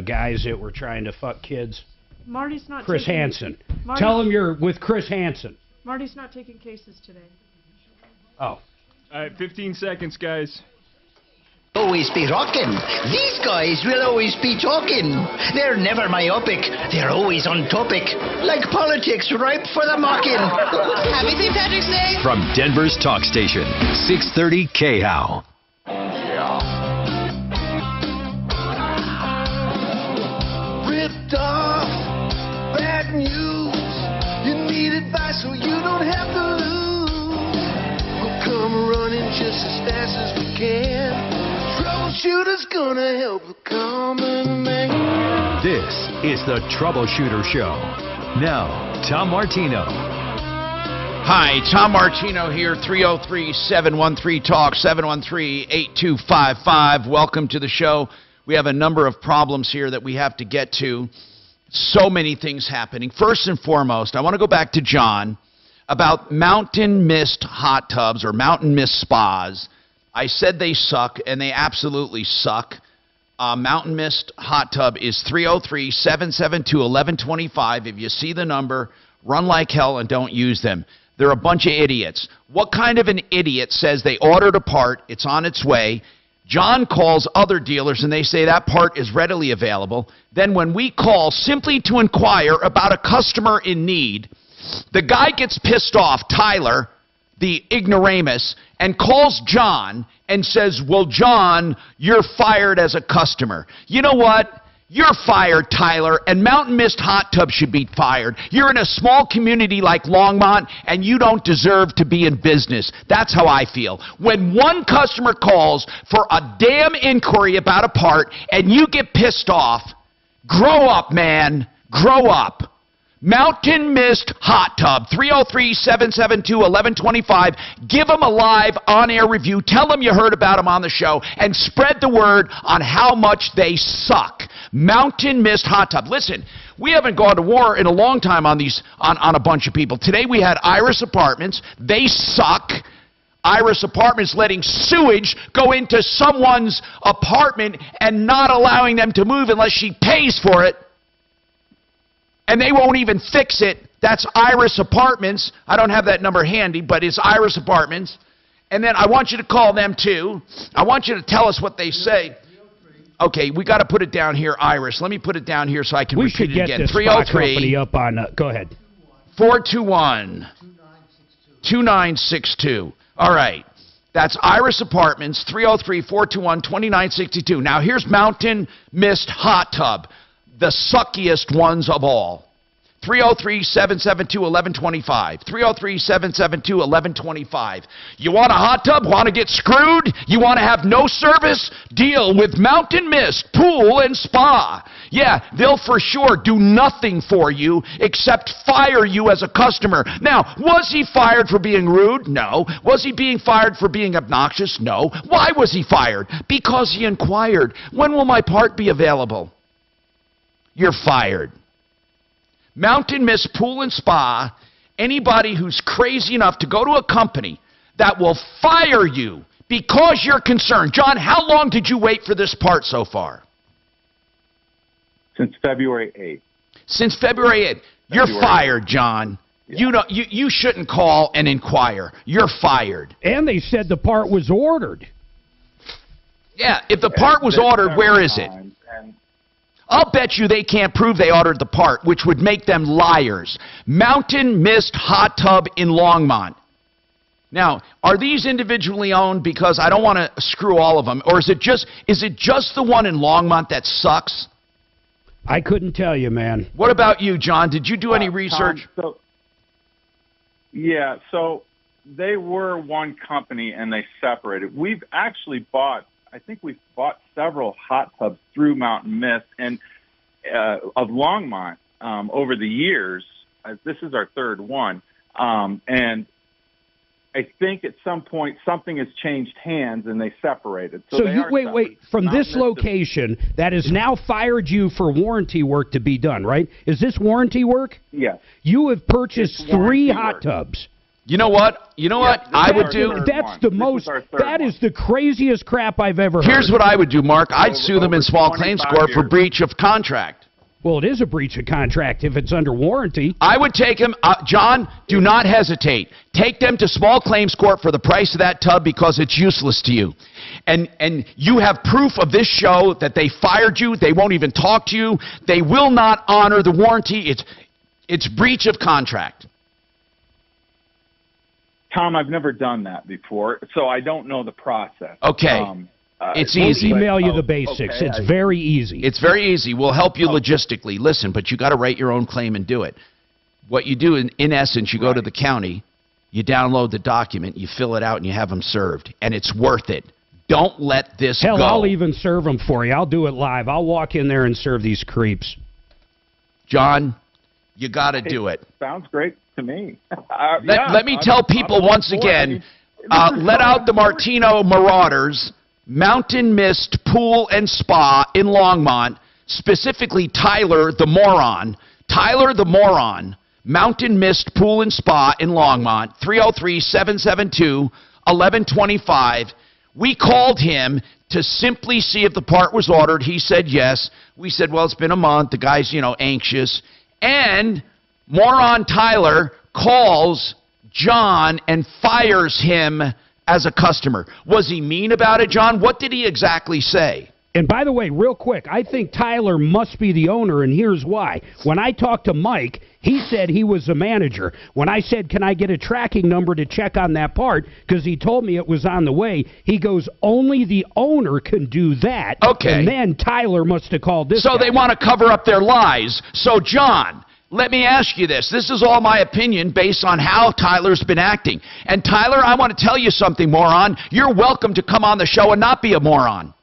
guys that were trying to fuck kids? Marty's not Chris taking... Hansen. Tell him you're with Chris Hansen. Marty's not taking cases today. Oh. All right, 15 seconds, guys. Always be rockin'. These guys will always be talking. They're never myopic. They're always on topic. Like politics ripe for the mocking. Happy St. Patrick's Day. From Denver's talk station, 630 KHOW. Ripped off, bad news. You need advice so you don't have to lose. Well, come is gonna help the common man. This is the Troubleshooter Show. Now, Tom Martino. Hi, Tom Martino here, 303-713-TALK, 713-8255. Welcome to the show. We have a number of problems here that we have to get to. So many things happening. First and foremost, I want to go back to John about mountain mist hot tubs or mountain mist spas. I said they suck, and they absolutely suck. Mountain mist hot tub is 303-772-1125. If you see the number, run like hell and don't use them. They're a bunch of idiots. What kind of an idiot says they ordered a part, it's on its way? John calls other dealers and they say that part is readily available. Then when we call simply to inquire about a customer in need, the guy gets pissed off, Tyler, the ignoramus, and calls John and says, well, John, you're fired as a customer. You know what? You're fired, Tyler, and Mountain Mist Hot Tub should be fired. You're in a small community like Longmont, and you don't deserve to be in business. That's how I feel. When one customer calls for a damn inquiry about a part, and you get pissed off, grow up, man. Grow up. Mountain Mist Hot Tub, 303-772-1125. Give them a live on-air review. Tell them you heard about them on the show, and spread the word on how much they suck. Mountain Mist Hot Tub. Listen, we haven't gone to war in a long time on these on a bunch of people. Today we had Iris Apartments. They suck. Iris Apartments letting sewage go into someone's apartment and not allowing them to move unless she pays for it. And they won't even fix it. That's Iris Apartments. I don't have that number handy, but it's Iris Apartments. And then I want you to call them too. I want you to tell us what they say. Okay, we got to put it down here, Iris. Let me put it down here so I can repeat it again. 303 up on. Go ahead. 421-2962. All right. That's Iris Apartments, 303-421-2962. Now, here's Mountain Mist Hot Tub, the suckiest ones of all. 303-772-1125. 303-772-1125. You want a hot tub? Want to get screwed? You want to have no service? Deal with Mountain Mist Pool and Spa. Yeah, they'll for sure do nothing for you except fire you as a customer. Now, was he fired for being rude? No. Was he being fired for being obnoxious? No. Why was he fired? Because he inquired, when will my part be available? You're fired. Mountain Mist Pool and Spa, anybody who's crazy enough to go to a company that will fire you because you're concerned. John, how long did you wait for this part so far? Since February 8th. Since February 8th. You're fired, John. Yeah. You shouldn't call and inquire. You're fired. And they said the part was ordered. Yeah, if the part was ordered, where is it? I'll bet you they can't prove they ordered the part, which would make them liars. Mountain Mist Hot Tub in Longmont. Now, are these individually owned? Because I don't want to screw all of them. Or is it just the one in Longmont that sucks? I couldn't tell you, man. What about you, John? Did you do any research? Tom, so they were one company and they separated. We've actually I think we've bought several hot tubs through Mountain Mist and of Longmont over the years. This is our third one. And I think at some point something has changed hands and they separated. So you wait. From this location that has now fired you for warranty work to be done, right? Is this warranty work? Yes. You have purchased 3 hot tubs. You know what? I would do? That is the craziest crap I've ever heard. Here's what I would do, Mark. I'd sue them in small claims court for breach of contract. Well, it is a breach of contract if it's under warranty. I would take them, John, do not hesitate. Take them to small claims court for the price of that tub because it's useless to you. And you have proof of this show that they fired you. They won't even talk to you. They will not honor the warranty. It's breach of contract. Tom, I've never done that before, so I don't know the process. Okay. It's easy. We'll email you the basics. Okay, it's very easy. It's very easy. We'll help you logistically. Listen, but you got to write your own claim and do it. What you do, in essence, you go to the county, you download the document, you fill it out, and you have them served. And it's worth it. don't let this Hell, go. I'll even serve them for you. I'll do it live. I'll walk in there and serve these creeps. John, you got to do it. Sounds great to me. Let me tell people once again, let out the Martino Marauders, Mountain Mist Pool and Spa in Longmont, specifically Tyler the Moron. Tyler the Moron, Mountain Mist Pool and Spa in Longmont, 303-772-1125. We called him to simply see if the part was ordered. He said yes. We said, well, it's been a month. The guy's, anxious. And Moron Tyler calls John and fires him as a customer. Was he mean about it, John? What did he exactly say? And by the way, real quick, I think Tyler must be the owner, and here's why. When I talked to Mike, he said he was the manager. When I said, can I get a tracking number to check on that part, because he told me it was on the way, he goes, only the owner can do that. Okay. And then Tyler must have called this So guy. they want to cover up their lies. So, John, let me ask you this. This is all my opinion based on how Tyler's been acting. And, Tyler, I want to tell you something, moron. You're welcome to come on the show and not be a moron.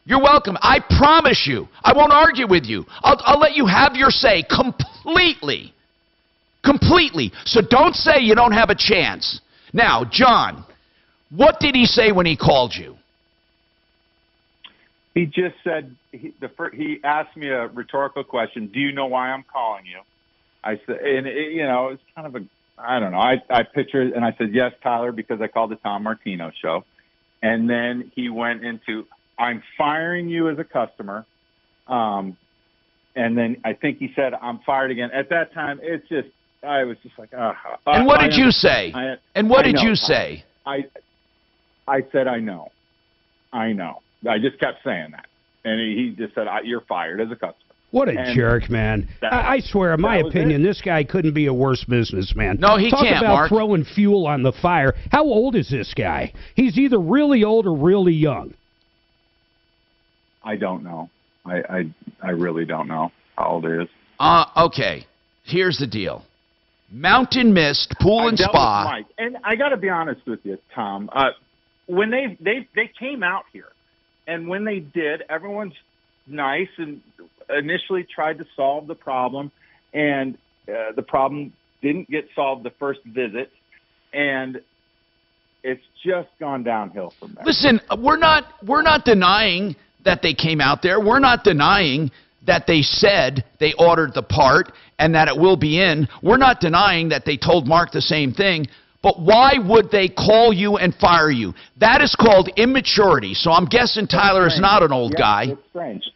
You're welcome. I promise you. I won't argue with you. I'll let you have your say completely. Completely. So don't say you don't have a chance. Now, John, what did he say when he called you? He just said, he asked me a rhetorical question. Do you know why I'm calling you? I said, and it's kind of I don't know. I pictured, and I said, yes, Tyler, because I called the Tom Martino show. And then he went into, I'm firing you as a customer. And then I think he said, I'm fired again. At that time, I was just like, and what did you say? And what did you say? I said, I know. I just kept saying that. And he just said, you're fired as a customer. What a jerk, man. I swear, in my opinion, this guy couldn't be a worse businessman. No, he can't, Mark. Talk about throwing fuel on the fire. How old is this guy? He's either really old or really young. I don't know. I really don't know how old he is. Okay. Here's the deal. Mountain Mist Pool and Spa. Mike, and I got to be honest with you, Tom. When they came out here, and when they did, everyone's nice and initially tried to solve the problem, and the problem didn't get solved the first visit, and it's just gone downhill from there. Listen, we're not denying that they came out there. We're not denying that they said they ordered the part and that it will be in. We're not denying that they told Mark the same thing. But why would they call you and fire you? That is called immaturity. So I'm guessing Tyler is not an old guy. It's strange.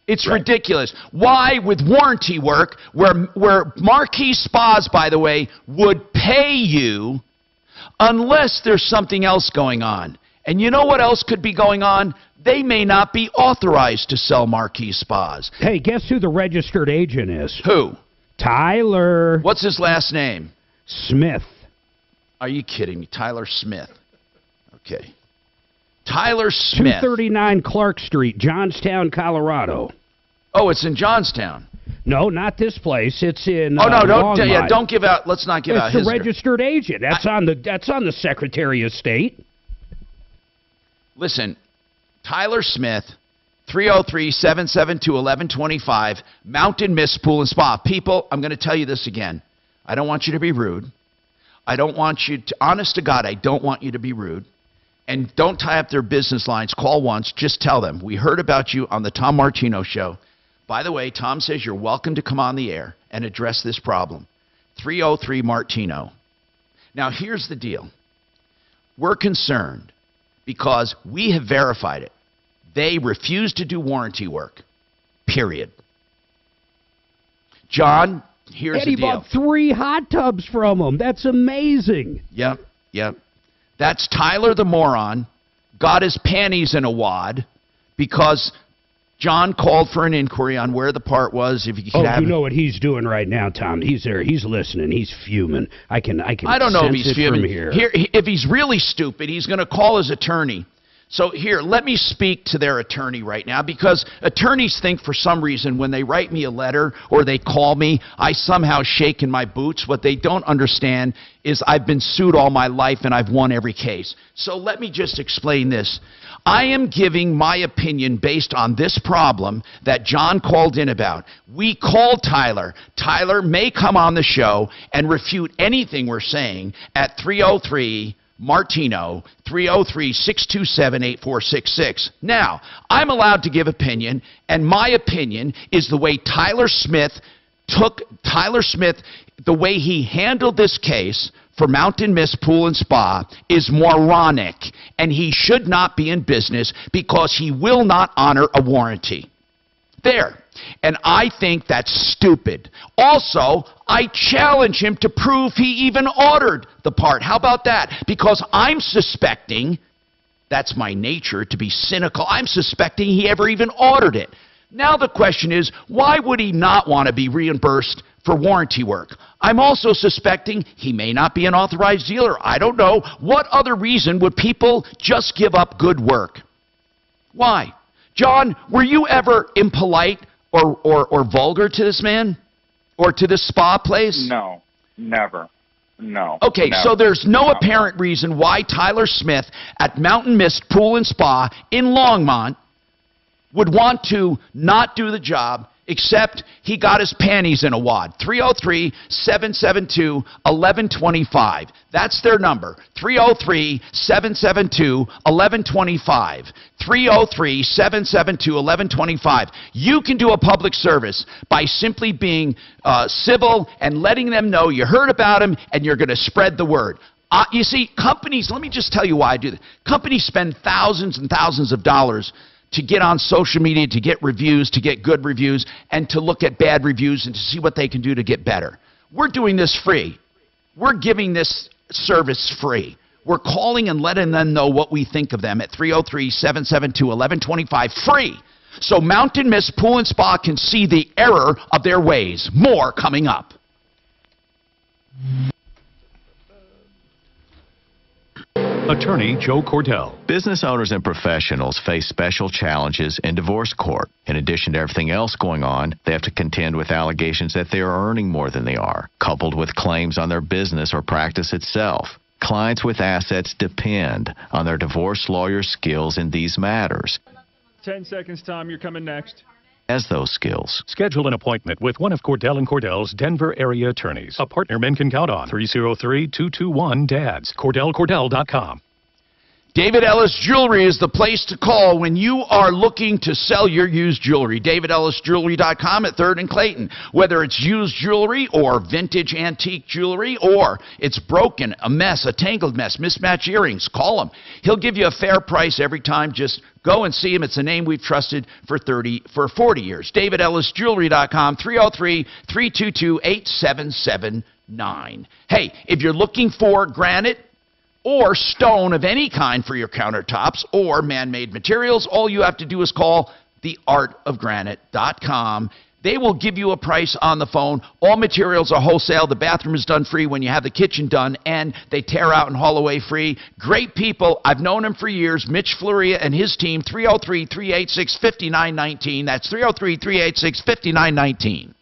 It's ridiculous. Why, with warranty work, where Marquis Spas, by the way, would pay you unless there's something else going on. And you know what else could be going on? They may not be authorized to sell Marquis Spas. Hey, guess who the registered agent is? Who? Tyler. What's his last name? Smith. Are you kidding me? Tyler Smith. Okay. Tyler Smith. 239 Clark Street, Johnstown, Colorado. Oh, it's in Johnstown. No, not this place. It's in. Oh no, don't give out. Let's not give out his. It's the registered agent. That's on the Secretary of State. Listen, Tyler Smith, 303-772-1125, Mountain Mist Pool and Spa. People, I'm going to tell you this again. I don't want you to be rude. I don't want you to, honest to God, I don't want you to be rude. And don't tie up their business lines. Call once. Just tell them, we heard about you on the Tom Martino show. By the way, Tom says you're welcome to come on the air and address this problem. 303-MARTINO. Now, here's the deal. We're concerned because we have verified it. They refuse to do warranty work, period. John, here's the deal. Eddie bought 3 hot tubs from him. That's amazing. Yep. That's Tyler the moron, got his panties in a wad because John called for an inquiry on where the part was. If you could have you know what he's doing right now, Tom. He's there. He's listening. He's fuming. I don't know if he's fuming from here. If he's really stupid, he's going to call his attorney. So here, let me speak to their attorney right now, because attorneys think for some reason when they write me a letter or they call me, I somehow shake in my boots. What they don't understand is I've been sued all my life and I've won every case. So let me just explain this. I am giving my opinion based on this problem that John called in about. We called Tyler. Tyler may come on the show and refute anything we're saying at 303 Martino, 303-627-8466. Now, I'm allowed to give opinion, and my opinion is the way the way he handled this case for Mountain Mist Pool and Spa is moronic, and he should not be in business because he will not honor a warranty. There. And I think that's stupid. Also, I challenge him to prove he even ordered the part. How about that? Because I'm suspecting, that's my nature to be cynical, I'm suspecting he ever even ordered it. Now the question is, why would he not want to be reimbursed for warranty work? I'm also suspecting he may not be an authorized dealer. I don't know. What other reason would people just give up good work? Why? John, were you ever impolite or vulgar to this man? Or to this spa place? No, never. No. Okay, never. so there's no apparent reason why Tyler Smith at Mountain Mist Pool and Spa in Longmont would want to not do the job, except he got his panties in a wad. 303-772-1125. That's their number. 303-772-1125. 303-772-1125. You can do a public service by simply being civil and letting them know you heard about him and you're going to spread the word. You see, companies, let me just tell you why I do this. Companies spend thousands and thousands of dollars to get on social media, to get reviews, to get good reviews, and to look at bad reviews and to see what they can do to get better. We're doing this free. We're giving this service free. We're calling and letting them know what we think of them at 303-772-1125, free. So Mountain Mist Pool and Spa can see the error of their ways. More coming up. Attorney Joe Cordell. Business owners and professionals face special challenges in divorce court. In addition to everything else going on, they have to contend with allegations that they are earning more than they are, coupled with claims on their business or practice itself. Clients with assets depend on their divorce lawyer's skills in these matters. 10 seconds, Tom. You're coming next. Has those skills. Schedule an appointment with one of Cordell & Cordell's Denver area attorneys. A partner men can count on. 303-221-DADS. CordellCordell.com. David Ellis Jewelry is the place to call when you are looking to sell your used jewelry. DavidEllisJewelry.com at 3rd and Clayton. Whether it's used jewelry or vintage antique jewelry, or it's broken, a mess, a tangled mess, mismatched earrings, call him. He'll give you a fair price every time. Just go and see him. It's a name we've trusted for 40 years. DavidEllisJewelry.com, 303-322-8779. Hey, if you're looking for granite or stone of any kind for your countertops or man-made materials, all you have to do is call theartofgranite.com. They will give you a price on the phone. All materials are wholesale. The bathroom is done free when you have the kitchen done, and they tear out and haul away free. Great people. I've known them for years. Mitch Floria and his team, 303-386-5919. That's 303-386-5919.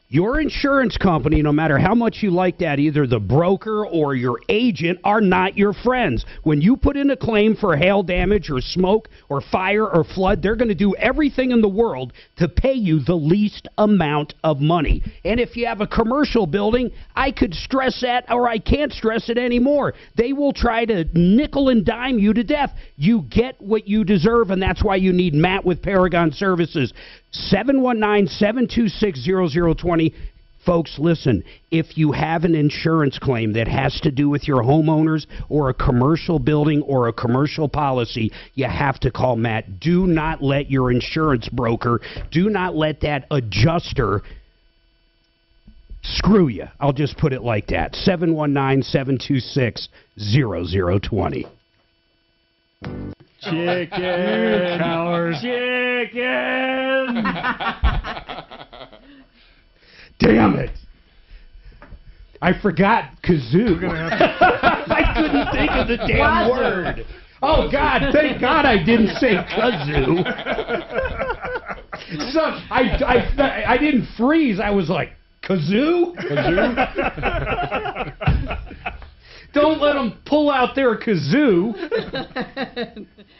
Your insurance company, no matter how much you like that, either the broker or your agent, are not your friends. When you put in a claim for hail damage or smoke or fire or flood, they're going to do everything in the world to pay you the least amount of money. And if you have a commercial building, I could stress that, or I can't stress it anymore. They will try to nickel and dime you to death. You get what you deserve, and that's why you need Matt with Paragon Services. 719-726-0020. Folks, listen, if you have an insurance claim that has to do with your homeowners or a commercial building or a commercial policy, you have to call Matt. Do not let your insurance broker, do not let that adjuster screw you. I'll just put it like that. 719-726-0020. Chicken. Cowards. Chicken. Damn it. I forgot kazoo. I couldn't think of the damn word. Oh, God, thank God I didn't say kazoo. So I didn't freeze. I was like, kazoo? Kazoo? Don't let them pull out their kazoo.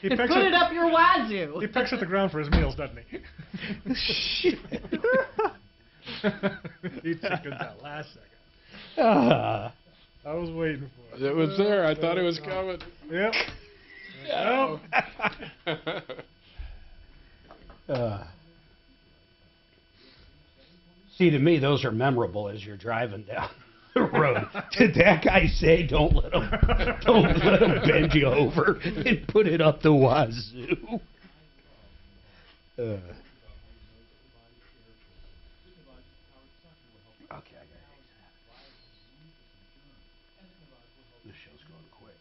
He Put picks it up your wazoo. He picks at the ground for his meals, doesn't he? He took it that last second. I was waiting for it. It was there. I thought it was coming. Yep. See, to me, those are memorable as you're driving down the road. Did that guy say, don't let him bend you over and put it up the wazoo? Okay, this show's going quick.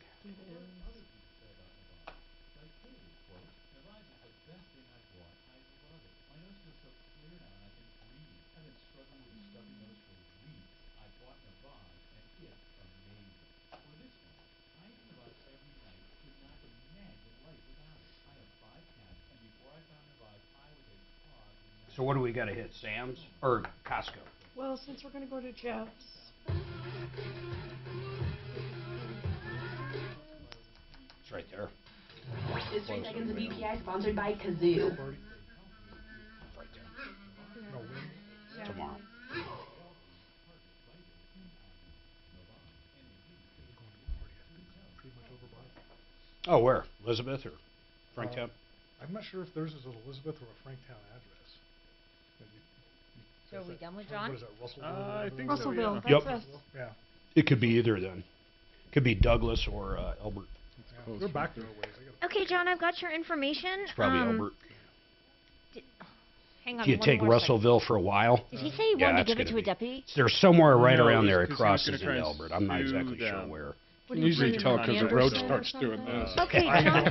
So what do we got to hit, Sam's or Costco? Well, since we're going to go to Jeff's. It's right there. This 3 seconds of UPI sponsored by Kazoo. Tomorrow. Oh, where? Elizabeth or Franktown? I'm not sure if theirs is an Elizabeth or a Franktown address. So are we done with John? What is that, Russellville? I think Russellville. Yep. That's us. Yeah. It could be either then. Could be Douglas or Elbert. They're back there a ways. Okay, John, I've got your information. It's probably Elbert. Hang on. Do you one take more Russellville for a while? Did he say he wanted to give it to a deputy? There's somewhere right No, around there it 'cause he was crosses gonna try into and Elbert. I'm not sue exactly sure them. where. You can usually tell because the road starts doing this. Okay, John.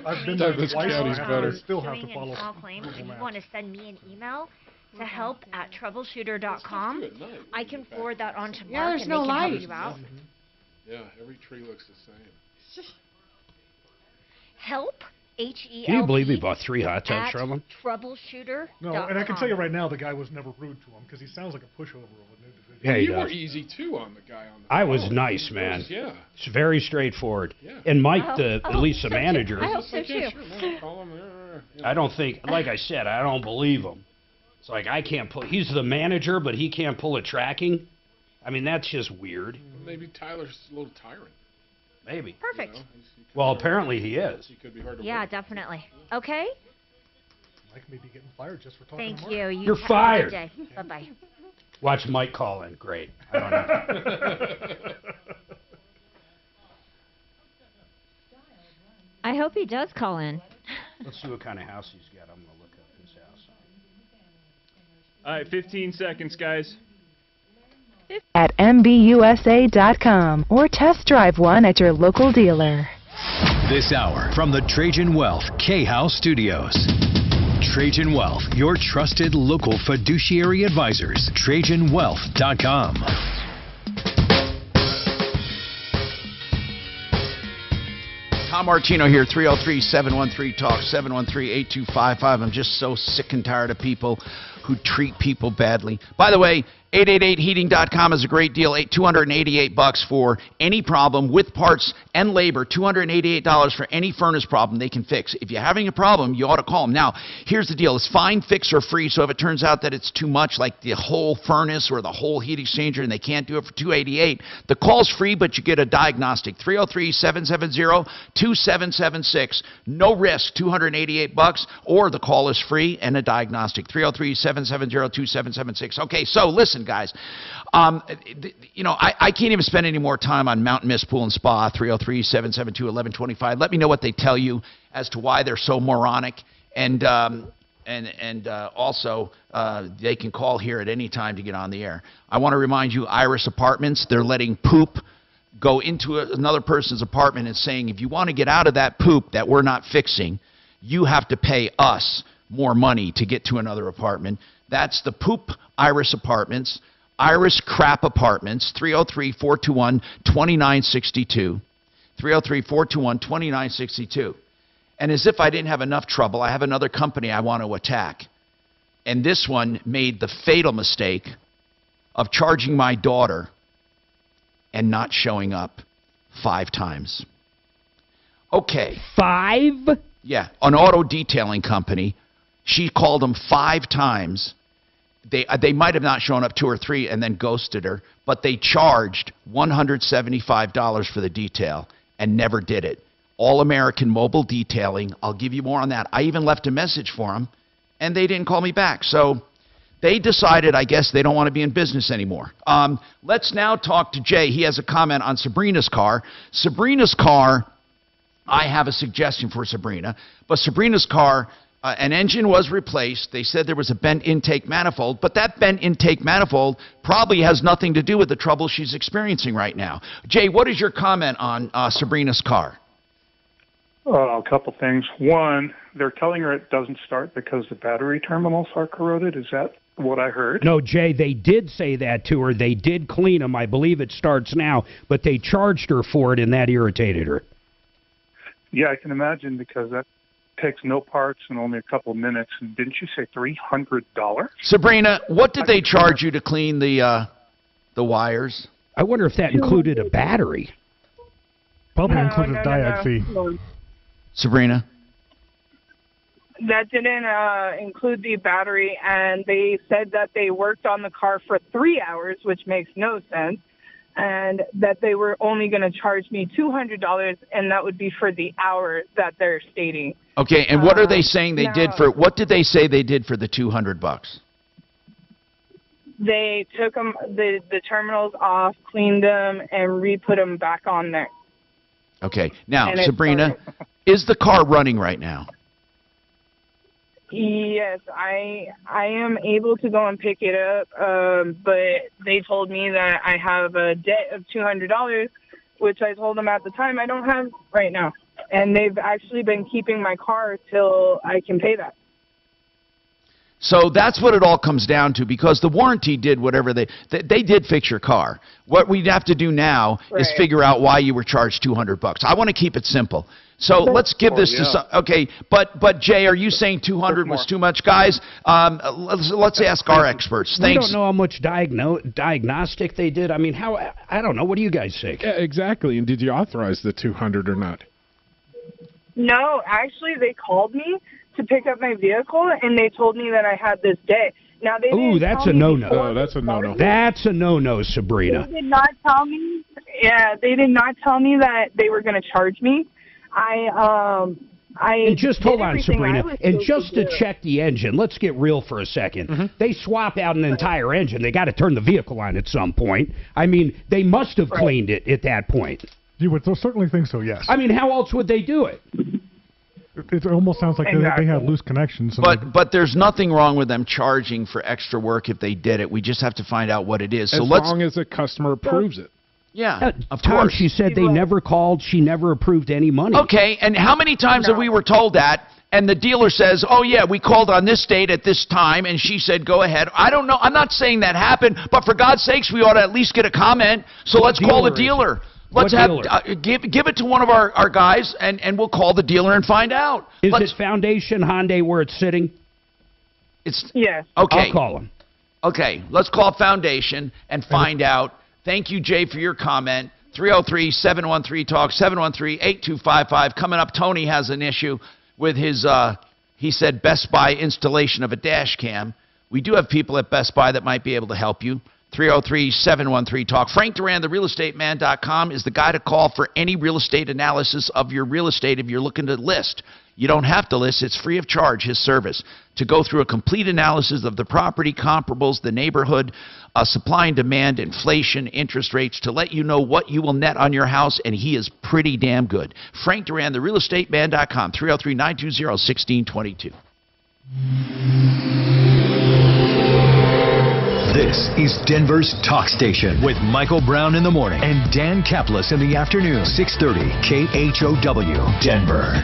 I've been there Douglas twice. County's I better. still have Doing to a follow small claim. If Google you Maps. want to send me an email to help@troubleshooter.com, I can forward that on to Mark Yeah, there's and no they can help light. you out. Yeah, every tree looks the same. Help, H-E-L-P. Can you believe he bought 3 hot tubs at from him? Troubleshooter.com. No, and I can tell you right now, the guy was never rude to him because he sounds like a pushover of an individual. Yeah, he You were does. easy too on the guy on the I was phone. nice, man. Yeah. It's very straightforward. Yeah. And Mike, I at hope least the so, too. manager, I hope so, Like, yeah, too. sure, man, call him, you know. I don't think, like I said, I don't believe him. It's like I can't pull. He's the manager, but he can't pull a tracking. I mean, that's just weird. Maybe Tyler's a little tyrant. Maybe. Perfect. You know? Well, apparently he is. He could be hard to Yeah, work. definitely. Okay. Mike may be getting fired just for talking Thank to Mark. you. You're have a fired. good day. Bye-bye. Watch Mike call in. Great. I don't know. I hope he does call in. Let's see what kind of house he's got. I'm going to look up his house. All right, 15 seconds, guys. At MBUSA.com or test drive one at your local dealer. This hour from the Trajan Wealth K-House Studios. Trajan Wealth, your trusted local fiduciary advisors. TrajanWealth.com. Tom Martino here, 303-713-TALK, 713-8255. I'm just so sick and tired of people who treat people badly. By the way, 888heating.com is a great deal. $288 for any problem with parts and labor. $288 for any furnace problem they can fix. If you're having a problem, you ought to call them. Now, here's the deal. It's find, fix, or free. So if it turns out that it's too much, like the whole furnace or the whole heat exchanger, and they can't do it for $288, the call's free, but you get a diagnostic. 303-770-2776. No risk, $288, or the call is free and a diagnostic. 303-770-2776. Okay, so listen, guys. You know, I can't even spend any more time on Mountain Mist Pool and Spa, 303-772-1125. Let me know what they tell you as to why they're so moronic. And also, they can call here at any time to get on the air. I want to remind you, Iris Apartments, they're letting poop go into another person's apartment and saying, if you want to get out of that poop that we're not fixing, you have to pay us more money to get to another apartment. That's the Poop Iris Apartments, Iris Crap Apartments, 303-421-2962. 303-421-2962. And as if I didn't have enough trouble, I have another company I want to attack. And this one made the fatal mistake of charging my daughter and not showing up 5 times. Okay. 5? Yeah, an auto detailing company. She called them 5 times. They might have not shown up 2 or 3 and then ghosted her, but they charged $175 for the detail and never did it. All American Mobile Detailing. I'll give you more on that. I even left a message for them, and they didn't call me back. So they decided, I guess, they don't want to be in business anymore. Let's now talk to Jay. He has a comment on Sabrina's car. Sabrina's car, I have a suggestion for Sabrina, but Sabrina's car, an engine was replaced. They said there was a bent intake manifold, but that bent intake manifold probably has nothing to do with the trouble she's experiencing right now. Jay, what is your comment on Sabrina's car? A couple things. One, they're telling her it doesn't start because the battery terminals are corroded. Is that what I heard? No, Jay, they did say that to her. They did clean them. I believe it starts now, but they charged her for it, and that irritated her. Yeah, I can imagine, because that takes no parts and only a couple minutes. And didn't you say $300? Sabrina, what did they charge you to clean the wires? I wonder if that included a battery. Probably included a diag fee. Sabrina? That didn't include the battery, and they said that they worked on the car for 3 hours, which makes no sense, and that they were only going to charge me $200, and that would be for the hour that they're stating. Okay, and what are they saying they did for, what did they say they did for the $200? They took them, the terminals off, cleaned them, and re-put them back on there. Okay, now, Sabrina, is the car running right now? Yes, I am able to go and pick it up, but they told me that I have a debt of $200, which I told them at the time I don't have right now. And they've actually been keeping my car till I can pay that. So that's what it all comes down to, because the warranty did whatever they did fix your car. What we'd have to do now is figure out why you were charged $200. I want to keep it simple. So let's give this to some, okay, but Jay, are you saying 200 was too much? Guys, let's ask our experts. We don't know how much diagnostic they did. I mean, I don't know. What do you guys think? Yeah, exactly. And did you authorize the 200 or not? No, actually, they called me to pick up my vehicle, and they told me that I had this debt. Now they Ooh, that's a no-no. Oh, that's a no-no. That's a no-no, Sabrina. They did not tell me. Yeah, they did not tell me that they were going to charge me. And just hold on, Sabrina. And just to check the engine, let's get real for a second. They swap out an entire engine. They got to turn the vehicle on at some point. I mean, they must have cleaned it at that point. You would certainly think so, yes. I mean, how else would they do it? It almost sounds like they had loose connections. But there's nothing wrong with them charging for extra work if they did it. We just have to find out what it is. So as long as the customer approves it. Yeah, of Tom, course. she said they never called. She never approved any money. Okay, and how many times have we were told that, and the dealer says, oh, yeah, we called on this date at this time, and she said, go ahead. I don't know. I'm not saying that happened, but for God's sakes, we ought to at least get a comment. So let's call the dealer. Let's have give it to one of our guys, and we'll call the dealer and find out. Is it Foundation Hyundai where it's sitting? It's yes. Okay. I'll call him. Okay, let's call Foundation and find out. Thank you, Jay, for your comment. 303-713-TALK, 713-8255. Coming up, Tony has an issue with his, he said, Best Buy installation of a dash cam. We do have people at Best Buy that might be able to help you. 303-713-TALK. Frank Duran, therealestateman.com, is the guy to call for any real estate analysis of your real estate if you're looking to list. You don't have to list. It's free of charge, his service, to go through a complete analysis of the property, comparables, the neighborhood, supply and demand, inflation, interest rates, to let you know what you will net on your house, and he is pretty damn good. Frank Duran, therealestateman.com, 303-920-1622. This is Denver's Talk Station with Michael Brown in the morning and Dan Kaplis in the afternoon. 630 KHOW, Denver.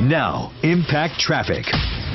Now, Impact Traffic.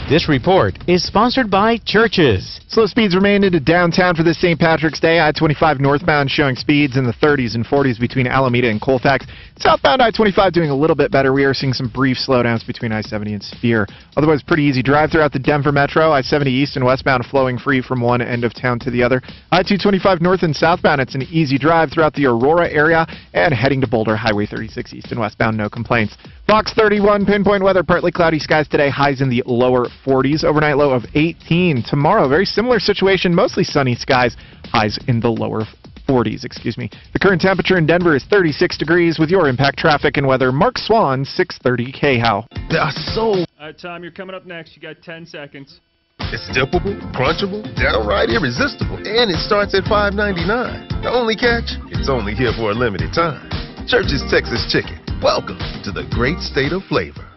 This report is sponsored by Churches. Slow speeds remain into downtown for this St. Patrick's Day. I-25 northbound showing speeds in the 30s and 40s between Alameda and Colfax. Southbound I-25 doing a little bit better. We are seeing some brief slowdowns between I-70 and Sphere. Otherwise, pretty easy drive throughout the Denver Metro. I-70 east and westbound flowing free from one end of town to the other. I-225 north and southbound, it's an easy drive throughout the Aurora area. And heading to Boulder, Highway 36 east and westbound, no complaints. Fox 31, pinpoint weather, partly cloudy skies today, highs in the lower 40s, overnight low of 18. Tomorrow, very similar situation, mostly sunny skies, highs in the lower 40s, The current temperature in Denver is 36 degrees. With your impact traffic and weather, Mark Swan, 630 KHOW. They are so... All right, Tom, you're coming up next. You got 10 seconds. It's dippable, crunchable, downright irresistible, and it starts at $5.99. The only catch, it's only here for a limited time. Church's Texas Chicken. Welcome to the great state of flavor.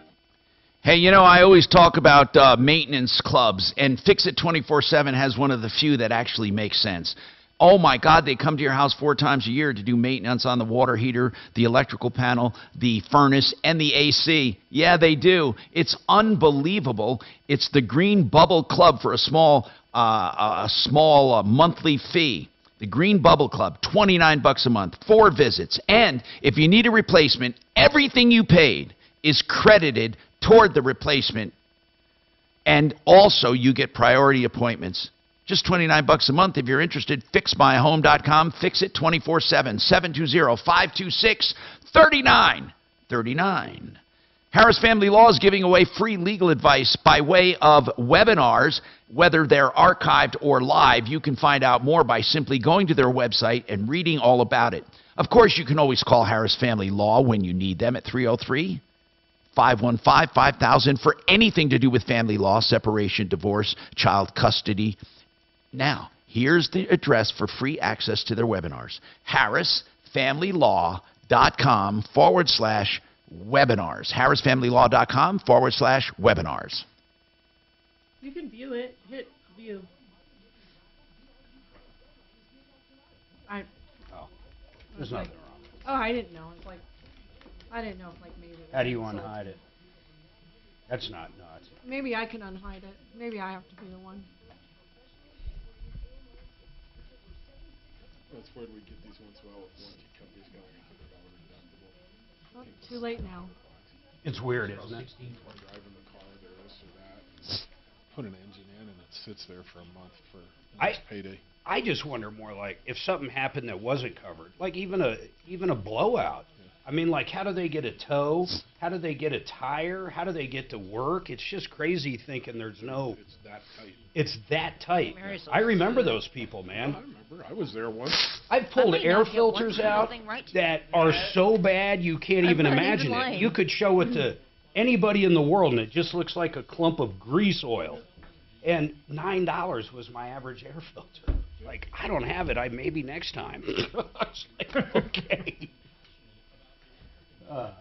Hey, you know, I always talk about maintenance clubs, and Fix It 24/7 has one of the few that actually makes sense. Oh, my God, they come to your house 4 times a year to do maintenance on the water heater, the electrical panel, the furnace, and the AC. Yeah, they do. It's unbelievable. It's the Green Bubble Club for a small monthly fee. The Green Bubble Club, $29 a month, 4 visits. And if you need a replacement, everything you paid is credited toward the replacement. And also, you get priority appointments. Just $29 a month if you're interested. FixMyHome.com. Fix it 24/7. 720-526-3939. Harris Family Law is giving away free legal advice by way of webinars, whether they're archived or live. You can find out more by simply going to their website and reading all about it. Of course, you can always call Harris Family Law when you need them at 303-515-5000 for anything to do with family law, separation, divorce, child custody. Now, here's the address for free access to their webinars. HarrisFamilyLaw.com/webinars. HarrisFamilyLaw.com/webinars. You can view it. Hit view. There's nothing wrong. Oh, I didn't know. It's like, I didn't know if like maybe. How do you unhide it? That's not nuts. Maybe I can unhide it. Maybe I have to be the one. That's where we get these ones well with warranty companies going $100 deductible. Oh, too late now. It's weird, isn't it? Driving the car, there this or that. Put an engine in and it sits there for a month for payday. I just wonder more like if something happened that wasn't covered, like even a blowout. I mean, like, how do they get a tow? How do they get a tire? How do they get to work? It's just crazy thinking there's no... It's that tight. It's that tight. I remember those people, man. I remember. I was there once. I've pulled air filters out that are so bad you can't even imagine it. You could show it to anybody in the world, and it just looks like a clump of grease oil. And $9 was my average air filter. Like, I don't have it. Maybe next time. I was like, okay. All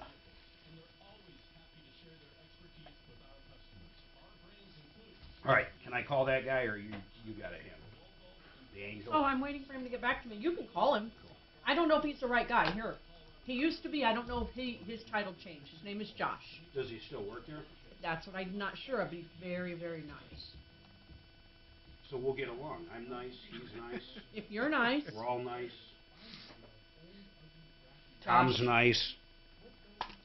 right, can I call that guy, or you got it handled? The Angel? Oh, I'm waiting for him to get back to me. You can call him. I don't know if he's the right guy. Here, he used to be. I don't know if his title changed. His name is Josh. Does he still work there? That's what I'm not sure of. He's very, very nice. So we'll get along. I'm nice. He's nice. If you're nice. We're all nice. Tom's nice.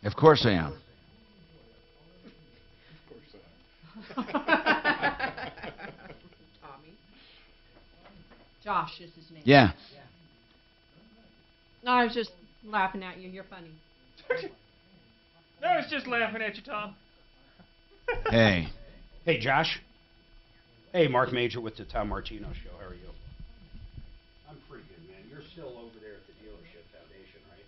Of course I am. Tommy. Josh is his name. Yeah. No, I was just laughing at you. You're funny. No, I was just laughing at you, Tom. Hey. Hey, Josh. Hey, Mark Major with the Tom Martino Show. How are you? I'm pretty good, man. You're still over there at the Dealership Foundation, right?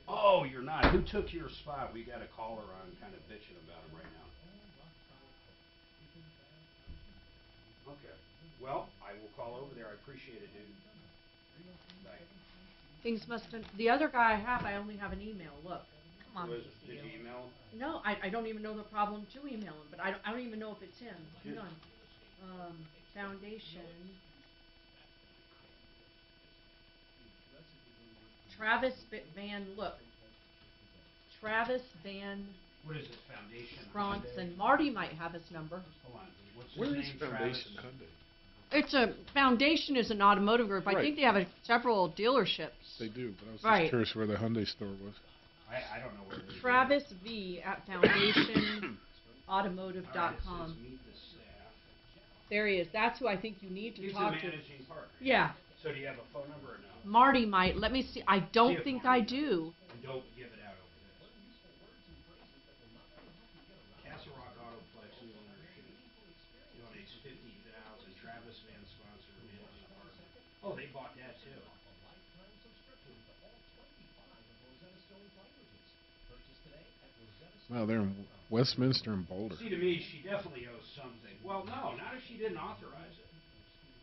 Oh, you're not. Who took your spot? We got a caller on kind of bitching about him right now. Okay. Well, I will call over there. I appreciate it, dude. Bye. Things must have... The other guy I have, I only have an email. Look. Come on. Did you email him? No, I don't even know the problem to email him, but I don't even know if it's him. Hang on. Foundation. Travis Van, look. Travis Van What is it, Foundation? Bronson. Marty might have his number. Hold on. What's Where his is name? Foundation Travis? Hyundai? It's a Foundation is an automotive group. I Right. think they have several dealerships. They do, but I was just Right. curious where the Hyundai store was. I don't know where it is. Travis V at foundationautomotive.com. There he is. That's who I think you need to He's talk the to. managing partner. Yeah. So do you have a phone number or no? Marty might. Let me see. I don't See if think Marty I do. And don't give it out over this. Castle Rock Autoplex new ownership donates $50,000. Travis Van sponsor managing partner. Oh, they bought that too. Wow, they're in Westminster and Boulder. See, to me, she definitely owes something. Well, no, not if she didn't authorize it.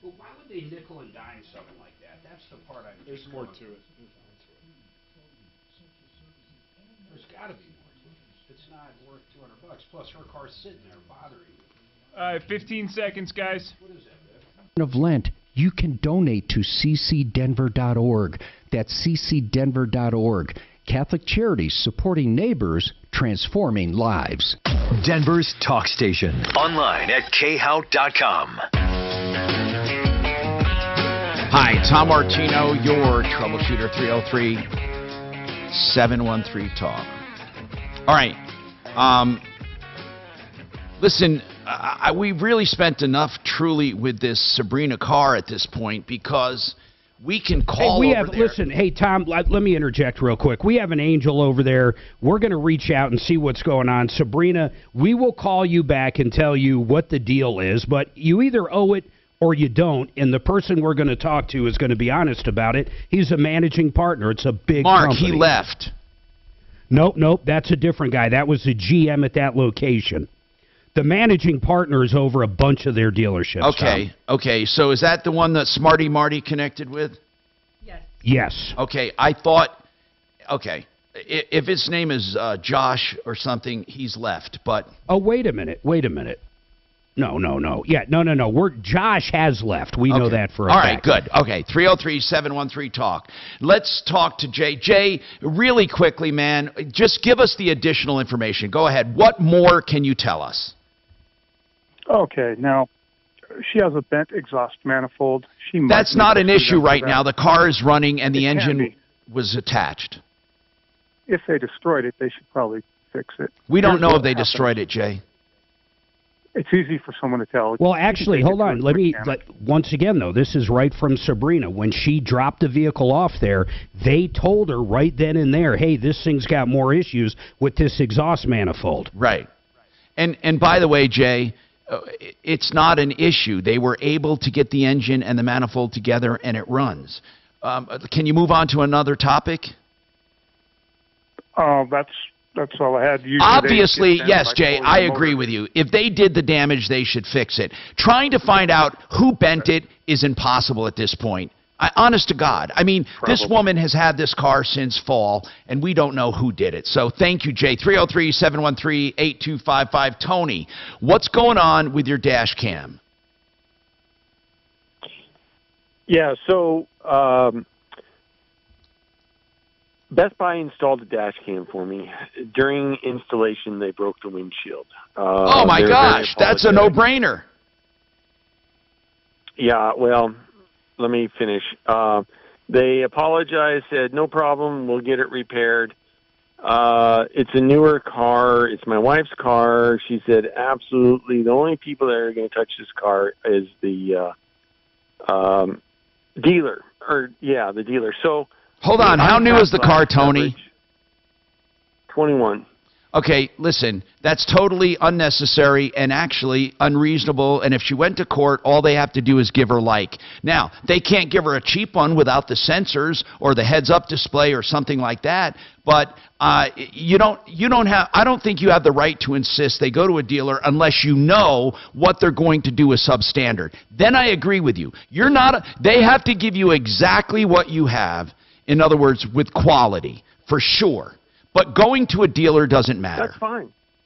But why would they nickel and dime something like that? That's the part I'm. There's more to it. There's got to be more to it. It's not worth $200. Plus, her car's sitting there bothering you. 15 seconds, guys. What is that, Biff? Of Lent, you can donate to ccdenver.org. That's ccdenver.org. Catholic Charities supporting neighbors, transforming lives. Denver's talk station. Online at khout.com. Hi, Tom Martino, your troubleshooter, 303-713-TALK. All right. Listen, we really spent enough truly with this Sabrina car at this point because we can call over there. Listen, hey, Tom, let me interject real quick. We have an angel over there. We're going to reach out and see what's going on. Sabrina, we will call you back and tell you what the deal is, but you either owe it or you don't, and the person we're going to talk to is going to be honest about it. He's a managing partner. It's a big Mark, company. he left. Nope, that's a different guy. That was the GM at that location. The managing partner is over a bunch of their dealerships. Okay, so is that the one that Smarty Marty connected with? Yes. Okay, I thought, if his name is Josh or something, he's left, but... Oh, wait a minute. No. Yeah, no. Josh has left. We know that for a fact. All right, good. Okay, 303-713-TALK. Let's talk to Jay. Jay, really quickly, man, just give us the additional information. Go ahead. What more can you tell us? Okay, now, she has a bent exhaust manifold. That's not an issue right now. The car is running and the engine was attached. If they destroyed it, they should probably fix it. We don't know if they destroyed it, Jay. It's easy for someone to tell. Well, actually, hold on. Once again, though, this is right from Sabrina. When she dropped the vehicle off there, they told her right then and there, hey, this thing's got more issues with this exhaust manifold. Right. And by the way, Jay, it's not an issue. They were able to get the engine and the manifold together, and it runs. Can you move on to another topic? That's all I had. Usually obviously, yes, Jay, I agree with you. If they did the damage, they should fix it. Trying to find out who bent it is impossible at this point. Honest to God. I mean, this woman has had this car since fall, and we don't know who did it. So thank you, Jay. 303-713-8255. Tony, what's going on with your dash cam? Yeah, so Best Buy installed a dash cam for me. During installation, they broke the windshield. Oh, my gosh. That's a no-brainer. Yeah, well, let me finish. They apologized, said, no problem, we'll get it repaired. It's a newer car. It's my wife's car. She said, absolutely, the only people that are going to touch this car is the dealer. The dealer. So, hold on. How new is the car, Tony? 21. Okay, listen, that's totally unnecessary and actually unreasonable, and if she went to court, all they have to do is give her like. Now, they can't give her a cheap one without the sensors or the heads-up display or something like that, but I don't think you have the right to insist they go to a dealer unless you know what they're going to do with substandard. Then I agree with you. They have to give you exactly what you have, in other words, with quality, for sure. But going to a dealer doesn't matter.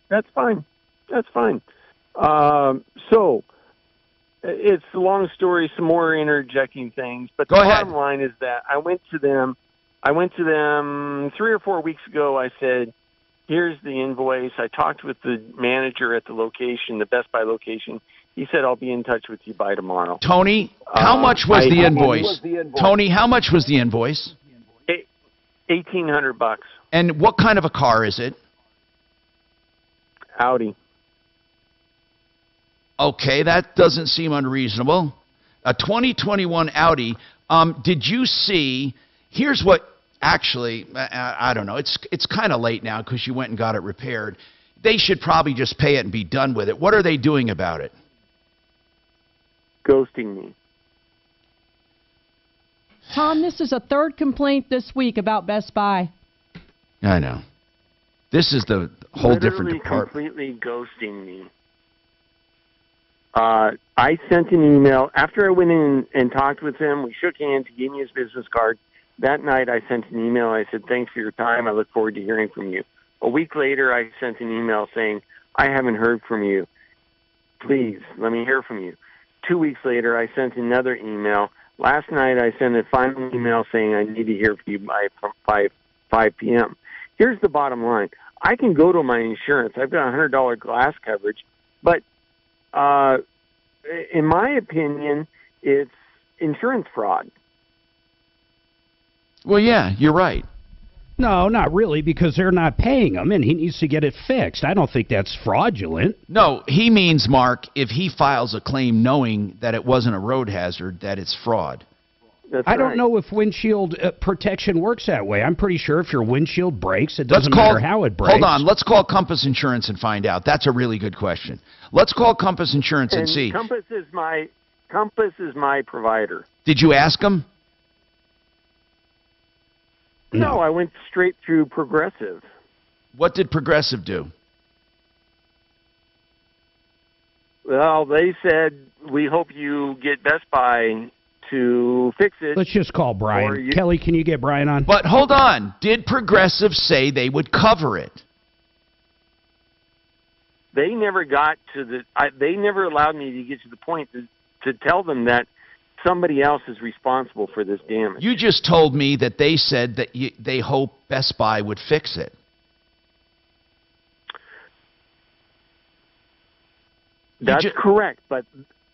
That's fine. So, it's a long story, some more interjecting things. But the bottom line is that I went to them 3 or 4 weeks ago. I said, Here's the invoice. I talked with the manager at the location, the Best Buy location. He said, I'll be in touch with you by tomorrow. Tony, how much was the invoice? Tony, how much was the invoice? $1,800. And what kind of a car is it? Audi. Okay, that doesn't seem unreasonable. A 2021 Audi. Did you see, here's what, actually, I don't know. It's kind of late now because you went and got it repaired. They should probably just pay it and be done with it. What are they doing about it? Ghosting me. Tom, this is a third complaint this week about Best Buy. I know. This is the whole different department. Completely ghosting me. I sent an email. After I went in and talked with him, we shook hands. He gave me his business card. That night, I sent an email. I said, thanks for your time. I look forward to hearing from you. A week later, I sent an email saying, I haven't heard from you. Please, let me hear from you. 2 weeks later, I sent another email. Last night, I sent a final email saying I need to hear from you by 5 p.m. Here's the bottom line. I can go to my insurance. I've got $100 glass coverage, but in my opinion, it's insurance fraud. Well, yeah, you're right. No, not really, because they're not paying him, and he needs to get it fixed. I don't think that's fraudulent. No, he means, Mark, if he files a claim knowing that it wasn't a road hazard, that it's fraud. I don't know if windshield protection works that way. I'm pretty sure if your windshield breaks, it doesn't matter how it breaks. Hold on. Let's call Compass Insurance and find out. That's a really good question. Let's call Compass Insurance and see. Compass is my provider. Did you ask them? No, I went straight through Progressive. What did Progressive do? Well, they said, we hope you get Best Buy to fix it. Let's just call Brian. Kelly, can you get Brian on? But hold on. Did Progressive say they would cover it? They never got to the... they never allowed me to get to the point to tell them that somebody else is responsible for this damage. You just told me that they said that they hope Best Buy would fix it. That's correct, but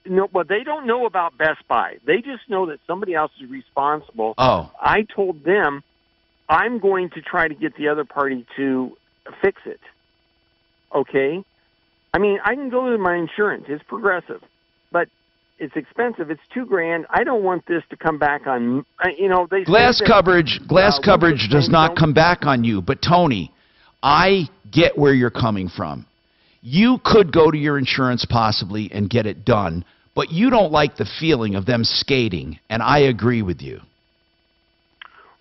they don't know about Best Buy. They just know that somebody else is responsible. Oh. I told them I'm going to try to get the other party to fix it. Okay? I mean, I can go to my insurance. It's Progressive, but it's expensive. It's $2,000. I don't want this to come back on. They glass coverage does not come back on you. But Tony, I get where you're coming from. You could go to your insurance possibly and get it done, but you don't like the feeling of them skating, and I agree with you.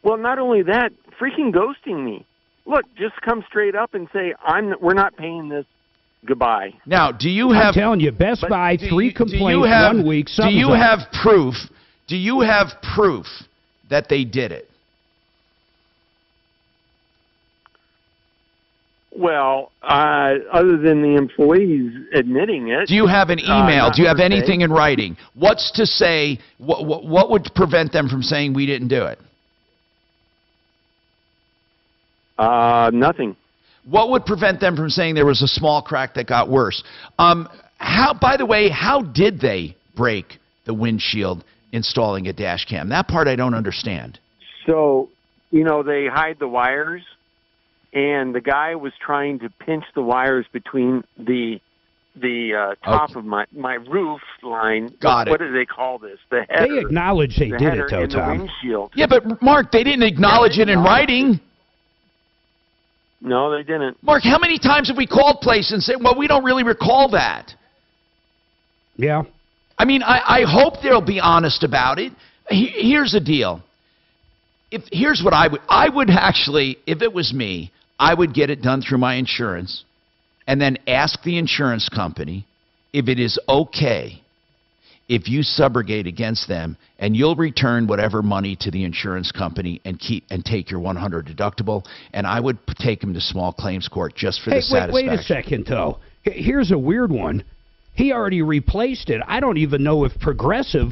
Well, not only that, freaking ghosting me. Look, just come straight up and say we're not paying this. Goodbye. Now, do you have... I'm telling you, Best Buy, 3 complaints, 1 week, do you have proof? Do you have proof that they did it? Well, other than the employees admitting it. Do you have an email? Do you have anything in writing? What's to say, what would prevent them from saying we didn't do it? Nothing. What would prevent them from saying there was a small crack that got worse? By the way, how did they break the windshield installing a dash cam? That part I don't understand. So, they hide the wires, and the guy was trying to pinch the wires between the top of my roof line. Got it. What do they call this? The header. They acknowledge they did it, though, Tom. The windshield. Yeah, but Mark, they didn't acknowledge it in writing. No, they didn't. Mark, how many times have we called place and said, well, we don't really recall that? Yeah. I mean, I hope they'll be honest about it. Here's the deal. Here's what I would actually, if it was me, I would get it done through my insurance and then ask the insurance company if it is okay if you subrogate against them, and you'll return whatever money to the insurance company and take your $100 deductible, and I would take them to small claims court just for the satisfaction. Wait a second, though. Here's a weird one. He already replaced it. I don't even know if Progressive,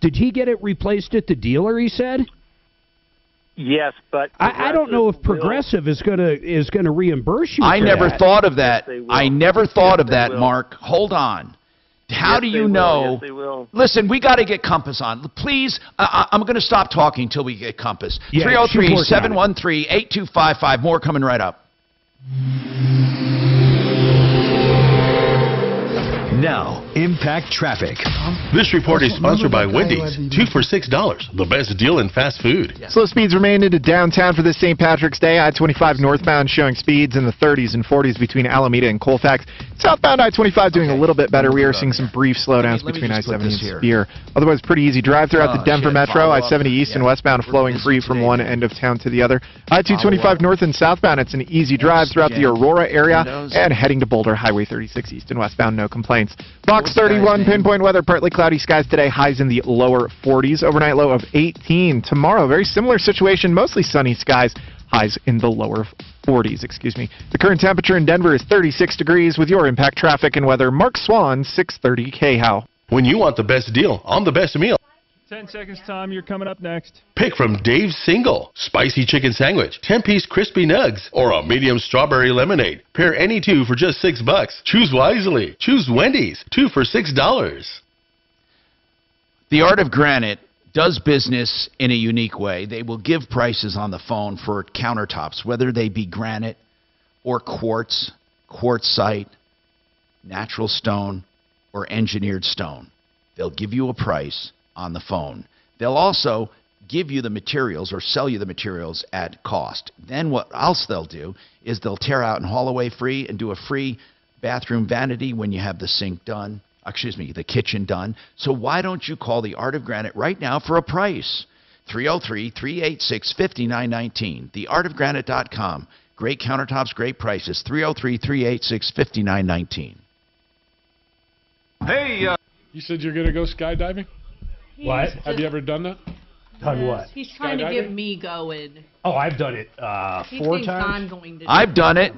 did he get it replaced at the dealer, he said? Yes, but I don't know if Progressive is gonna reimburse you. I for never that. thought of that. Yes, they will. I never thought Yes, of they that, will. Mark. Hold on. How Yes, do they you will. know? Yes, they will. Listen, we got to get Compass on. Please, I'm going to stop talking until we get Compass. Yeah, she's working on it. 303-713-8255. More coming right up. Now, Impact Traffic. This report is sponsored by Wendy's. 2 for $6. The best deal in fast food. Slow speeds remain into downtown for this St. Patrick's Day. I-25 northbound showing speeds in the 30s and 40s between Alameda and Colfax. Southbound I-25 doing a little bit better. We are seeing some brief slowdowns Let me between just put I-70 this and here. Spear. Otherwise, pretty easy drive throughout the Denver Metro. Follow up. I-70 east and Yeah. westbound flowing free from one end of town to the other. I-225 north and southbound. It's an easy drive throughout the Aurora area Windows. and heading to Boulder. Highway 36 east and westbound, no complaints. Box What's the guy's 31, name? pinpoint weather, partly cloudy skies today. Highs in the lower 40s. Overnight low of 18. Tomorrow, very similar situation, mostly sunny skies. Highs in the lower 40s, excuse me. The current temperature in Denver is 36 degrees. With your Impact Traffic and Weather, Mark Swan, 630 KHOW. When you want the best deal on the best meal, 10 seconds, Tom. You're coming up next. pick from Dave's Single, spicy chicken sandwich, 10-piece crispy nugs, or a medium strawberry lemonade. Pair any two for just $6. Choose wisely. Choose Wendy's. 2 for $6. The Art of Granite does business in a unique way. They will give prices on the phone for countertops, whether they be granite or quartz, quartzite, natural stone, or engineered stone. They'll give you a price on the phone. They'll also give you the materials or sell you the materials at cost. Then what else they'll do is they'll tear out and haul away free and do a free bathroom vanity when you have the sink done. Excuse me, the kitchen done. So why don't you call the Art of Granite right now for a price? 303-386-5919. Theartofgranite.com. Great countertops, great prices. 303-386-5919. Hey, you said you're gonna go skydiving? What? Have you ever done that? Done what? He's trying to get me going. Oh, I've done it He 4 thinks times. I'm going to. I've done it.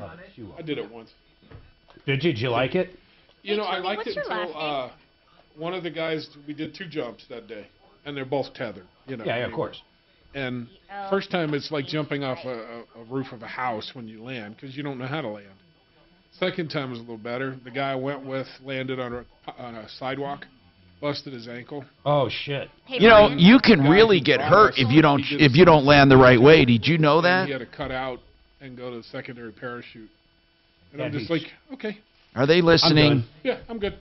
I did it once. Did you? Did you like it? You know, I Tony, liked what's it your until one of the guys, we did 2 jumps that day, and they're both tethered, you know. Yeah, of course. And first time it's like jumping off a roof of a house when you land, because you don't know how to land. Second time was a little better. The guy I went with landed on a sidewalk, busted his ankle. Oh shit! Hey, You know, Brian. you can really get hurt if you don't land the right way. Did you know And that? he had to cut out and go to the secondary parachute. And I'm That just beats. like, okay, Are they listening? yeah, I'm good.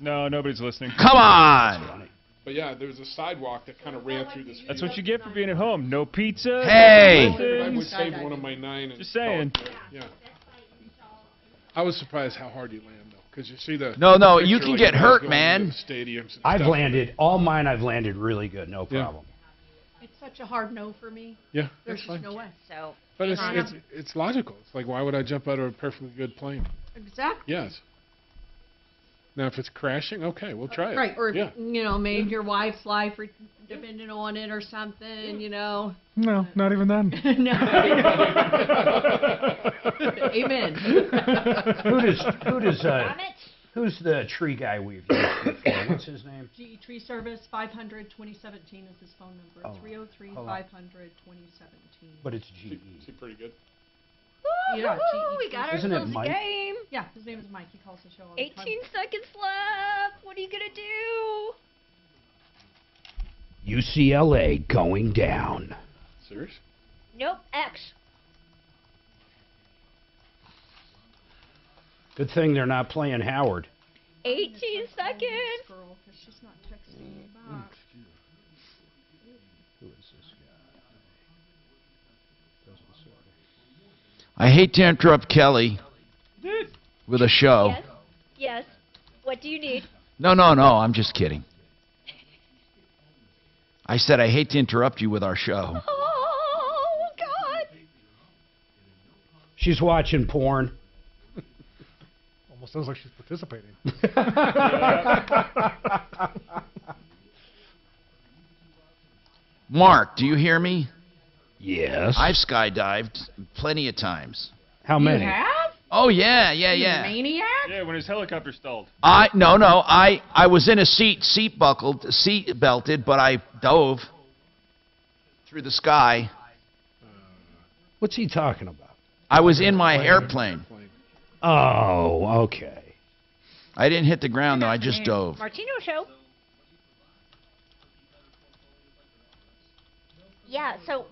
No, nobody's listening. Come on. But yeah, there was a sidewalk that kind of ran through this. That's what you get for being at home. No pizza. Hey. no I things. would save one of my 9. And Just saying. Yeah. I was surprised how hard you land though, because you see the. No, the you picture, can like, get guys hurt, going man. into the stadiums and I've stuff. landed all mine. I've landed really good, no Yeah. problem. It's such a hard no for me. Yeah, There's that's just fine. no way. So, But Hang it's logical. It's like, why would I jump out of a perfectly good plane? Exactly. Yes. Now, if it's crashing, okay, we'll try it. Right, or yeah. made your wife's life dependent on it or something, No, not even then. No. Amen. Who's the tree guy we've used before? What's his name? GE Tree Service 500-2017 is his phone number. Oh, 303-500-2017. But it's GE. Is he pretty good? Yeah, Woo-hoo-hoo, we GE. got Isn't it ourselves a Mike? game. Yeah, his name is Mike. He calls the show all the time. 18 seconds left. What are you gonna do? UCLA going down. Serious? Nope. X. Good thing they're not playing Howard. 18 seconds. Girl, 'cause she's not texting me back. Who is this guy? Doesn't say. I hate to interrupt Kelly with a show. Yes. Yes. What do you need? No, I'm just kidding. I said I hate to interrupt you with our show. Oh God. She's watching porn. Almost sounds like she's participating. Mark, do you hear me? Yes. I've skydived plenty of times. How many? You have? Oh yeah. You maniac? Yeah, when his helicopter stalled. I was in a seat belted, but I dove through the sky What's he talking about? I was in my airplane. Oh, okay. I didn't hit the ground, though. I just dove. Martino Show. Yeah, so,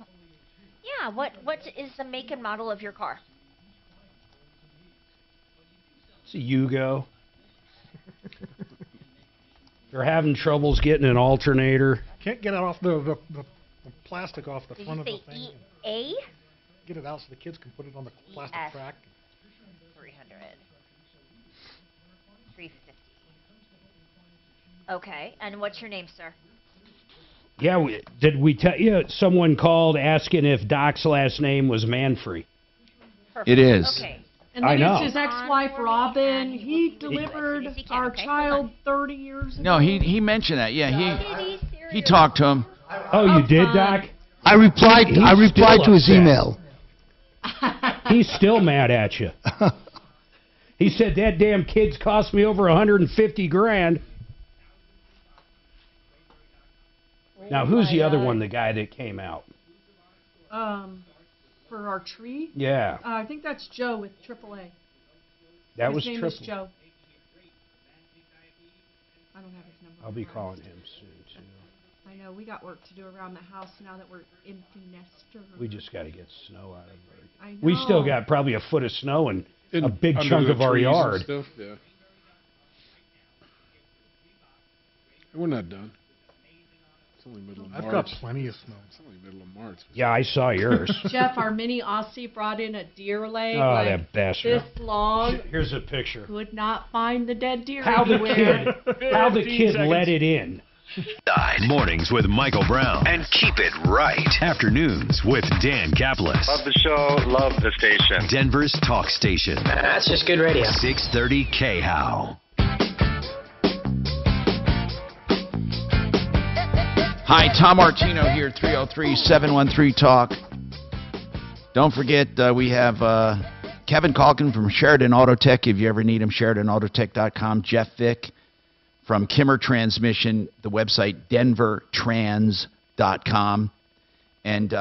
yeah, what is the make and model of your car? It's a Yugo. They're having troubles getting an alternator. Can't get it off the plastic off the Did front you of the say thing. EA? Get it out so the kids can put it on the plastic ES. track. 300. 350. Okay, and what's your name, sir? Yeah, did we tell you? Someone called asking if Doc's last name was Manfree. Perfect. It is. Okay. And I then know. it's his ex-wife, Robin. He delivered our child 30 years ago. No, he mentioned that. Yeah, he talked to him. Oh, you did, Doc? I replied He's to his still email. He's still mad at you. He said that damn kid's cost me over $150,000. Now, who's the other one? The guy that came out? For our tree? Yeah. I think that's Joe with AAA. That was His name triple. is Joe. I don't have his number. I'll be calling him soon, too. I know, we got work to do around the house now that we're empty nester. We just got to get snow out of it. I know. We still got probably a foot of snow and a big under chunk the of our trees and yard. stuff, yeah. We're not done. It's only middle of March. I've got plenty of snow. It's only middle of March. Yeah, I saw yours. Jeff, our mini Aussie brought in a deer leg. Oh, like that bastard. this long. Here's a picture. Could not find the dead deer How the anywhere. kid let it in. Mornings with Michael Brown. And keep it right. Afternoons with Dan Caplis. Love the show. Love the station. Denver's talk station. That's just good radio. 630 KHOW. Hi, Tom Martino here, 303-713-TALK. Don't forget, we have Kevin Calkin from Sheridan Auto Tech, if you ever need him, SheridanAutoTech.com. Jeff Vick from Kimmer Transmission, the website DenverTrans.com. And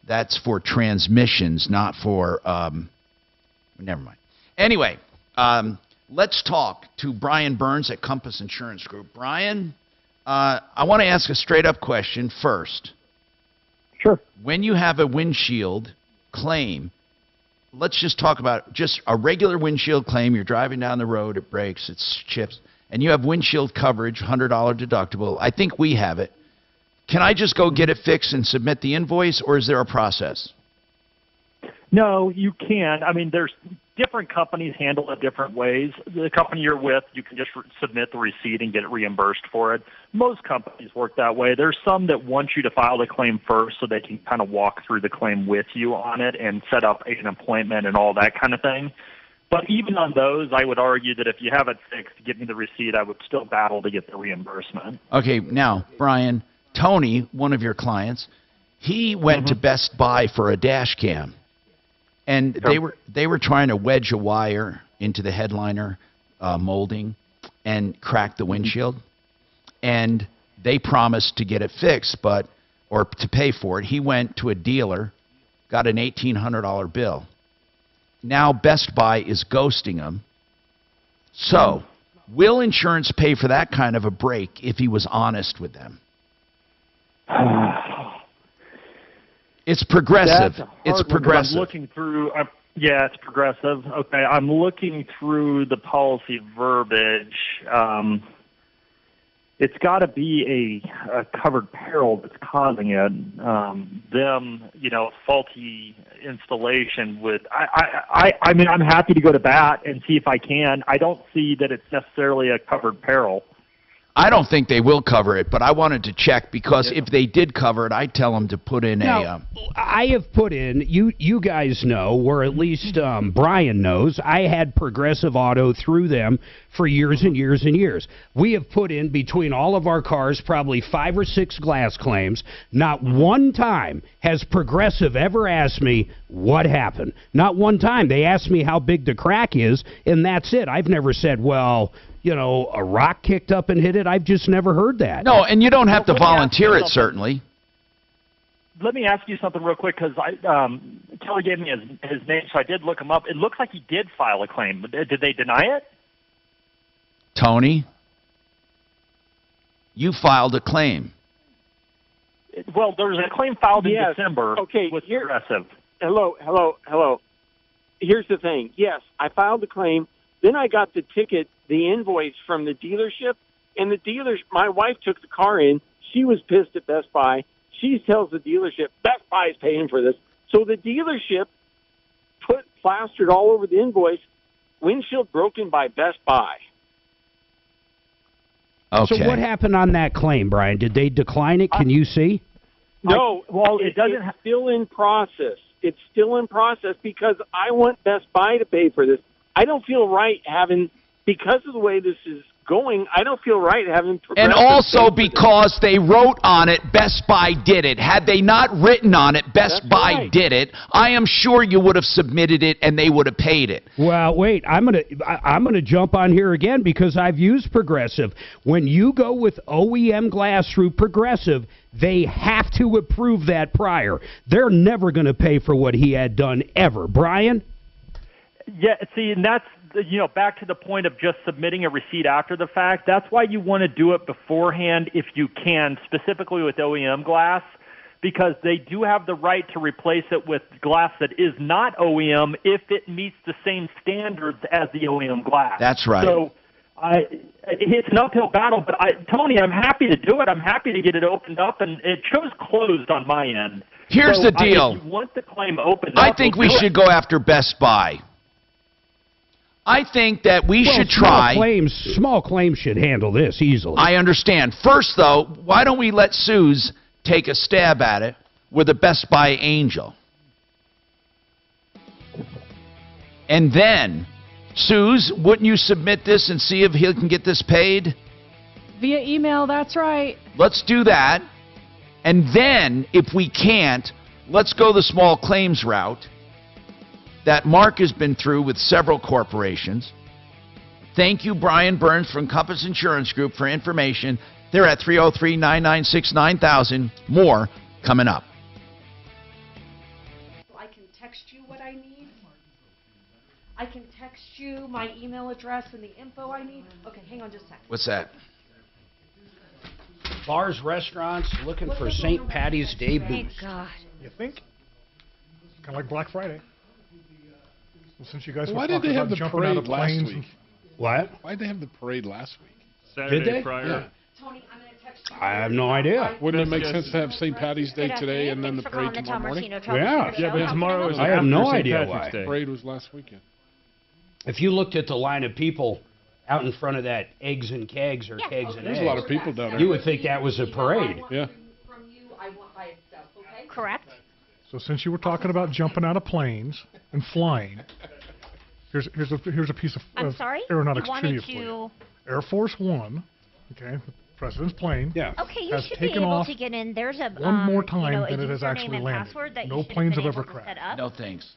that's for transmissions, not for, never mind. Anyway, let's talk to Brian Burns at Compass Insurance Group. Brian, I want to ask a straight-up question first. Sure. When you have a windshield claim, let's just talk about just a regular windshield claim. You're driving down the road, it breaks, it chips, and you have windshield coverage, $100 deductible. I think we have it. Can I just go get it fixed and submit the invoice, or is there a process? No, you can. I mean, there's different companies handle it different ways. The company you're with, you can just submit the receipt and get it reimbursed for it. Most companies work that way. There's some that want you to file the claim first so they can kind of walk through the claim with you on it and set up an appointment and all that kind of thing. But even on those, I would argue that if you have it fixed, give me the receipt, I would still battle to get the reimbursement. Okay, now, Brian, Tony, one of your clients, he went to Best Buy for a dash cam. And they were trying to wedge a wire into the headliner molding and crack the windshield. And they promised to get it fixed, or to pay for it. He went to a dealer, got an $1,800 bill. Now Best Buy is ghosting him. So, will insurance pay for that kind of a break if he was honest with them? It's progressive. It's progressive. I'm looking through. Yeah, it's progressive. Okay, I'm looking through the policy verbiage. It's got to be a covered peril that's causing it. Faulty installation would. I mean, I'm happy to go to bat and see if I can. I don't see that it's necessarily a covered peril. I don't think they will cover it, but I wanted to check because if they did cover it, I'd tell them to put in I have put in, you guys know, or at least Brian knows, I had Progressive Auto through them for years and years and years. We have put in between all of our cars probably 5 or 6 glass claims. Not one time has Progressive ever asked me what happened. Not one time. They asked me how big the crack is, and that's it. I've never said, well, a rock kicked up and hit it. I've just never heard that. No, and you don't have to volunteer it, certainly. let me ask you something real quick, because Kelly gave me his name, so I did look him up. It looks like he did file a claim. Did they deny it? Tony, you filed a claim. Well, there was a claim filed in Yes. December with Progressive. Hello. Here's the thing. Yes, I filed the claim. Then I got the ticket, the invoice from the dealership, and the dealers. My wife took the car in. She was pissed at Best Buy. She tells the dealership, Best Buy is paying for this. So the dealership plastered all over the invoice, windshield broken by Best Buy. Okay. So what happened on that claim, Brian? Did they decline it? Can you see? No, it's still in process. It's still in process because I want Best Buy to pay for this. I don't feel right because of the way this is going, I don't feel right having And also because they wrote on it, Best Buy did it. Had they not written on it, Best Buy did it, I am sure you would have submitted it and they would have paid it. Well, wait, I'm gonna jump on here again because I've used Progressive. When you go with OEM glass through Progressive, they have to approve that prior. They're never going to pay for what he had done ever. Brian? Yeah, see, and that's, back to the point of just submitting a receipt after the fact. That's why you want to do it beforehand if you can, specifically with OEM glass, because they do have the right to replace it with glass that is not OEM if it meets the same standards as the OEM glass. That's right. So it's an uphill battle, but Tony, I'm happy to do it. I'm happy to get it opened up, and it shows closed on my end. Here's the deal. If you want the claim opened I up, think we should go after Best Buy. I think that we should try. Small claims should handle this easily. I understand. First, though, why don't we let Suze take a stab at it with a Best Buy angel? And then, Suze, wouldn't you submit this and see if he can get this paid? Via email, that's right. Let's do that. And then, if we can't, let's go the small claims route that Mark has been through with several corporations. Thank you, Brian Burns from Compass Insurance Group, for information. They're at 303-996-9000. More coming up. I can text you what I need. I can text you my email address and the info I need. Okay, hang on just a second. What's that? Bars, restaurants, looking for St. Patty's Day booze. God. You think? Kind of like Black Friday. Well, since you guys Why were did talking they have about the jumping out of parade last planes week? What? Why did they have the parade last week? Saturday Did they? prior. Yeah. Tony, I'm going to text you. I have no idea. Wouldn't it make sense to have St. Patty's Day today and then the parade tomorrow morning? Yeah. Yeah, but tomorrow is I have no after St. idea Patrick's why. Day. The parade was last weekend. If you looked at the line of people out in front of that eggs and kegs or kegs and There's eggs, a lot of people down there. you would think that was a parade. Yeah. From you, I want by itself, okay? Correct. So since you were talking about jumping out of planes and flying, here's a piece of I'm sorry? aeronautics You trivia wanted for you. to... Air Force One, okay, the president's plane. Yeah. Okay, you has should be taken able off to get in. There's a one more time a than it has username actually and landed. password that No you should planes have have been ever able to crashed. set up. No thanks.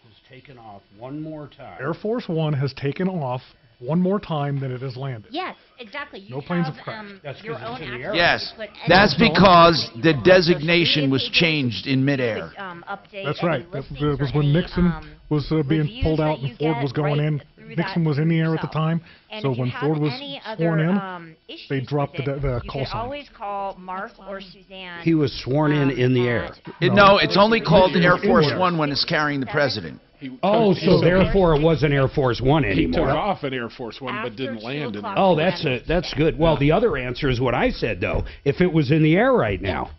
It's taken off one more time. Air Force One has taken off one more time than it has landed. Yes, exactly. You No planes have have crashed. That's your 'cause it's own in the access air. Yes, to put any that's information because that you the want. designation was Social media changed in midair. pages, update That's any right. That listings was or when any, Nixon was being reviews pulled that out you and Ford get was going right in. through Nixon that was in the air at the yourself. time. And So if you when have Ford was any sworn other, in, issues they dropped with the it, call you can sign. always call Mark or Suzanne. He was sworn in the air. No, it's only called Nixon Air was in Force the air. One when it's carrying the president. Oh, so therefore it wasn't Air Force One He took anymore. off an Air Force One but didn't land in it. Oh, that's good. Well, the other answer is what I said, though. If it was in the air right now.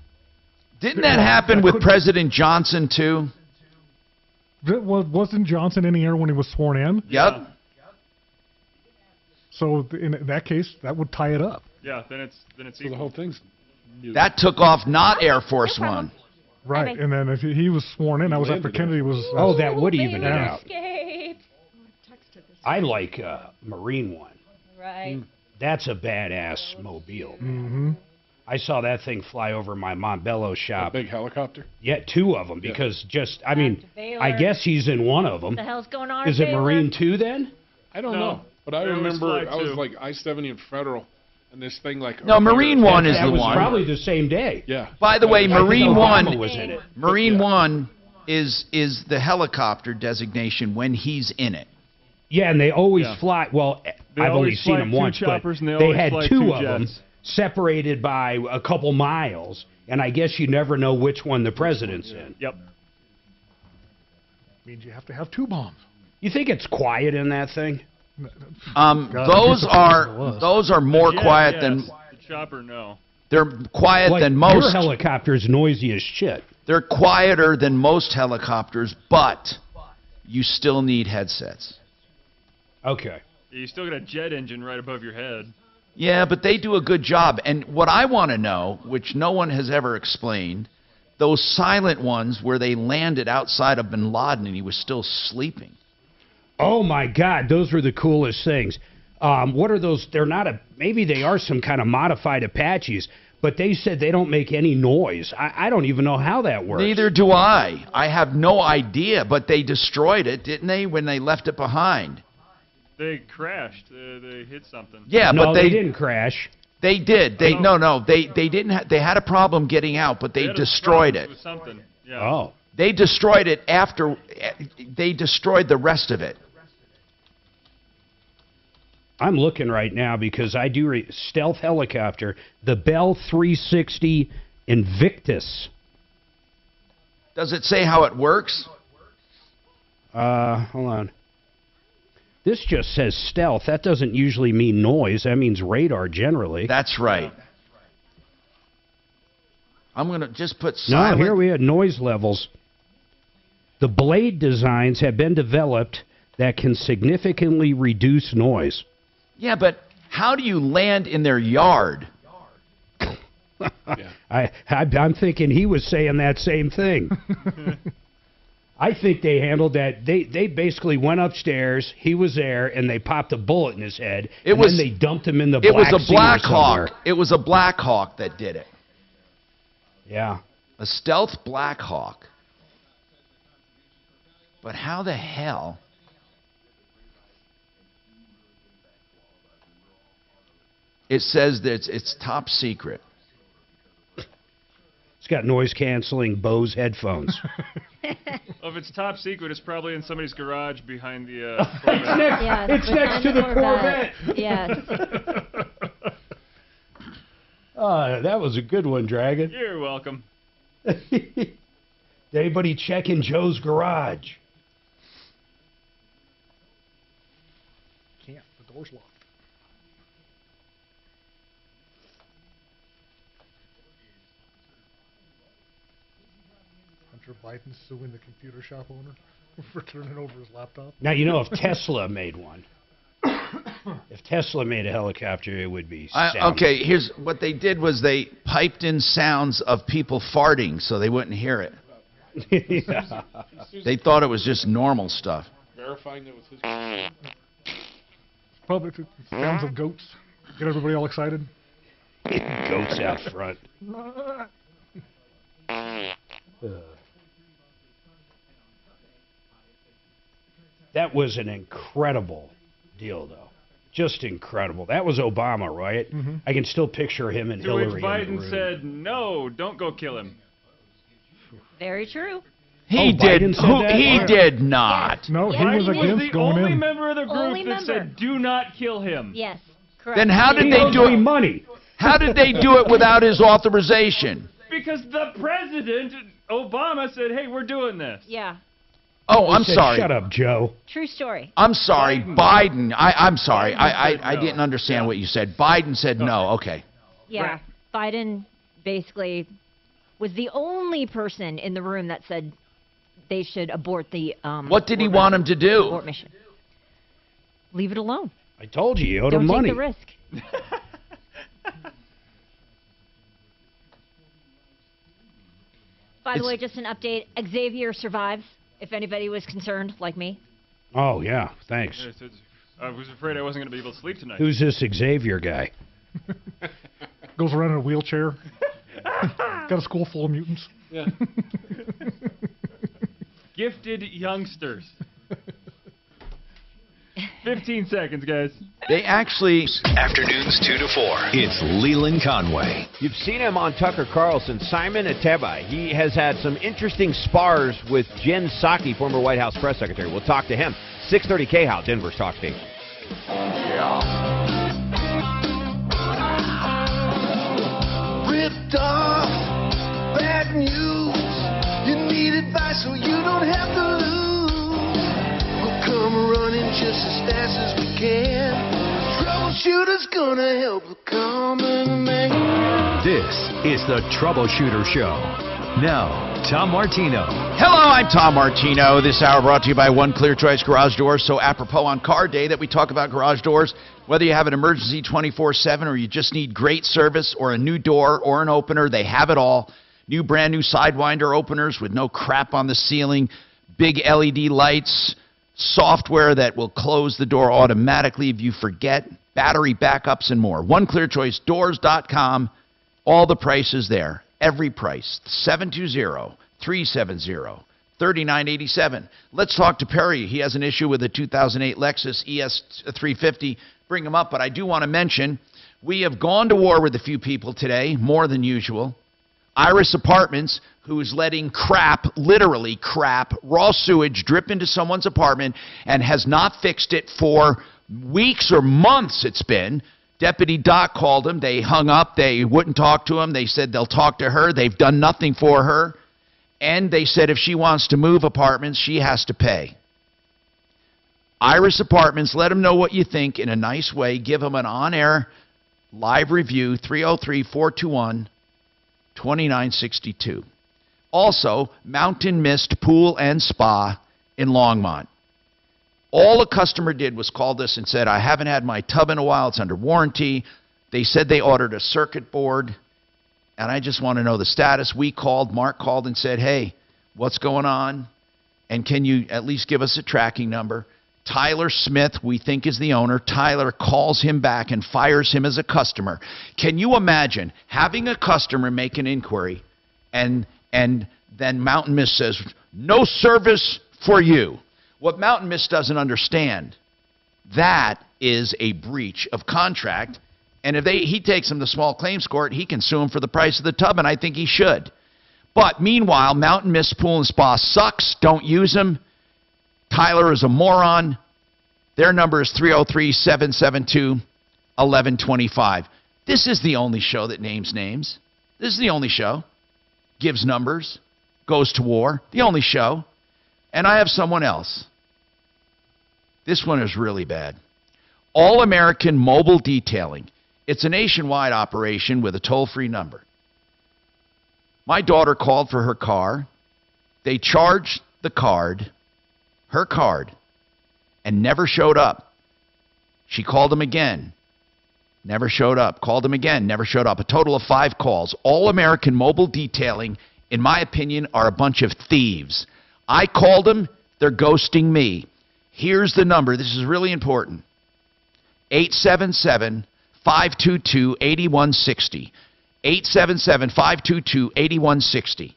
Didn't that happen with President Johnson, too? Wasn't Johnson in the air when he was sworn in? Yep. So in that case, that would tie it up. Yeah, then it's So the whole thing's That took off not Air Force One. Right, and then if he was sworn in, that was after Kennedy was... Oh, that would even it out. Escape. I like Marine One. Right. That's a badass mobile. Mm-hmm. I saw that thing fly over my Montbello shop. a big helicopter. Yeah, two of them, because I guess he's in one of them. What the hell's going on? Is it Baylor? Marine 2 then? I don't know. But I There was remember Fly I was too. like I-70 and Federal, And this thing like No, Marine One is that the was one. probably the same day. Yeah. By the way, I think Marine Obama One was in it. Marine One is the helicopter designation when he's in it. Yeah, and they always fly. Well, They I've only always seen fly them two once, but choppers and they they always had fly 2 two of them jets. separated by a couple miles, and I guess you never know which one the president's in. Yep. Means you have to have 2 bombs. You think it's quiet in that thing? Those are more Yeah, quiet yes. than The chopper, no. they're quiet Like, than Your most. helicopter's noisy as shit. They're quieter than most helicopters, but you still need headsets. Okay. You still got a jet engine right above your head. Yeah, but they do a good job. And what I want to know, which no one has ever explained, those silent ones where they landed outside of Bin Laden and he was still sleeping. Oh my God, those were the coolest things. What are those? They're not maybe they are some kind of modified Apaches, but they said they don't make any noise. I don't even know how that works. Neither do I. I have no idea, but they destroyed it, didn't they, when they left it behind? They crashed. They hit something. Yeah, no, but they didn't crash. They did. They didn't. They had a problem getting out, but they destroyed it. With something. Yeah. Oh. They destroyed it after they destroyed the rest of it. I'm looking right now because I do stealth helicopter, the Bell 360 Invictus. Does it say how it works? Hold on. This just says stealth. That doesn't usually mean noise. That means radar generally. That's right. I'm going to just put silent. No, here we had noise levels. The blade designs have been developed that can significantly reduce noise. Yeah, but how do you land in their yard? I'm thinking he was saying that same thing. I think they handled that. They basically went upstairs. He was there, and they popped a bullet in his head. Then they dumped him in the Black Sea. It was a Black somewhere. Hawk. It was a Black Hawk that did it. Yeah. A stealth Black Hawk. But how the hell? It says that it's top secret. It's got noise-canceling Bose headphones. Well, if it's top secret, it's probably in somebody's garage behind the It's next to the Corvette. Yes. That was a good one, Dragon. You're welcome. Anybody checking Joe's garage? Can't. The door's locked. Hunter Biden suing the computer shop owner for turning over his laptop. Now, you know, if Tesla made one, if Tesla made a helicopter, it would be sound. Okay, here's what they did was they piped in sounds of people farting so they wouldn't hear it. Yeah. They thought it was just normal stuff. Verifying it with his. Probably sounds of goats. Get everybody all excited. Goats out front. That was an incredible deal, though. Just incredible. That was Obama, right? Mm-hmm. I can still picture him and To which Hillary in the Biden room. said, no, don't go kill him. Very true. He Biden said that? He did not. No, he Biden was against the going only in. member of the group Only that member. said, do not kill him. Yes. Correct. Then how did He they owes do me it? money. How did they do it without his authorization? Because the president, Obama, said, hey, we're doing this. Yeah. Oh, He I'm said, sorry. Shut up, Joe. True story. I'm sorry, Biden. I'm sorry. Biden said I no. didn't understand what you said. Biden said no. Okay. Yeah. Biden basically was the only person in the room that said they should abort the What did he want him to do? abort mission. Leave it alone. I told you, you owed Don't him money. take the risk. By the way, just an update. Xavier survives, if anybody was concerned, like me. Oh, yeah, thanks. I was afraid I wasn't going to be able to sleep tonight. Who's this Xavier guy? Goes around in a wheelchair. Got a school full of mutants. Yeah. Gifted youngsters. 15 seconds, guys. They actually... Afternoons 2 to 4. It's Leland Conway. You've seen him on Tucker Carlson. Simon Ateba. He has had some interesting spars with Jen Psaki, former White House press secretary. We'll talk to him. 630 KHOW, Denver's talk station. Ripped off, bad news. You need advice so you don't have to lose. We'll come running just as fast as we can. Troubleshooter's gonna help the common man. This is the Troubleshooter Show. Now, Tom Martino. Hello, I'm Tom Martino. This hour brought to you by One Clear Choice Garage Doors. So apropos on Car Day that we talk about garage doors, whether you have an emergency 24/7 or you just need great service or a new door or an opener, they have it all. New brand new Sidewinder openers with no crap on the ceiling, big LED lights, software that will close the door automatically if you forget, battery backups and more. OneClearChoiceDoors.com. All the prices there. Every price. 720-370-3987. Let's talk to Perry. He has an issue with a 2008 Lexus ES350. Bring him up, but I do want to mention we have gone to war with a few people today, more than usual. Iris Apartments, who is letting crap, literally crap, raw sewage drip into someone's apartment and has not fixed it for weeks or months it's been. Deputy Doc called him. They hung up. They wouldn't talk to him. They said they'll talk to her. They've done nothing for her. And they said if she wants to move apartments, she has to pay. Iris Apartments, let them know what you think in a nice way. Give them an on-air live review, 303-421-2962. Also, Mountain Mist Pool and Spa in Longmont. All a customer did was called us and said, I haven't had my tub in a while. It's under warranty. They said they ordered a circuit board, and I just want to know the status. We called. Mark called and said, hey, what's going on? And can you at least give us a tracking number? Tyler Smith, we think is the owner. Tyler calls him back and fires him as a customer. Can you imagine having a customer make an inquiry and then Mountain Mist says, no service for you? What Mountain Mist doesn't understand, that is a breach of contract. And if he takes them to small claims court, he can sue him for the price of the tub, and I think he should. But meanwhile, Mountain Mist Pool and Spa sucks. Don't use them. Tyler is a moron. Their number is 303-772-1125. This is the only show that names names. This is the only show. Gives numbers. Goes to war. The only show. And I have someone else. This one is really bad. All American Mobile Detailing. It's a nationwide operation with a toll-free number. My daughter called for her car. They charged the card, her card, and never showed up. She called them again. Never showed up. Called them again. Never showed up. A total of 5 calls. All American Mobile Detailing, in my opinion, are a bunch of thieves. I called them. They're ghosting me. Here's the number. This is really important. 877-522-8160. 877-522-8160.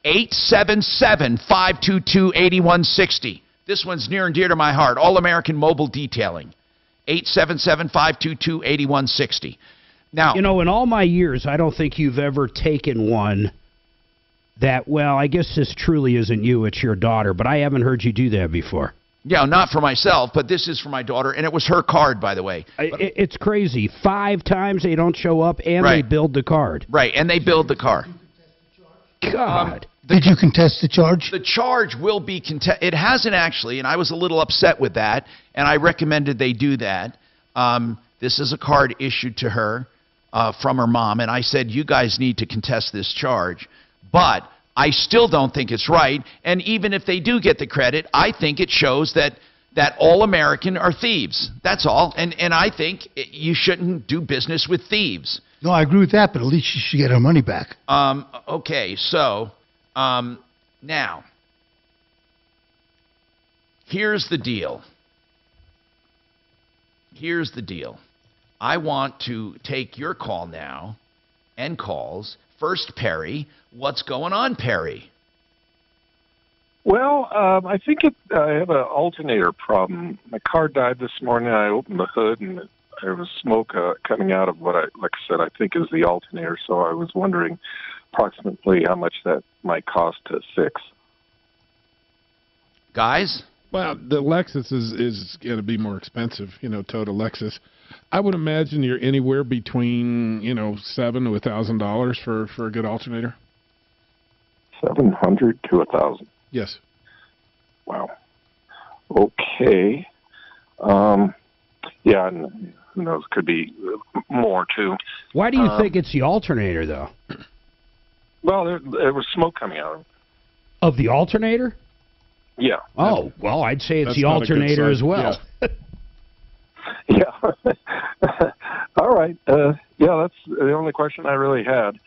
877-522-8160. This one's near and dear to my heart. All American Mobile Detailing. 877-522-8160. Now, you know, in all my years, I don't think you've ever taken one that, well, I guess this truly isn't you, it's your daughter, but I haven't heard you do that before. Yeah, not for myself, but this is for my daughter, and it was her card, by the way. It's crazy. 5 times they don't show up, and Right. they billed the card. Right, and they billed the car. God. Did you contest the charge? The charge will be contested. It hasn't actually, and I was a little upset with that, and I recommended they do that. This is a card issued to her from her mom, and I said, you guys need to contest this charge. But I still don't think it's right, and even if they do get the credit, I think it shows that all American are thieves. That's all, and I think you shouldn't do business with thieves. No, I agree with that, but at least she should get her money back. Okay, so now, here's the deal. Here's the deal. I want to take your call now and calls. First, Perry. What's going on, Perry? Well, I think I have an alternator problem. My car died this morning. I opened the hood, and there was smoke coming out of what like I said, I think is the alternator. So I was wondering approximately how much that might cost to fix. Guys? Well, the Lexus is going to be more expensive, Toyota Lexus. I would imagine you're anywhere between, $700 to $1,000 for a good alternator. 700 to 1,000. Yes. Wow. Okay. Yeah, and who knows? Could be more too. Why do you think it's the alternator, though? Well, there was smoke coming out of it. Of the alternator? Yeah. Oh, well, I'd say it's That's the not a good alternator sign. as well. Yeah. All right. Yeah, that's the only question I really had.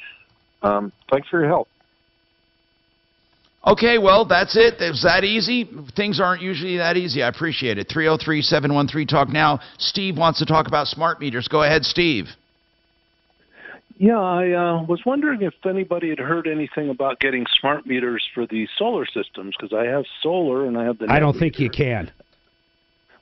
Thanks for your help. Okay, well, that's it. It was that easy. Things aren't usually that easy. I appreciate it. 303-713-TALK now. Steve wants to talk about smart meters. Go ahead, Steve. Yeah, I was wondering if anybody had heard anything about getting smart meters for the solar systems, because I have solar and I have the I don't think you can.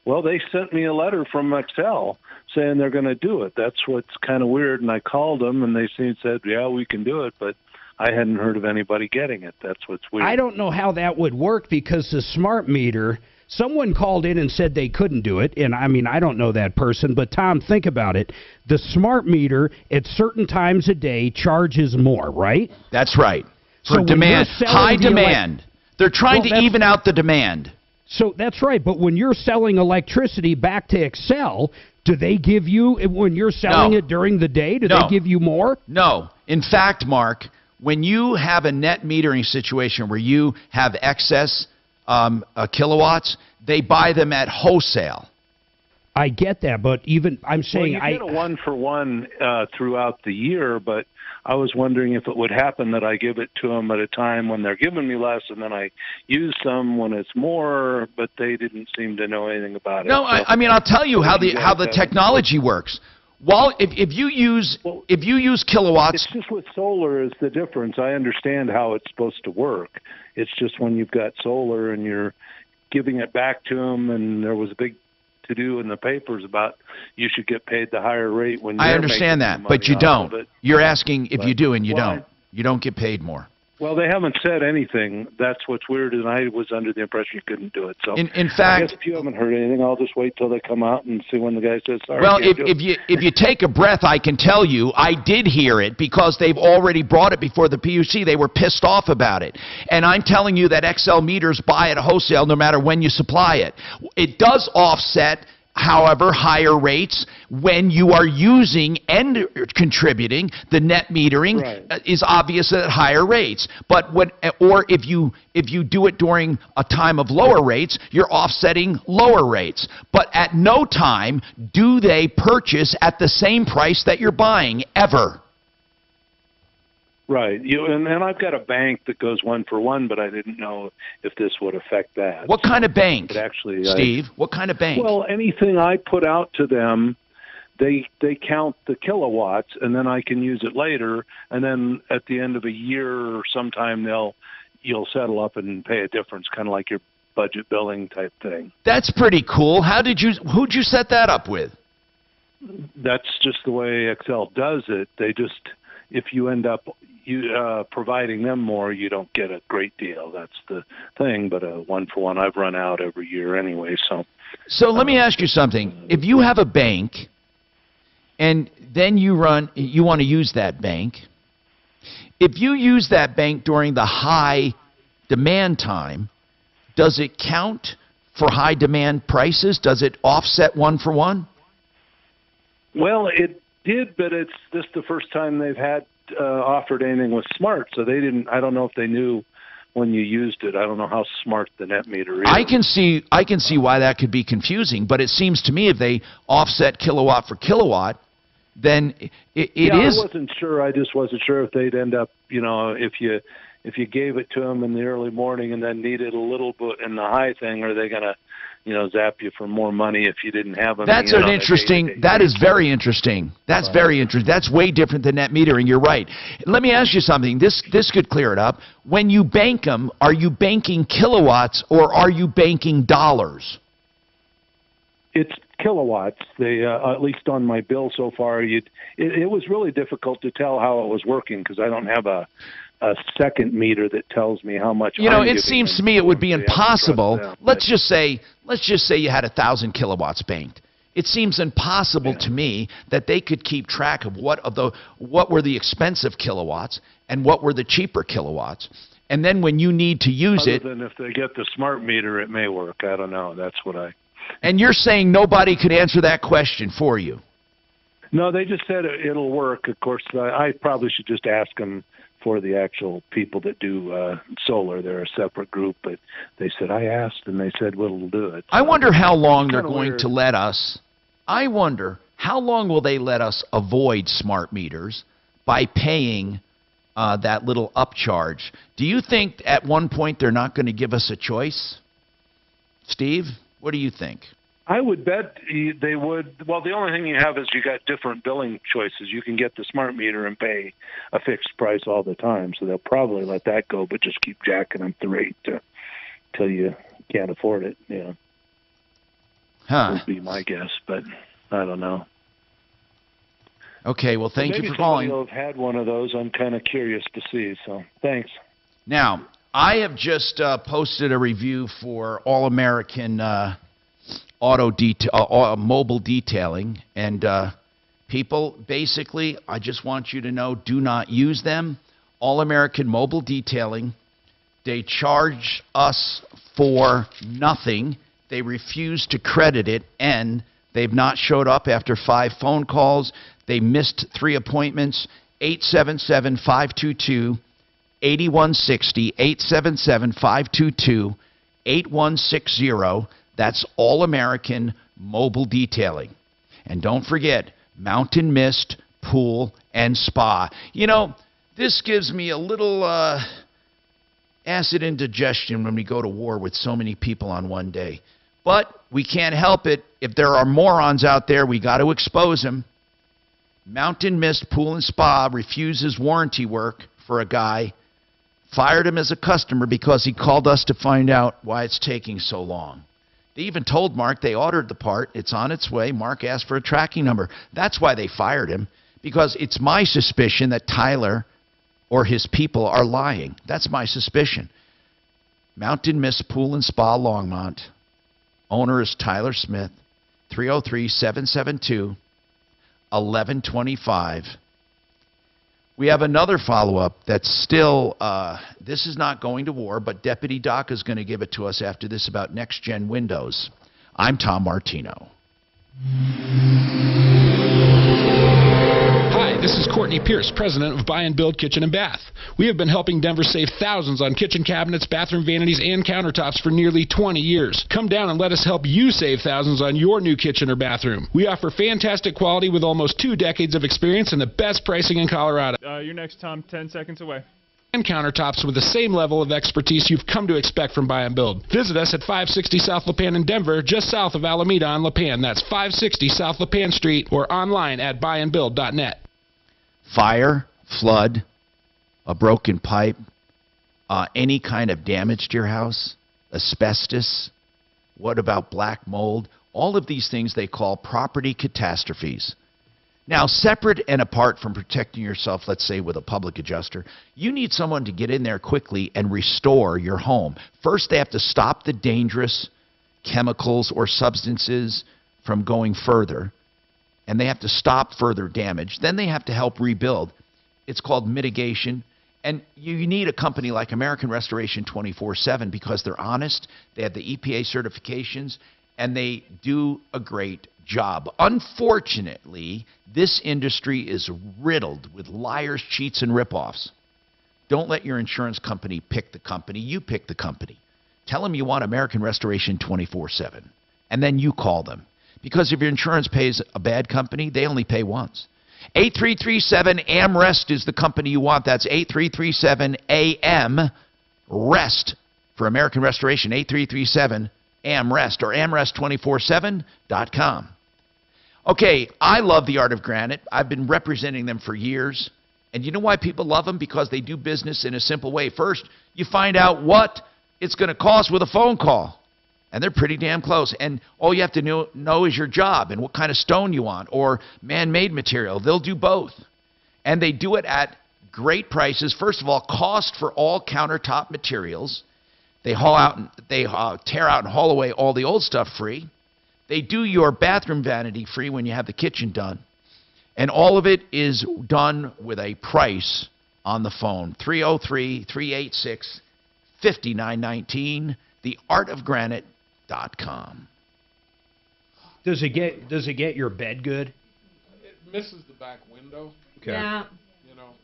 Well, they sent me a letter from Excel saying they're going to do it. That's what's kind of weird, and I called them, and they said, yeah, we can do it, but I hadn't heard of anybody getting it. That's what's weird. I don't know how that would work, because the smart meter, someone called in and said they couldn't do it, and I mean, I don't know that person, but Tom, think about it. The smart meter at certain times a day charges more, right? That's right. For So demand, high demand. They're trying to even out the demand. So that's right, but when you're selling electricity back to Excel, do they give you, when you're selling it during the day, do they give you more? No. In fact, Mark, when you have a net metering situation where you have excess kilowatts, they buy them at wholesale. I get that, but even I'm saying well, you get a one-for-one throughout the year, but I was wondering if it would happen that I give it to them at a time when they're giving me less, and then I use some when it's more, but they didn't seem to know anything about it. No, So, I mean, I'll tell you how the technology works. Well, if you use kilowatts, it's just with solar is the difference. I understand how it's supposed to work. It's just when you've got solar and you're giving it back to them, and there was a big to-do in the papers about you should get paid the higher rate when you're I understand that, but you don't. You're asking if you do, and you don't. You don't get paid more. Well, they haven't said anything. That's what's weird, and I was under the impression you couldn't do it. So, in I fact, guess if you haven't heard anything, I'll just wait till they come out and see when the guy says sorry. well, if you take a breath, I can tell you I did hear it because they've already brought it before the PUC. They were pissed off about it, and I'm telling you that XL meters buy at wholesale no matter when you supply it. It does offset, however, higher rates when you are using and contributing. The net metering is obvious at higher rates. But if you do it during a time of lower rates, you're offsetting lower rates. But at no time do they purchase at the same price that you're buying ever. Right. And I've got a bank that goes one-for-one, but I didn't know if this would affect that. What kind of bank, But actually, Steve? What kind of bank? Well, anything I put out to them, they count the kilowatts, and then I can use it later. And then at the end of a year or sometime, you'll settle up and pay a difference, kind of like your budget billing type thing. That's pretty cool. Who'd you set that up with? That's just the way Excel does it. They just, if you end up providing them more, you don't get a great deal. That's the thing. But a one-for-one, I've run out every year anyway. So let me ask you something. If you have a bank and then you want to use that bank, if you use that bank during the high demand time, does it count for high demand prices? Does it offset one-for-one? Well, it did, but it's this the first time they've had offered anything with smart, so they didn't. I don't know if they knew when you used it. I don't know how smart the net meter is. I can see why that could be confusing, but it seems to me if they offset kilowatt for kilowatt, then it is. I wasn't sure. I just wasn't sure if they'd end up. If you gave it to them in the early morning and then needed a little bit in the high thing, are they going to zap you for more money if you didn't have them. That's an interesting. That is very interesting. That's very interesting. That's way different than net metering. You're right. Let me ask you something. This could clear it up. When you bank them, are you banking kilowatts or are you banking dollars? It's kilowatts. They at least on my bill so far, it was really difficult to tell how it was working because I don't have a second meter that tells me how much. It seems to me it would be impossible. Let's just say you had 1,000 kilowatts banked. It seems impossible to me that they could keep track of what were the expensive kilowatts and what were the cheaper kilowatts. And then when you need to use it, other than if they get the smart meter, it may work. I don't know. That's what I. And you're saying nobody could answer that question for you? No, they just said it'll work. Of course, I probably should just ask them for the actual people that do solar. They're a separate group, but they said I asked, and they said, well, it'll do it. I wonder how long they're going to let us. I wonder how long will they let us avoid smart meters by paying that little upcharge. Do you think at one point they're not going to give us a choice? Steve, what do you think? I would bet they would. Well, the only thing you have is you got different billing choices. You can get the smart meter and pay a fixed price all the time, so they'll probably let that go, but just keep jacking up the rate till you can't afford it. Yeah, would be my guess, but I don't know. Okay, well, thank you for Maybe calling. somebody will have had one of those. I'm kind of curious to see, so thanks. Now, I have just posted a review for All American mobile detailing, and people, basically, I just want you to know, do not use them. All American Mobile Detailing, they charge us for nothing. They refuse to credit it, and they've not showed up after 5 phone calls. They missed 3 appointments. 877-522-8160, 877-522-8160. That's All American Mobile Detailing. And don't forget, Mountain Mist, Pool, and Spa. This gives me a little acid indigestion when we go to war with so many people on one day. But we can't help it. If there are morons out there, we got to expose them. Mountain Mist Pool and Spa refuses warranty work for a guy. Fired him as a customer because he called us to find out why it's taking so long. They even told Mark they ordered the part. It's on its way. Mark asked for a tracking number. That's why they fired him, because it's my suspicion that Tyler or his people are lying. That's my suspicion. Mountain Mist Pool and Spa, Longmont. Owner is Tyler Smith. 303-772-1125. We have another follow-up that's still, this is not going to war, but Deputy Doc is going to give it to us after this about next-gen Windows. I'm Tom Martino. Hi, this is Courtney Pierce, president of Buy and Build Kitchen and Bath. We have been helping Denver save thousands on kitchen cabinets, bathroom vanities, and countertops for nearly 20 years. Come down and let us help you save thousands on your new kitchen or bathroom. We offer fantastic quality with almost 2 decades of experience and the best pricing in Colorado. You're next, Tom. 10 seconds away. And countertops with the same level of expertise you've come to expect from Buy and Build. Visit us at 560 South LaPan in Denver, just south of Alameda on LaPan. That's 560 South LaPan Street, or online at buyandbuild.net. Fire, flood, a broken pipe, any kind of damage to your house, asbestos, what about black mold? All of these things they call property catastrophes. Now, separate and apart from protecting yourself, let's say with a public adjuster, you need someone to get in there quickly and restore your home. First, they have to stop the dangerous chemicals or substances from going further, and they have to stop further damage. Then they have to help rebuild. It's called mitigation. And you need a company like American Restoration 24/7 because they're honest, they have the EPA certifications, and they do a great job. Unfortunately, this industry is riddled with liars, cheats, and ripoffs. Don't let your insurance company pick the company. You pick the company. Tell them you want American Restoration 24/7, and then you call them. Because if your insurance pays a bad company, they only pay once. 8337-AMREST is the company you want. That's 8337-AM-REST for American Restoration. AmRest or amrest247.com. Okay, I love the Art of Granite. I've been representing them for years. And you know why people love them? Because they do business in a simple way. First, you find out what it's going to cost with a phone call. And they're pretty damn close. And all you have to know is your job and what kind of stone you want or man-made material. They'll do both. And they do it at great prices. First of all, cost for all countertop materials. They haul out, they tear out and haul away all the old stuff free. They do your bathroom vanity free when you have the kitchen done. And all of it is done with a price on the phone. 303-386-5919. theartofgranite.com. Does it get your bed good? It misses the back window. Okay. Yeah. You know.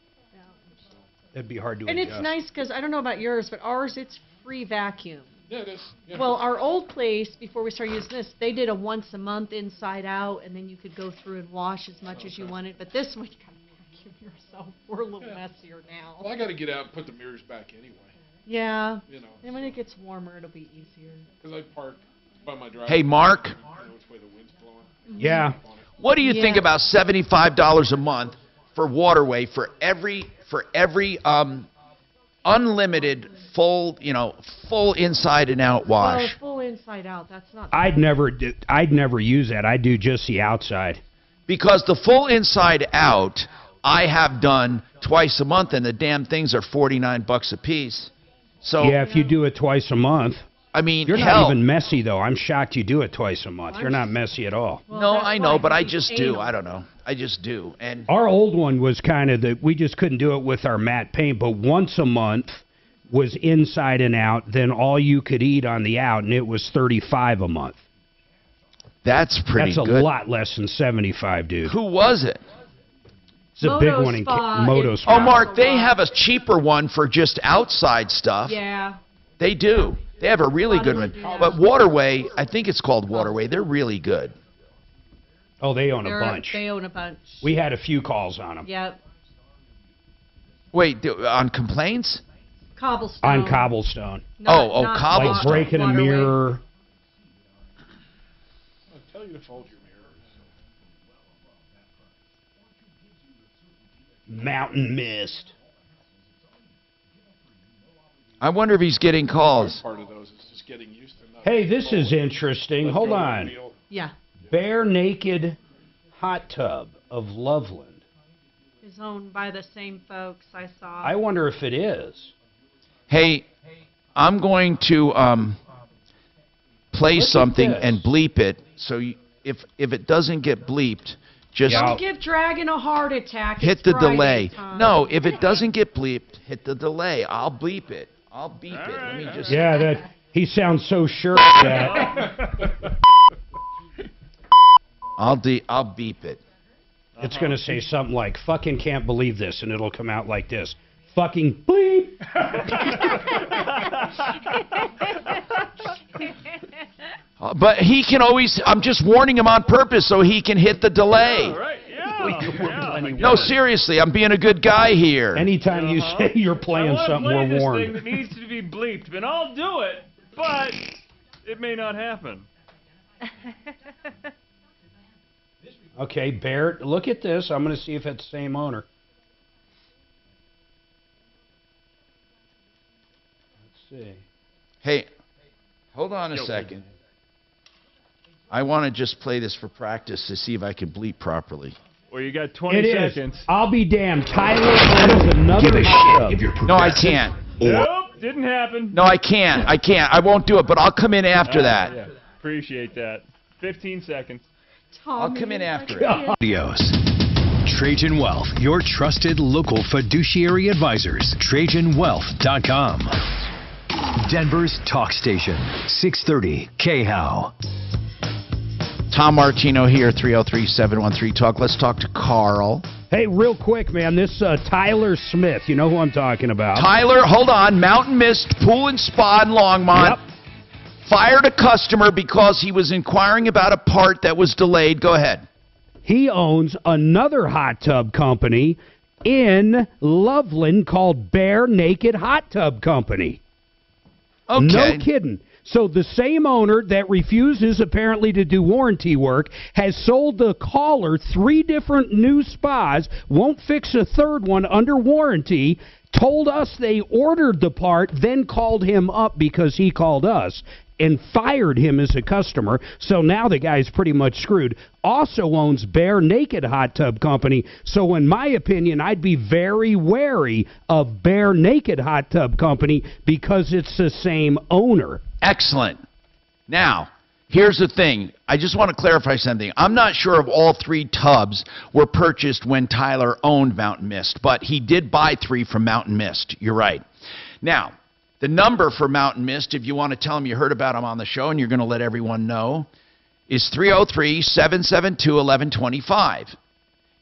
That'd be hard to And adjust. it's nice because I don't know about yours, but ours, it's free vacuum. Yeah, it is. Yeah. Well, our old place, before we started using this, they did a once a month inside out, and then you could go through and wash as much as you wanted. But this one, you got to vacuum yourself. We're a little messier now. Well, I got to get out and put the mirrors back anyway. Yeah. You know. And when it gets warmer, it'll be easier. Because I park by my driveway. Hey, Mark. I know which way the wind's blowing. Yeah. What do you think about $75 a month for Waterway for every unlimited full inside and out wash? Well, full inside out. That's not. I'd never use that. I do just the outside. Because the full inside out I have done twice a month, and the damn things are $49 a piece. So yeah, if you do it twice a month. I mean, you're hell, not even messy though. I'm shocked you do it twice a month. You're not messy at all. Well, no, I know, but I just do. I don't know. I just do. And our old one was kind of we just couldn't do it with our matte paint, but once a month was inside and out, then all you could eat on the out, and it was $35 a month. That's pretty good. That's a lot less than $75, dude. Who was it? It's a big one in Moto Spa. Oh, Mark, they have a cheaper one for just outside stuff. Yeah. They do. They have a really good one. But Waterway, I think it's called Waterway. They're really good. Oh, they own a bunch. They own a bunch. We had a few calls on them. Yep. Wait, on complaints? Cobblestone. On Cobblestone. Not Cobblestone. Like breaking a mirror. I'll tell you to fold your mirrors. Mountain mist. I wonder if he's getting calls. Part of those is just getting used to not. Hey, this is interesting. Hold on. Yeah. Bare Naked Hot Tub of Loveland. Is owned by the same folks I saw. I wonder if it is. Hey, I'm going to play something and bleep it. So if it doesn't get bleeped, just don't give Dragon a heart attack. hit It's the Friday delay. time. No, if it doesn't get bleeped, hit the delay. I'll bleep it. I'll beep it. Let me just. Yeah, that he sounds so sure of that. I'll beep it. It's going to say something like, fucking can't believe this, and it'll come out like this. Fucking bleep! But he can always, I'm just warning him on purpose so he can hit the delay. No, seriously, I'm being a good guy here. Anytime you say you're playing something, we're warned. This thing needs to be bleeped, and I'll do it, but it may not happen. Okay, Barrett, look at this. I'm going to see if it's the same owner. Let's see. Hey, hold on a second. I want to just play this for practice to see if I can bleep properly. Well, you got 20 It seconds. is. I'll be damned. Tyler owns another hot tub. No, I can't. Nope, didn't happen. No, I can't. I won't do it, but I'll come in after that. Yeah. Appreciate that. 15 seconds. I'll come in after it. Studios. Trajan Wealth, your trusted local fiduciary advisors. TrajanWealth.com. Denver's talk station, 630 KHOW. Tom Martino here, 303-713-TALK. Let's talk to Carl. Hey, real quick, man, this Tyler Smith, you know who I'm talking about. Tyler, hold on. Mountain Mist Pool and Spa in Longmont. Yep. Fired a customer because he was inquiring about a part that was delayed. Go ahead. He owns another hot tub company in Loveland called Bare Naked Hot Tub Company. Okay. No kidding. So the same owner that refuses apparently to do warranty work has sold the caller 3 different new spas, won't fix a third one under warranty, told us they ordered the part, then called him up because he called us, and fired him as a customer. So now the guy's pretty much screwed. Also owns Bare Naked Hot Tub Company. So in my opinion, I'd be very wary of Bare Naked Hot Tub Company because it's the same owner. Excellent. Now, here's the thing. I just want to clarify something. I'm not sure if all 3 tubs were purchased when Tyler owned Mountain Mist, but he did buy 3 from Mountain Mist. You're right. Now, the number for Mountain Mist, if you want to tell them you heard about him on the show and you're going to let everyone know, is 303-772-1125.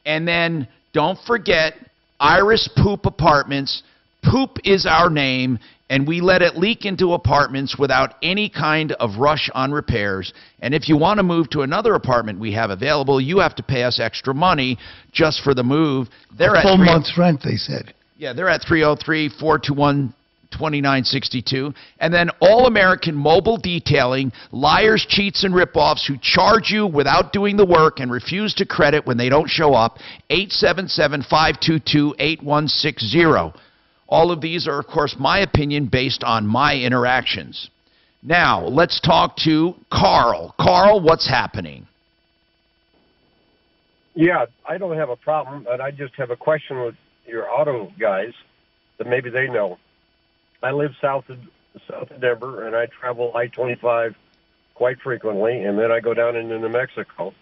And then don't forget Iris Poop Apartments. Poop is our name, and we let it leak into apartments without any kind of rush on repairs. And if you want to move to another apartment we have available, you have to pay us extra money just for the move. They're a full month's rent, they said. Yeah, they're at 303-421-2962. And then All American Mobile Detailing, liars, cheats, and ripoffs who charge you without doing the work and refuse to credit when they don't show up, 877-522-8160. All of these are, of course, my opinion based on my interactions. Now, let's talk to Carl. Carl, what's happening? Yeah, I don't have a problem, but I just have a question with your auto guys that maybe they know. I live south of Denver, and I travel I-25 quite frequently, and then I go down into New Mexico.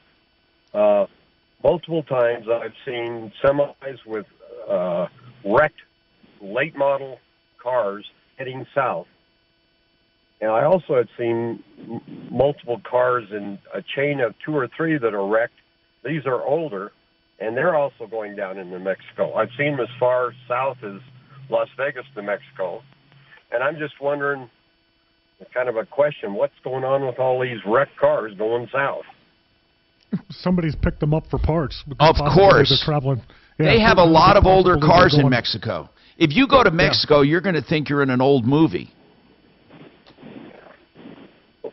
Multiple times I've seen semis with wrecked late model cars heading south. And I also had seen multiple cars in a chain of 2 or 3 that are wrecked. These are older, and they're also going down in New Mexico. I've seen them as far south as Las Vegas, New Mexico. And I'm just wondering, kind of a question, what's going on with all these wrecked cars going south? Somebody's picked them up for parts. Of course. They're traveling. Yeah, they have a lot of older cars in Mexico. If you go to Mexico, you're going to think you're in an old movie.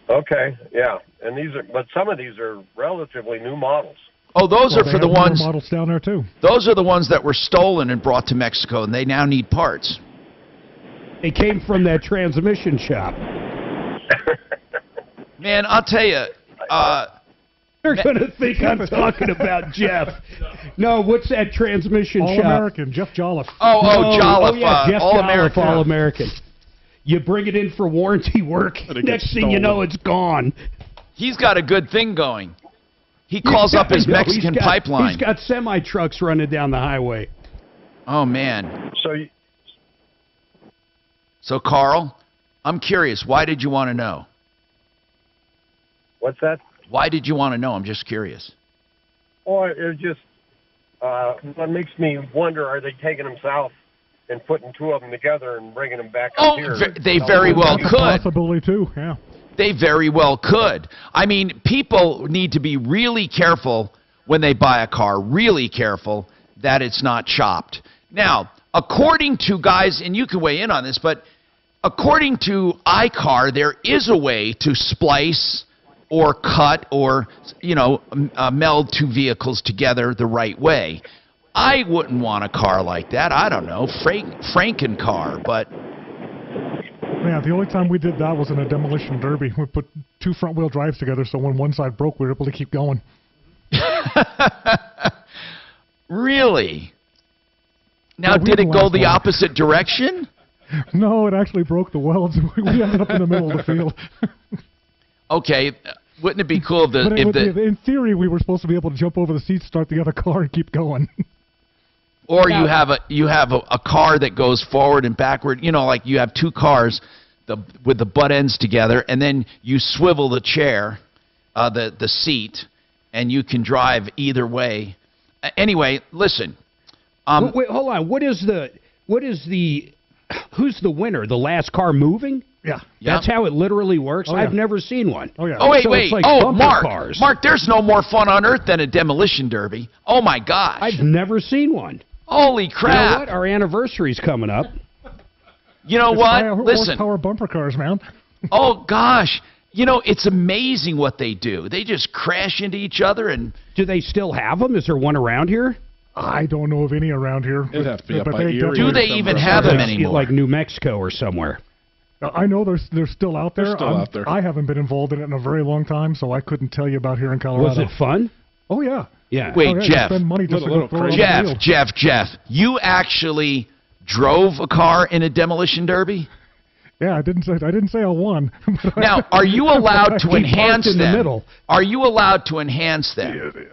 Okay, yeah. And but some of these are relatively new models. Oh, those are for the ones. Models down there too. Those are the ones that were stolen and brought to Mexico, and they now need parts. They came from that transmission shop. Man, I'll tell you. They're going to think I'm talking about Jeff. No, what's that transmission shop? All-American, Jeff Jolliffe. Jolliffe. Oh, yeah, Jeff All-American. Jolliffe, All-American. You bring it in for warranty work, next thing you know, it's gone. He's got a good thing going. He calls up his Mexican pipeline. He's got semi-trucks running down the highway. Oh, man. So, Carl, I'm curious. Why did you want to know? What's that? Why did you want to know? I'm just curious. Well, it just what makes me wonder, are they taking them south and putting 2 of them together and bringing them back up here? They very well could. Possibly, too, yeah. They very well could. I mean, people need to be really careful when they buy a car, really careful that it's not chopped. Now, according to guys, and you can weigh in on this, but according to iCar, there is a way to splice or cut or, meld 2 vehicles together the right way. I wouldn't want a car like that. I don't know, Franken car, but... Yeah, the only time we did that was in a demolition derby. We put 2 front-wheel drives together, so when one side broke, we were able to keep going. Really? Now, did it go the opposite direction? No, it actually broke the welds. We ended up in the middle of the field. Okay, wouldn't it be cool if in theory, we were supposed to be able to jump over the seat, start the other car, and keep going. Or you have a car that goes forward and backward. Like you have 2 cars with the butt ends together, and then you swivel the chair, the seat, and you can drive either way. Anyway, listen. Wait, hold on. Who's the winner? The last car moving? Yeah. That's how it literally works? Oh, yeah. I've never seen one. Oh, yeah. Oh, wait, so wait. It's like Mark. cars. Mark, there's no more fun on earth than a demolition derby. Oh, my gosh. I've never seen one. Holy crap. You know what? Our anniversary's coming up. You know what? Listen. Horsepower bumper cars, man. Oh, gosh. You know, it's amazing what they do. They just crash into each other. And do they still have them? Is there one around here? I don't know of any around here. It'd have to be up but by Erie. Do they even have them anymore? Like New Mexico or somewhere. I know they're still out there. They're still out there. I haven't been involved in it in a very long time, so I couldn't tell you about here in Colorado. Was it fun? Oh, yeah. Yeah. Wait, oh, yeah, Jeff. Spend money just to go throw it on the field. Jeff, you actually drove a car in a demolition derby? Yeah, I didn't say I won. Now, are you allowed to enhance in them? The middle. Are you allowed to enhance them?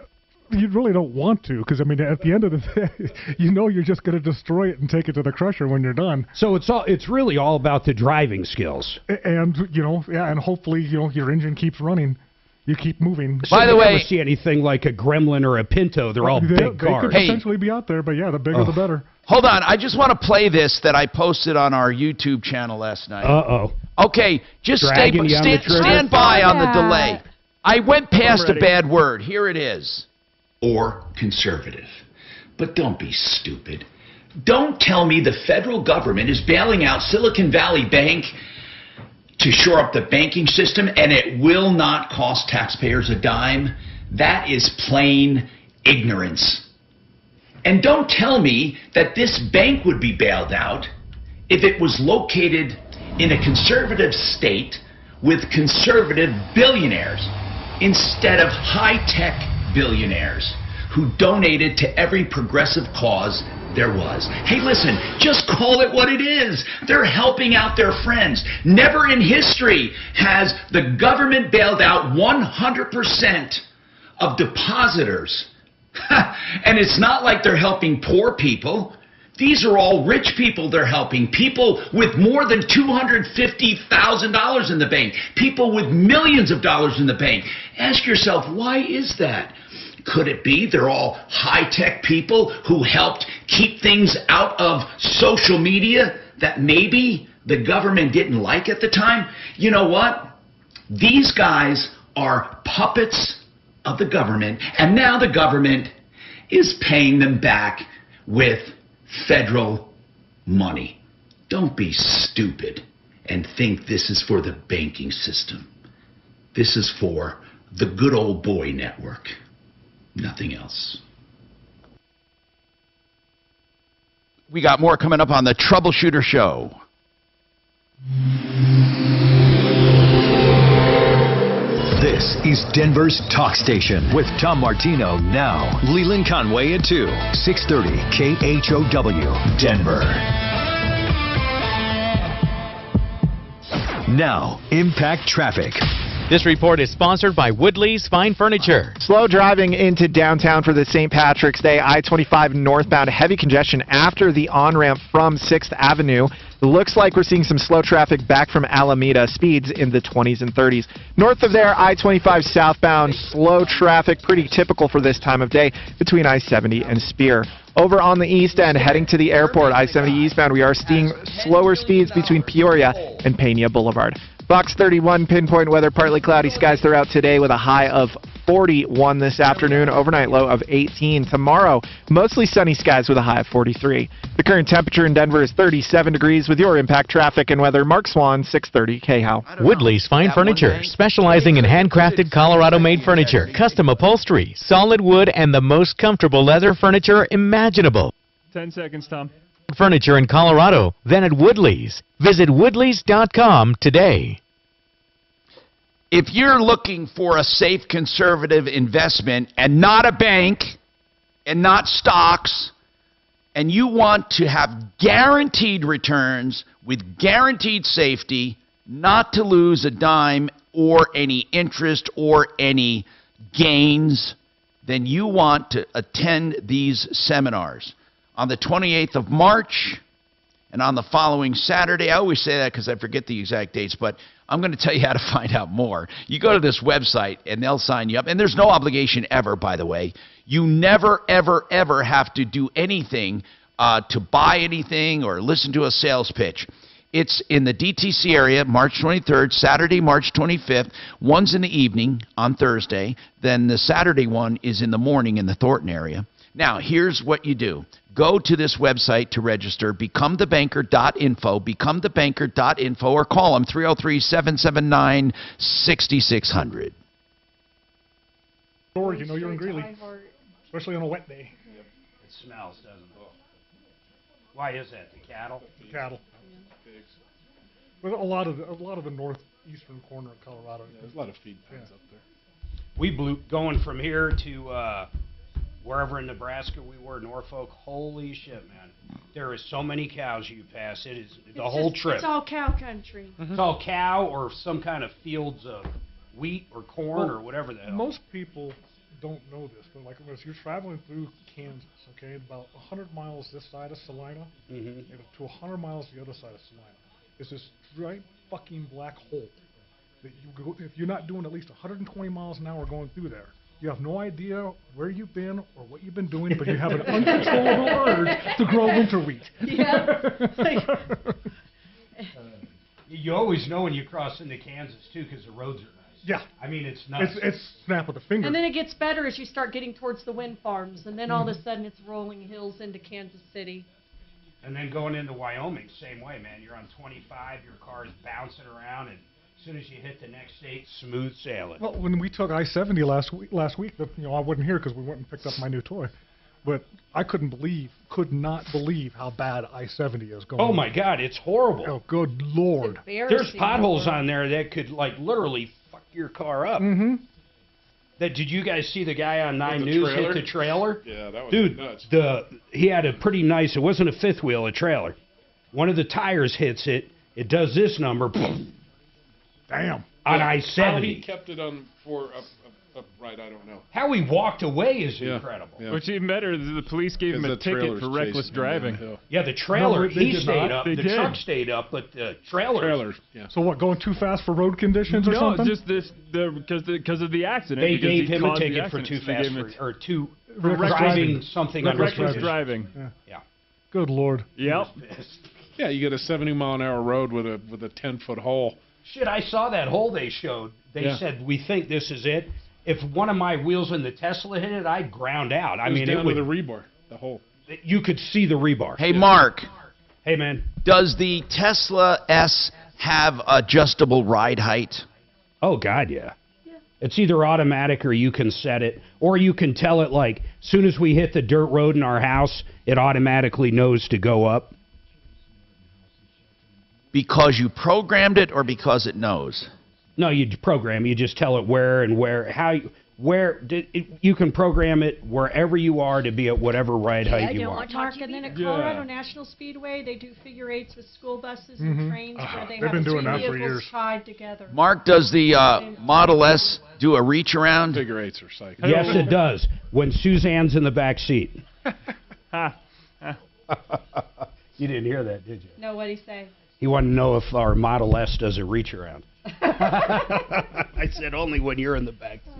You really don't want to, because I mean, at the end of the day, you know you're just going to destroy it and take it to the crusher when you're done. So it's really all about the driving skills. And and hopefully your engine keeps running. You keep moving. By the way, never see anything like a Gremlin or a Pinto. They're all big cars. They could potentially be out there, but yeah, the bigger the better. Hold on, I just want to play this that I posted on our YouTube channel last night. Okay, just stand by on the delay. I went past a bad word. Here it is. Or conservative. But don't be stupid. Don't tell me the federal government is bailing out Silicon Valley Bank to shore up the banking system and it will not cost taxpayers a dime. That is plain ignorance. And don't tell me that this bank would be bailed out if it was located in a conservative state with conservative billionaires instead of high-tech billionaires who donated to every progressive cause there was. Hey, listen, just call it what it is. They're helping out their friends. Never in history has the government bailed out 100% of depositors. And it's not like they're helping poor people. These are all rich people they're helping. People with more than $250,000 in the bank. People with millions of dollars in the bank. Ask yourself, why is that? Could it be they're all high-tech people who helped keep things out of social media that maybe the government didn't like at the time? You know what? These guys are puppets of the government, and now the government is paying them back with federal money. Don't be stupid and think this is for the banking system. This is for the good old boy network. Nothing else. We got more coming up on the Troubleshooter Show. This is Denver's Talk Station with Tom Martino now. Leland Conway at 2, 630 KHOW, Denver. Now, Impact Traffic. This report is sponsored by Woodley's Fine Furniture. Slow driving into downtown for the St. Patrick's Day. I-25 northbound, heavy congestion after the on-ramp from 6th Avenue. It looks like we're seeing some slow traffic back from Alameda, speeds in the 20s and 30s. North of there, I-25 southbound, slow traffic, pretty typical for this time of day, between I-70 and Spear. Over on the east end, heading to the airport, I-70 eastbound, we are seeing slower speeds between Peoria and Pena Boulevard. Box 31, pinpoint weather, partly cloudy skies throughout today with a high of 41 this afternoon, overnight low of 18. Tomorrow, mostly sunny skies with a high of 43. The current temperature in Denver is 37 degrees. With your Impact Traffic and weather, Mark Swan, 630 KHOW. Woodley's Fine Furniture, specializing in handcrafted Colorado-made furniture, custom upholstery, solid wood, and the most comfortable leather furniture imaginable. 10 seconds, Tom. Furniture in Colorado, then at Woodley's. Visit woodleys.com today. If you're looking for a safe conservative investment and not a bank and not stocks, and you want to have guaranteed returns with guaranteed safety, not to lose a dime or any interest or any gains, then you want to attend these seminars. On the 28th of March and on the following Saturday. I always say that because I forget the exact dates, but I'm going to tell you how to find out more. You go to this website, and they'll sign you up. And there's no obligation ever, by the way. You never, ever, ever have to do anything to buy anything or listen to a sales pitch. It's in the DTC area, March 23rd, Saturday, March 25th. One's in the evening on Thursday. Then the Saturday one is in the morning in the Thornton area. Now, here's what you do. Go to this website to register, becomethebanker.info, becomethebanker.info, or call them 303-779-6600. Or you know you're in Greeley, especially on a wet day. It smells, doesn't it? Why is that? The cattle? The cattle. But a lot of the northeastern corner of Colorado. Yeah, there's a lot of feed pens up there. We blew going from here to wherever in Nebraska we were, Norfolk. Holy shit, man! There is so many cows you pass. It is the whole trip. It's all cow country. It's all cow or some kind of fields of wheat or corn or whatever the hell. Most people don't know this, but like as you're traveling through Kansas, okay, about 100 miles this side of Salina, and to 100 miles the other side of Salina, is this giant fucking black hole that you go, if you're not doing at least 120 miles an hour going through there, you have no idea where you've been or what you've been doing, but you have an uncontrollable urge to grow winter wheat. Yeah. You always know when you cross into Kansas too, because the roads are nice. Yeah. I mean, it's nuts. It's snap of the finger. And then it gets better as you start getting towards the wind farms, and then all of a sudden it's rolling hills into Kansas City. And then going into Wyoming, same way, man. You're on 25, your car's bouncing around, and as soon as you hit the next state, smooth sailing. Well, when we took I-70 last week, I wasn't here because we went and picked up my new toy, but I could not believe how bad I-70 is going. Oh my God, it's horrible. Oh, good Lord. There's potholes on there that could like literally fuck your car up. Mm-hmm. Did you guys see the guy on 9 the News trailer? hit the trailer? Yeah, that was Dude, nuts. he had a pretty nice, it wasn't a fifth wheel, a trailer. One of the tires hits it. It does this number. Damn. On How I-70. he kept it on upright, I don't know. How he walked away is incredible. Yeah. Which even better, the police gave him a ticket for reckless driving. Yeah, the trailer, No, they he did stayed not. up. They The did. truck stayed up, but the trailer. Yeah. So what, going too fast for road conditions or No, something? just because of the accident. They because gave he him a caused the ticket for accident, too so they fast gave him or too Reckless driving something under reckless supervision. driving. Yeah. Good Lord. Yep. Yeah, you get a 70-mile-an-hour road with a 10-foot hole. Shit, I saw that hole they showed. They said, we think this is it. If one of my wheels in the Tesla hit it, I'd ground out. I mean, down it would. to the rebar, the hole. You could see the rebar. Hey, Mark. Hey, man. Does the Tesla S have adjustable ride height? Oh, God, yeah. It's either automatic or you can set it. Or you can tell it, like, soon as we hit the dirt road in our house, it automatically knows to go up. Because you programmed it or because it knows? No, you program. You just tell it where and where. You can program it wherever you are to be at whatever ride height you want. Mark, and then at Colorado National Speedway, they do figure eights with school buses and trains where they They've have been doing three that for vehicles years. tied together. Mark, does the Model S do a reach around? Figure eights are psycho. Yes, it does. When Suzanne's in the back seat. You didn't hear that, did you? No, what'd he say? He wanted to know if our Model S does a reach around. I said only when you're in the back seat.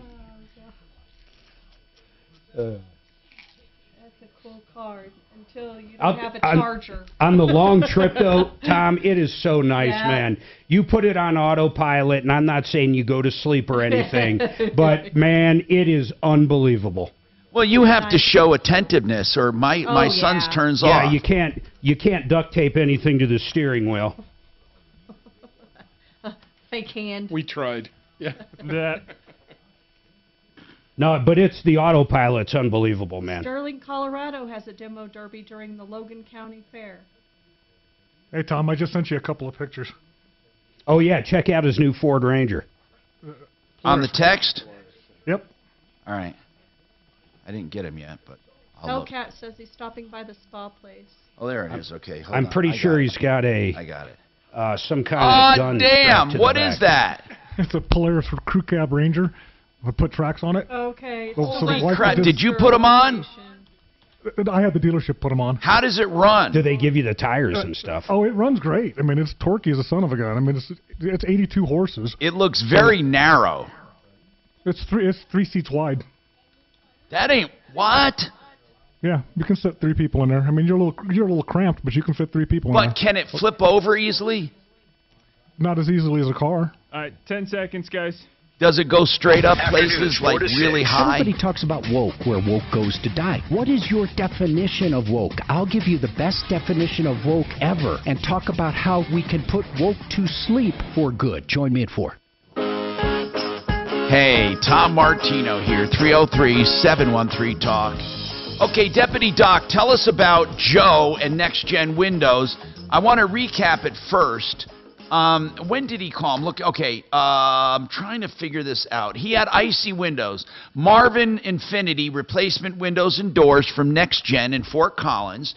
That's a cool car until you don't have a charger. On the long trip, though, Tom, it is so nice, Yeah. man. You put it on autopilot, and I'm not saying you go to sleep or anything, but, man, it is unbelievable. Well, you have to show attentiveness, or my son's turns off. Yeah, you can't duct tape anything to the steering wheel. Fake hand. We tried. Yeah. No, but it's the autopilot's unbelievable, man. Sterling, Colorado has a demo derby during the Logan County Fair. Hey, Tom, I just sent you a couple of pictures. Oh, yeah, check out his new Ford Ranger. On the text? Yep. All right. I didn't get him yet, but I'll look. Hellcat says he's stopping by the spa place. Oh, there it is. Okay, hold I'm on. pretty sure he's got I got it. some kind of gun. Damn! strapped to What the is back. that? It's a Polaris Crew Cab Ranger. I put tracks on it. Okay. So the Holy wife crap! did- Did you put them on? I had the dealership put them on. How does it run? Do they give you the tires and stuff? Oh, it runs great. I mean, it's torquey as a son of a gun. I mean, it's 82 horses. It looks very narrow. It's three seats wide. That ain't what? Yeah, you can fit 3 people in there. I mean, you're a little cramped, but you can fit 3 people in there. But can it flip over easily? Not as easily as a car. All right, 10 seconds, guys. Does it go straight up places like really high? Everybody talks about woke, where woke goes to die. What is your definition of woke? I'll give you the best definition of woke ever and talk about how we can put woke to sleep for good. Join me at 4. Hey, Tom Martino here, 303-713-TALK. Okay, Deputy Doc, tell us about Joe and Next Gen Windows. I want to recap it first. When did he call him? Look, okay, I'm trying to figure this out. He had icy windows. Marvin Infinity replacement windows and doors from Next Gen in Fort Collins.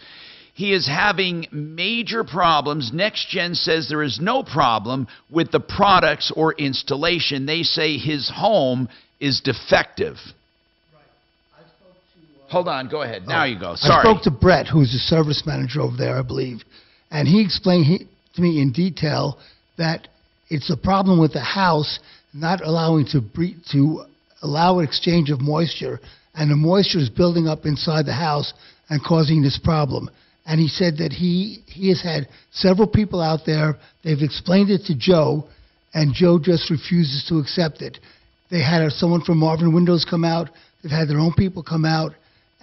He is having major problems. Next Gen says there is no problem with the products or installation. They say his home is defective. Hold on, go ahead. Now you go. Sorry. I spoke to Brett, who's the service manager over there, I believe, and he explained to me in detail that it's a problem with the house not allowing to allow an exchange of moisture, and the moisture is building up inside the house and causing this problem. And he said that he has had several people out there. They've explained it to Joe, and Joe just refuses to accept it. They had someone from Marvin Windows come out. They've had their own people come out.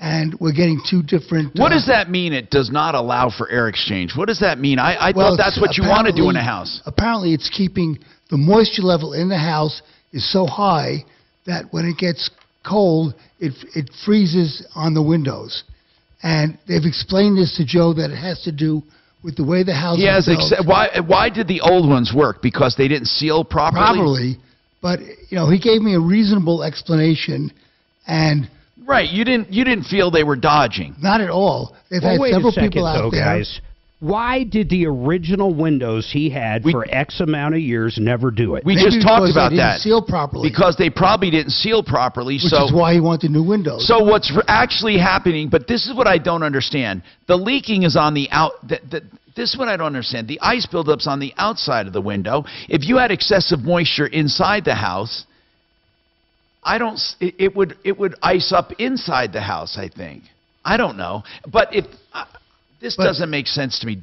And we're getting two different... What does that mean, it does not allow for air exchange? What does that mean? I thought that's what you want to do in a house. Apparently, it's keeping the moisture level in the house is so high that when it gets cold, it freezes on the windows. And they've explained this to Joe that it has to do with the way the house is built. Why did the old ones work? Because they didn't seal properly? But, he gave me a reasonable explanation, and... Right, you didn't feel they were dodging. Not at all. They've had several people out there. Guys. Why did the original windows he had for X amount of years never do it? We just talked about that. Seal properly. Because they probably didn't seal properly. Which is why he wanted new windows. So what's actually happening, but this is what I don't understand. The leaking is on the this is what I don't understand. The ice buildup's on the outside of the window. If you had excessive moisture inside the house, it would ice up inside the house, I think. I don't know. But this doesn't make sense to me.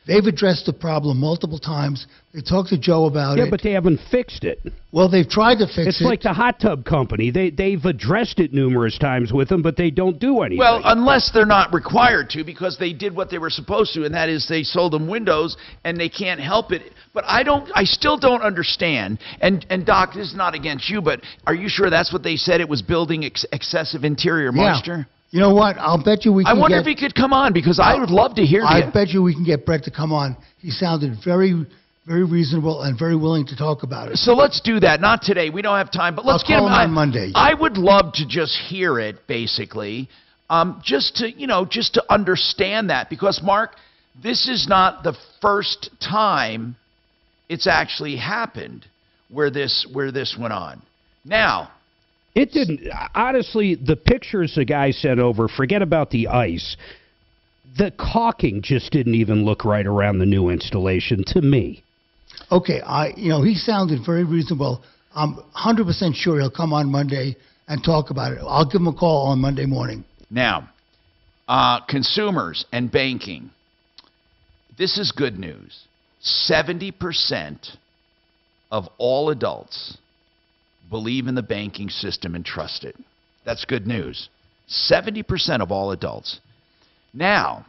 They've addressed the problem multiple times. They talked to Joe about it. Yeah, but they haven't fixed it. Well, they've tried to fix it. It's like the hot tub company. They've addressed it numerous times with them, but they don't do anything. Well, unless they're not required to, because they did what they were supposed to, and that is they sold them windows, and they can't help it. But I still don't understand. And Doc, this is not against you, but are you sure that's what they said? It was building excessive interior moisture? You know what? I'll bet you we can I wonder if he could come on, because I would love to hear I bet you we can get Brett to come on. He sounded very, very reasonable and very willing to talk about it. So let's do that. Not today. We don't have time, but let's get him on Monday. I would love to just hear it, basically, just to understand that, because Mark, this is not the first time it's actually happened where this went on. Now. It didn't. Honestly, the pictures the guy sent over, forget about the ice. The caulking just didn't even look right around the new installation to me. Okay, he sounded very reasonable. I'm 100% sure he'll come on Monday and talk about it. I'll give him a call on Monday morning. Now, consumers and banking. This is good news. 70% of all adults believe in the banking system and trust it. That's good news. 70% of all adults. Now,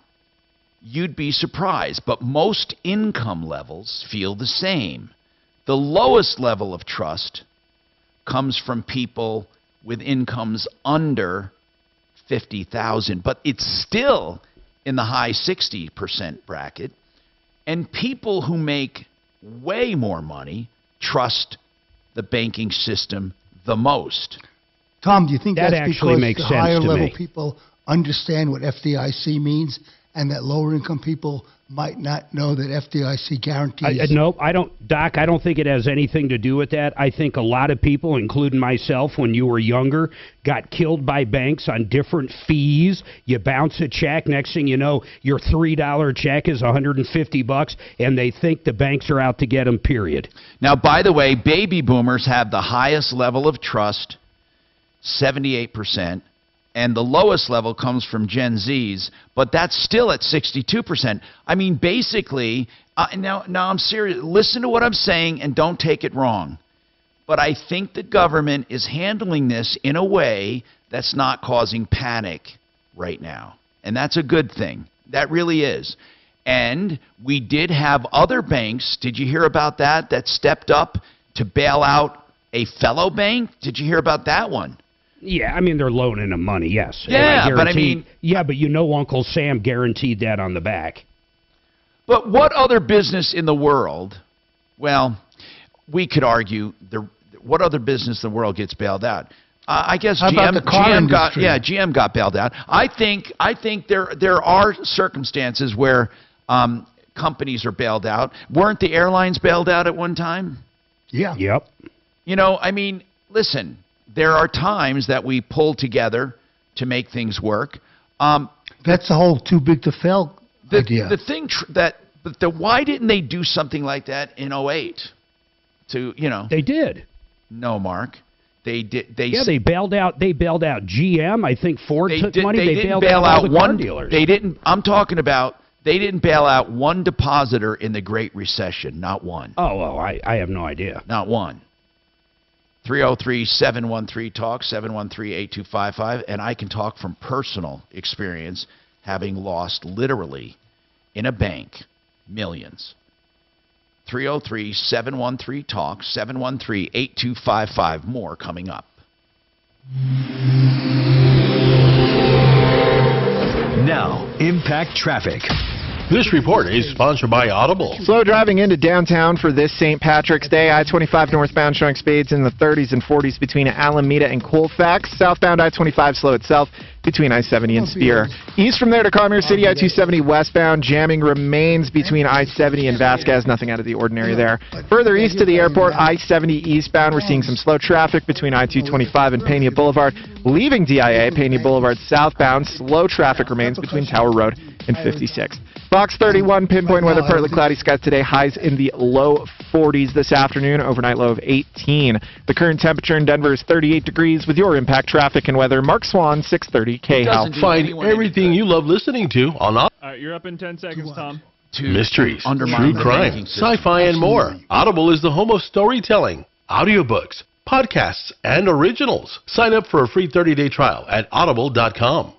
you'd be surprised, but most income levels feel the same. The lowest level of trust comes from people with incomes under $50,000, but it's still in the high 60% bracket. And people who make way more money trust the banking system the most. Tom, do you think that's actually because makes the sense higher to level me. people understand what FDIC means, and that lower income people might not know that FDIC guarantees? No, I don't, Doc, I don't think it has anything to do with that. I think a lot of people, including myself, when you were younger, got killed by banks on different fees. You bounce a check, next thing you know, your $3 check is $150, and they think the banks are out to get them, period. Now, by the way, baby boomers have the highest level of trust, 78%. And the lowest level comes from Gen Zs, but that's still at 62%. I mean, basically, now I'm serious. Listen to what I'm saying and don't take it wrong. But I think the government is handling this in a way that's not causing panic right now. And that's a good thing. That really is. And we did have other banks, did you hear about that, that stepped up to bail out a fellow bank? Did you hear about that one? Yeah, I mean, they're loaning them money, yes. Yeah, but I mean... Yeah, but you know Uncle Sam guaranteed that on the back. But what other business in the world, well, we could argue, what other business in the world gets bailed out? I guess GM got bailed out. I think there are circumstances where companies are bailed out. Weren't the airlines bailed out at one time? Yeah. Yep. You know, I mean, listen, there are times that we pull together to make things work. That's the whole too big to fail idea. The thing why didn't they do something like that in 2008? They did. No, Mark. They did. They bailed out. They bailed out GM. I think Ford took money. They didn't bailed bail out all out the car one dealers. They didn't. I'm talking about. They didn't bail out one depositor in the Great Recession. Not one. Oh, well, I have no idea. Not one. 303-713-TALK, 713-8255, and I can talk from personal experience, having lost literally in a bank millions. 303-713-TALK, 713-8255. More coming up. Now, Impact Traffic. This report is sponsored by Audible. Slow driving into downtown for this St. Patrick's Day. I-25 northbound showing speeds in the 30s and 40s between Alameda and Colfax. Southbound I-25 slow itself between I-70 and Spear. East from there to Commerce City, I-270 westbound. Jamming remains between I-70 and Vasquez. Nothing out of the ordinary there. Further east to the airport, I-70 eastbound. We're seeing some slow traffic between I-225 and Pena Boulevard. Leaving DIA, Pena Boulevard southbound. Slow traffic remains between Tower Road and 56. Fox 31, pinpoint weather, partly cloudy skies today. Highs in the low 40s this afternoon, overnight low of 18. The current temperature in Denver is 38 degrees. With your Impact Traffic and weather, Mark Swan, 630 KHAL. Find everything you love listening to on All right, you're up in 10 seconds, Tom. mysteries, true crime, sci-fi, and more. Audible is the home of storytelling, audiobooks, podcasts, and originals. Sign up for a free 30-day trial at audible.com.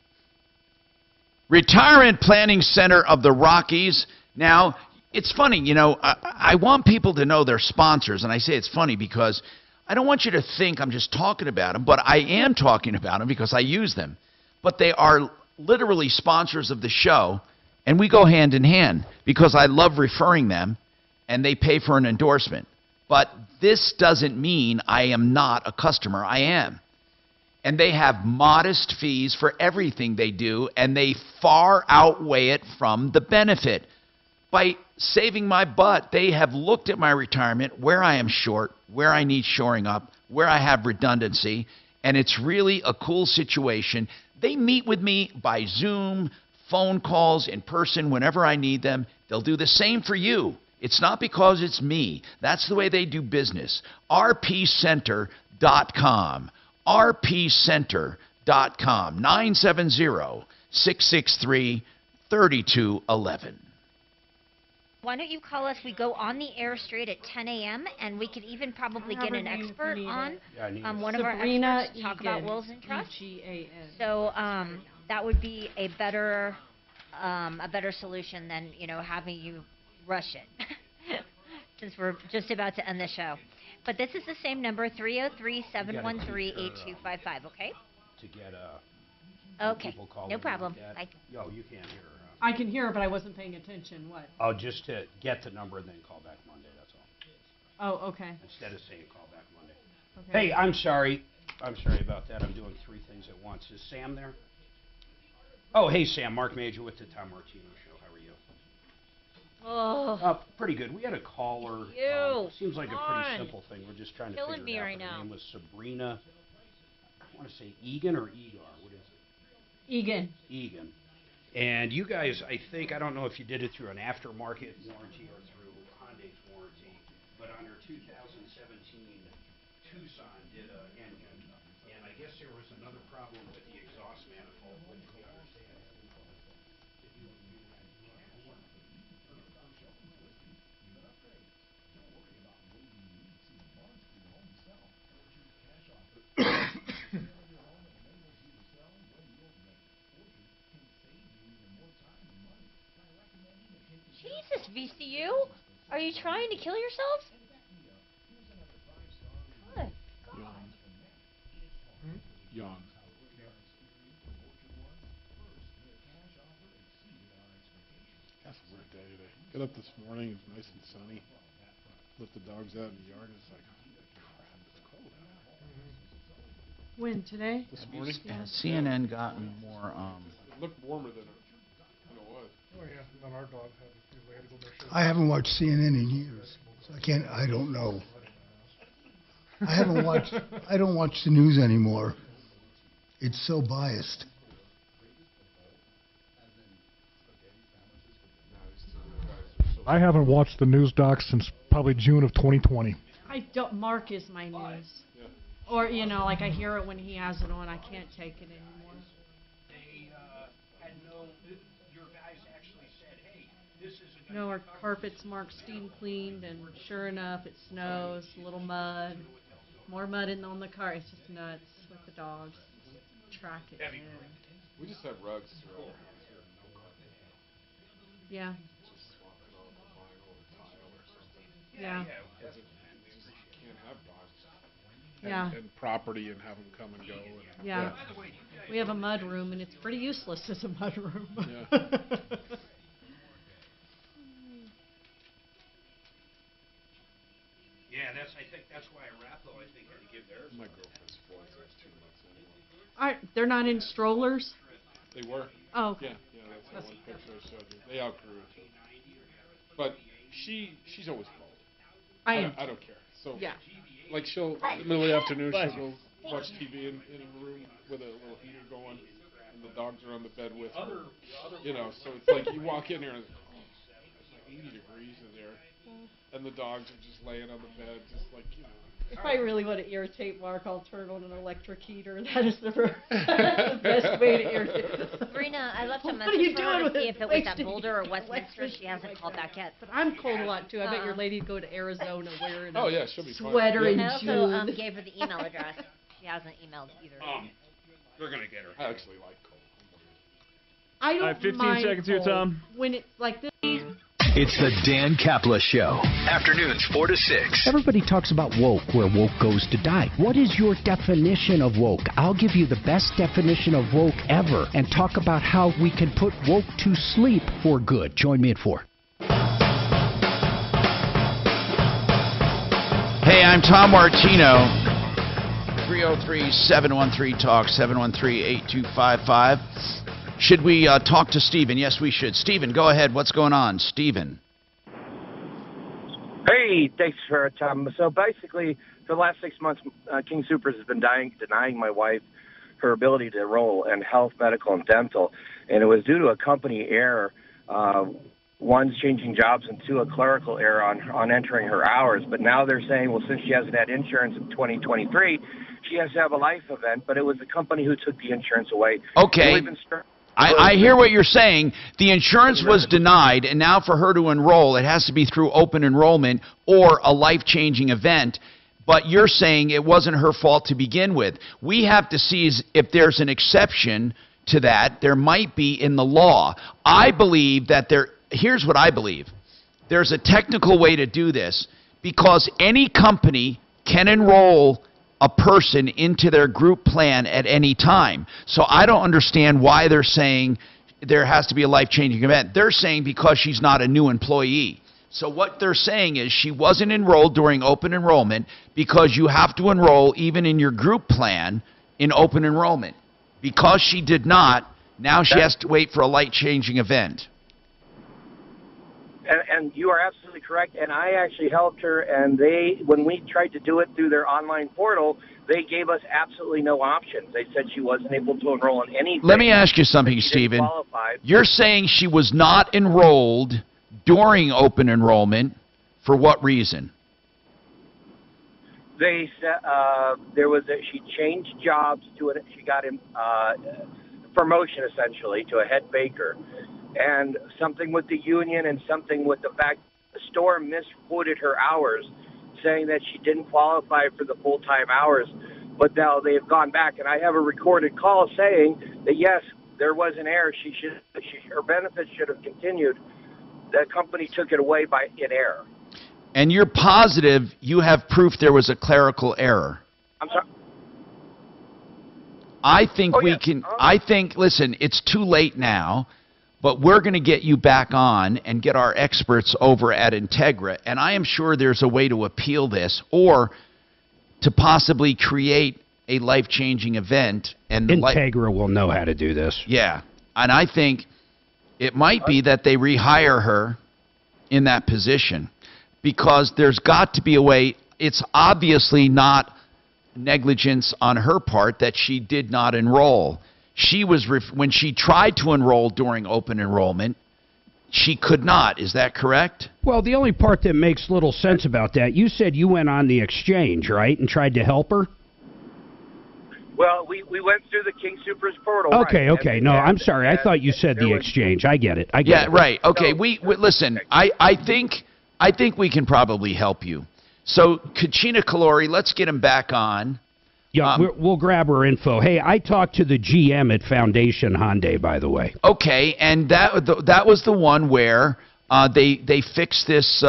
Retirement Planning Center of the Rockies. Now, it's funny, I want people to know their sponsors, and I say it's funny because I don't want you to think I'm just talking about them, but I am talking about them because I use them. But they are literally sponsors of the show, and we go hand in hand because I love referring them, and they pay for an endorsement. But this doesn't mean I am not a customer. I am. And they have modest fees for everything they do, and they far outweigh it from the benefit. By saving my butt, they have looked at my retirement, where I am short, where I need shoring up, where I have redundancy, and it's really a cool situation. They meet with me by Zoom, phone calls, in person, whenever I need them. They'll do the same for you. It's not because it's me. That's the way they do business. rpcenter.com. rpcenter.com, 970-663-3211. Why don't you call us? We go on the air straight at 10 a.m., and we could even probably get an expert on, one of our experts to talk about wills and trusts. So that would be a better solution than, having you rush it, since we're just about to end the show. But this is the same number, 303-713-8255, okay? To get okay, people calling no problem. Yo, you can't hear her. I can hear her, but I wasn't paying attention. What? Oh, just to get the number and then call back Monday, that's all. Oh, okay. Instead of saying call back Monday. Okay. Hey, I'm sorry. I'm sorry about that. I'm doing three things at once. Is Sam there? Oh, hey, Sam. Mark Major with the Tom Martino Show. How are you? Oh. Pretty good. We had a caller. Seems like a pretty simple thing. We're just trying to figure it out. Her name was Sabrina. I want to say Egan or Egar. What is it? Egan. Egan. And you guys, I don't know if you did it through an aftermarket warranty or through Hyundai's warranty, but on her 2017 Tucson did an engine, and I guess there was another problem with the exhaust manifold, which we understand. Jesus, VCU, are you trying to kill yourself? Good God. Yawn. That's a weird day today. Get up this morning, it was nice and sunny. Let the dogs out in the yard. It's like, crap, it's cold out. When, today? This morning? Has CNN gotten more, It looked warmer than it was. Oh yeah, and our dog had to go there. I haven't watched CNN in years, so I don't know. I don't watch the news anymore. It's so biased. I haven't watched the news doc since probably June of 2020. Mark is my news. Or, like I hear it when he has it on. I can't take it anymore. They had no, your guys actually said, hey, this is a... No, our carpet's marked steam cleaned, and sure enough, it snows, a little mud, more mud on the car. It's just nuts with the dogs. Track it. We just have rugs throughout. Yeah. Just swap it on the vinyl or tile or something. Yeah. Because you can't have dogs. Yeah. And property and have them come and go. And, Yeah. We have a mud room, and it's pretty useless as a mud room. Yeah. Yeah, I think that's why Arapahoe, I think, had to give theirs. My girlfriend spoils those 2 months anyway. They're not in strollers? They were. Oh, okay. Yeah, that's the one picture I showed you. They outgrew it too. But she's always cold. I don't care. So yeah, like she'll in the middle of the afternoon she'll go watch TV in a room with a little heater going, and the dogs are on the bed with her. So it's like you walk in there and it's like 80 degrees in there, and the dogs are just laying on the bed, just like If I really want to irritate Mark, I'll turn on an electric heater. That is the best way to irritate. Sabrina, I left a message for her to see if it was at Boulder or Westminster. She hasn't called back yet. But I'm cold a lot too. I bet your lady'd go to Arizona wearing she'll be sweater fine. in I also June. gave her the email address. She hasn't emailed either. They're going to get her. I actually like cold. I don't 15 mind seconds here, cold. Tom. When it's like this. It's the Dan Kaplan Show. Afternoons 4 to 6. Everybody talks about woke, where woke goes to die. What is your definition of woke? I'll give you the best definition of woke ever and talk about how we can put woke to sleep for good. Join me at 4. Hey, I'm Tom Martino. 303-713-TALK, 713-8255. Should we talk to Stephen? Yes, we should. Stephen, go ahead. What's going on? Stephen. Hey, thanks for Tom. So basically, for the last 6 months, King Soopers has been denying my wife her ability to enroll in health, medical, and dental. And it was due to a company error, one's changing jobs and two, a clerical error on entering her hours. But now they're saying, well, since she hasn't had insurance in 2023, she has to have a life event. But it was the company who took the insurance away. Okay. I hear what you're saying. The insurance was denied, and now for her to enroll, it has to be through open enrollment or a life-changing event. But you're saying it wasn't her fault to begin with. We have to see if there's an exception to that. There might be in the law. I believe that here's what I believe. There's a technical way to do this because any company can enroll a person into their group plan at any time. So I don't understand why they're saying there has to be a life-changing event. They're saying because she's not a new employee. So what they're saying is she wasn't enrolled during open enrollment because you have to enroll even in your group plan in open enrollment. Because she did not, now she has to wait for a life-changing event. And you are absolutely correct. And I actually helped her, and when we tried to do it through their online portal, they gave us absolutely no options. They said she wasn't able to enroll in anything. Let me ask you something, Stephen. You're saying she was not enrolled during open enrollment. For what reason? They said she changed jobs to it. She got a promotion essentially to a head baker. And something with the union and something with the fact the store misquoted her hours, saying that she didn't qualify for the full-time hours. But now they have gone back, and I have a recorded call saying that, yes, there was an error. Her benefits should have continued. the company took it away in error. And you're positive you have proof there was a clerical error? I'm sorry? I think we can, I think, listen, it's too late now, but we're going to get you back on and get our experts over at Integra, and I am sure there's a way to appeal this or to possibly create a life-changing event. And Integra will know how to do this. Yeah, and I think it might be that they rehire her in that position because there's got to be a way. It's obviously not negligence on her part that she did not enroll. She was when she tried to enroll during open enrollment, she could not. Is that correct? Well, the only part that makes little sense about that, you said you went on the exchange, right, and tried to help her? Well, we went through the King Supers portal. Okay, right? okay. No, I'm sorry. I thought you said the exchange. I get it. I get it. Right. Okay. We listen. I think we can probably help you. So, Kachina Kalori, let's get him back on. Yeah, we'll grab her info. Hey, I talked to the GM at Foundation Hyundai, by the way. Okay, and that was the one where they fixed this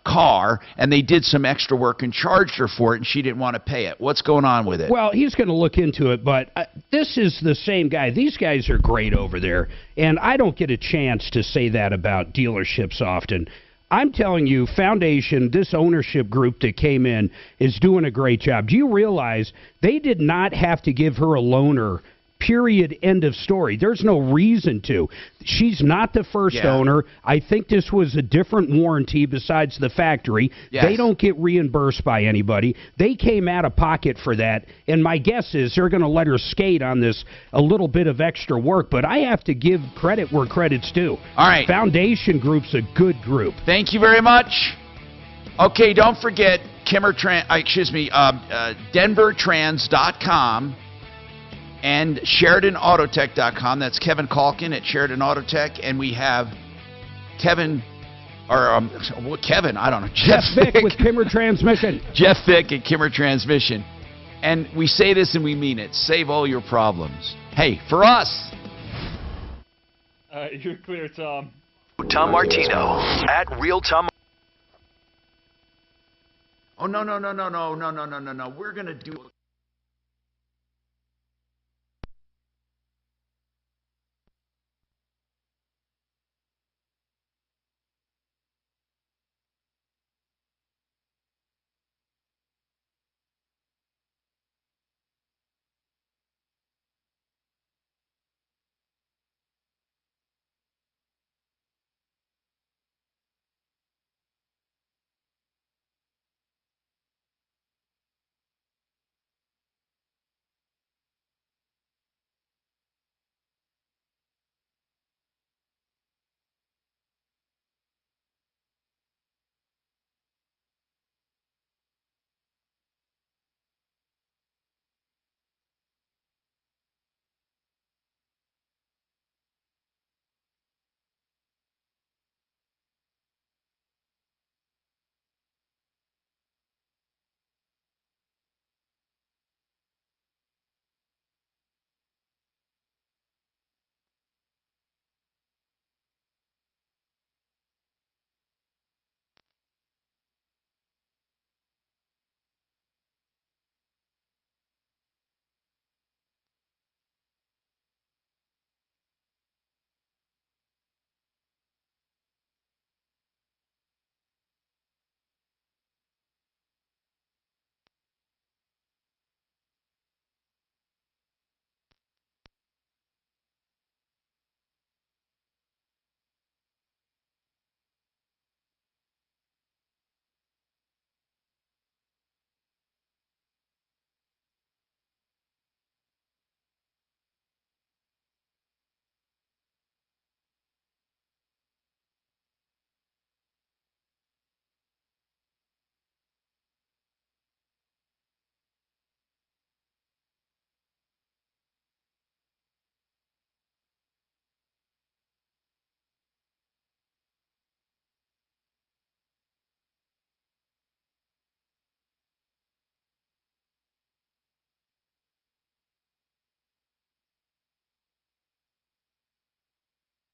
car, and they did some extra work and charged her for it, and she didn't want to pay it. What's going on with it? Well, he's going to look into it, but this is the same guy. These guys are great over there, and I don't get a chance to say that about dealerships often. I'm telling you, Foundation, this ownership group that came in, is doing a great job. Do you realize they did not have to give her a loaner, period, end of story? There's no reason to. She's not the first owner. I think this was a different warranty besides the factory. Yes. They don't get reimbursed by anybody. They came out of pocket for that, and my guess is they're going to let her skate on this a little bit of extra work, but I have to give credit where credit's due. All right. Foundation Group's a good group. Thank you very much. Okay, don't forget DenverTrans.com and SheridanAutotech.com. That's Kevin Kalkin at Sheridan Autotech, and we have Kevin, I don't know, Jeff Vick with Kimmer Transmission. Jeff Vick at Kimmer Transmission. And we say this and we mean it. Save all your problems. Hey, for us. You're clear, Tom. Tom Martino at Real Tom. Oh, no. We're going to do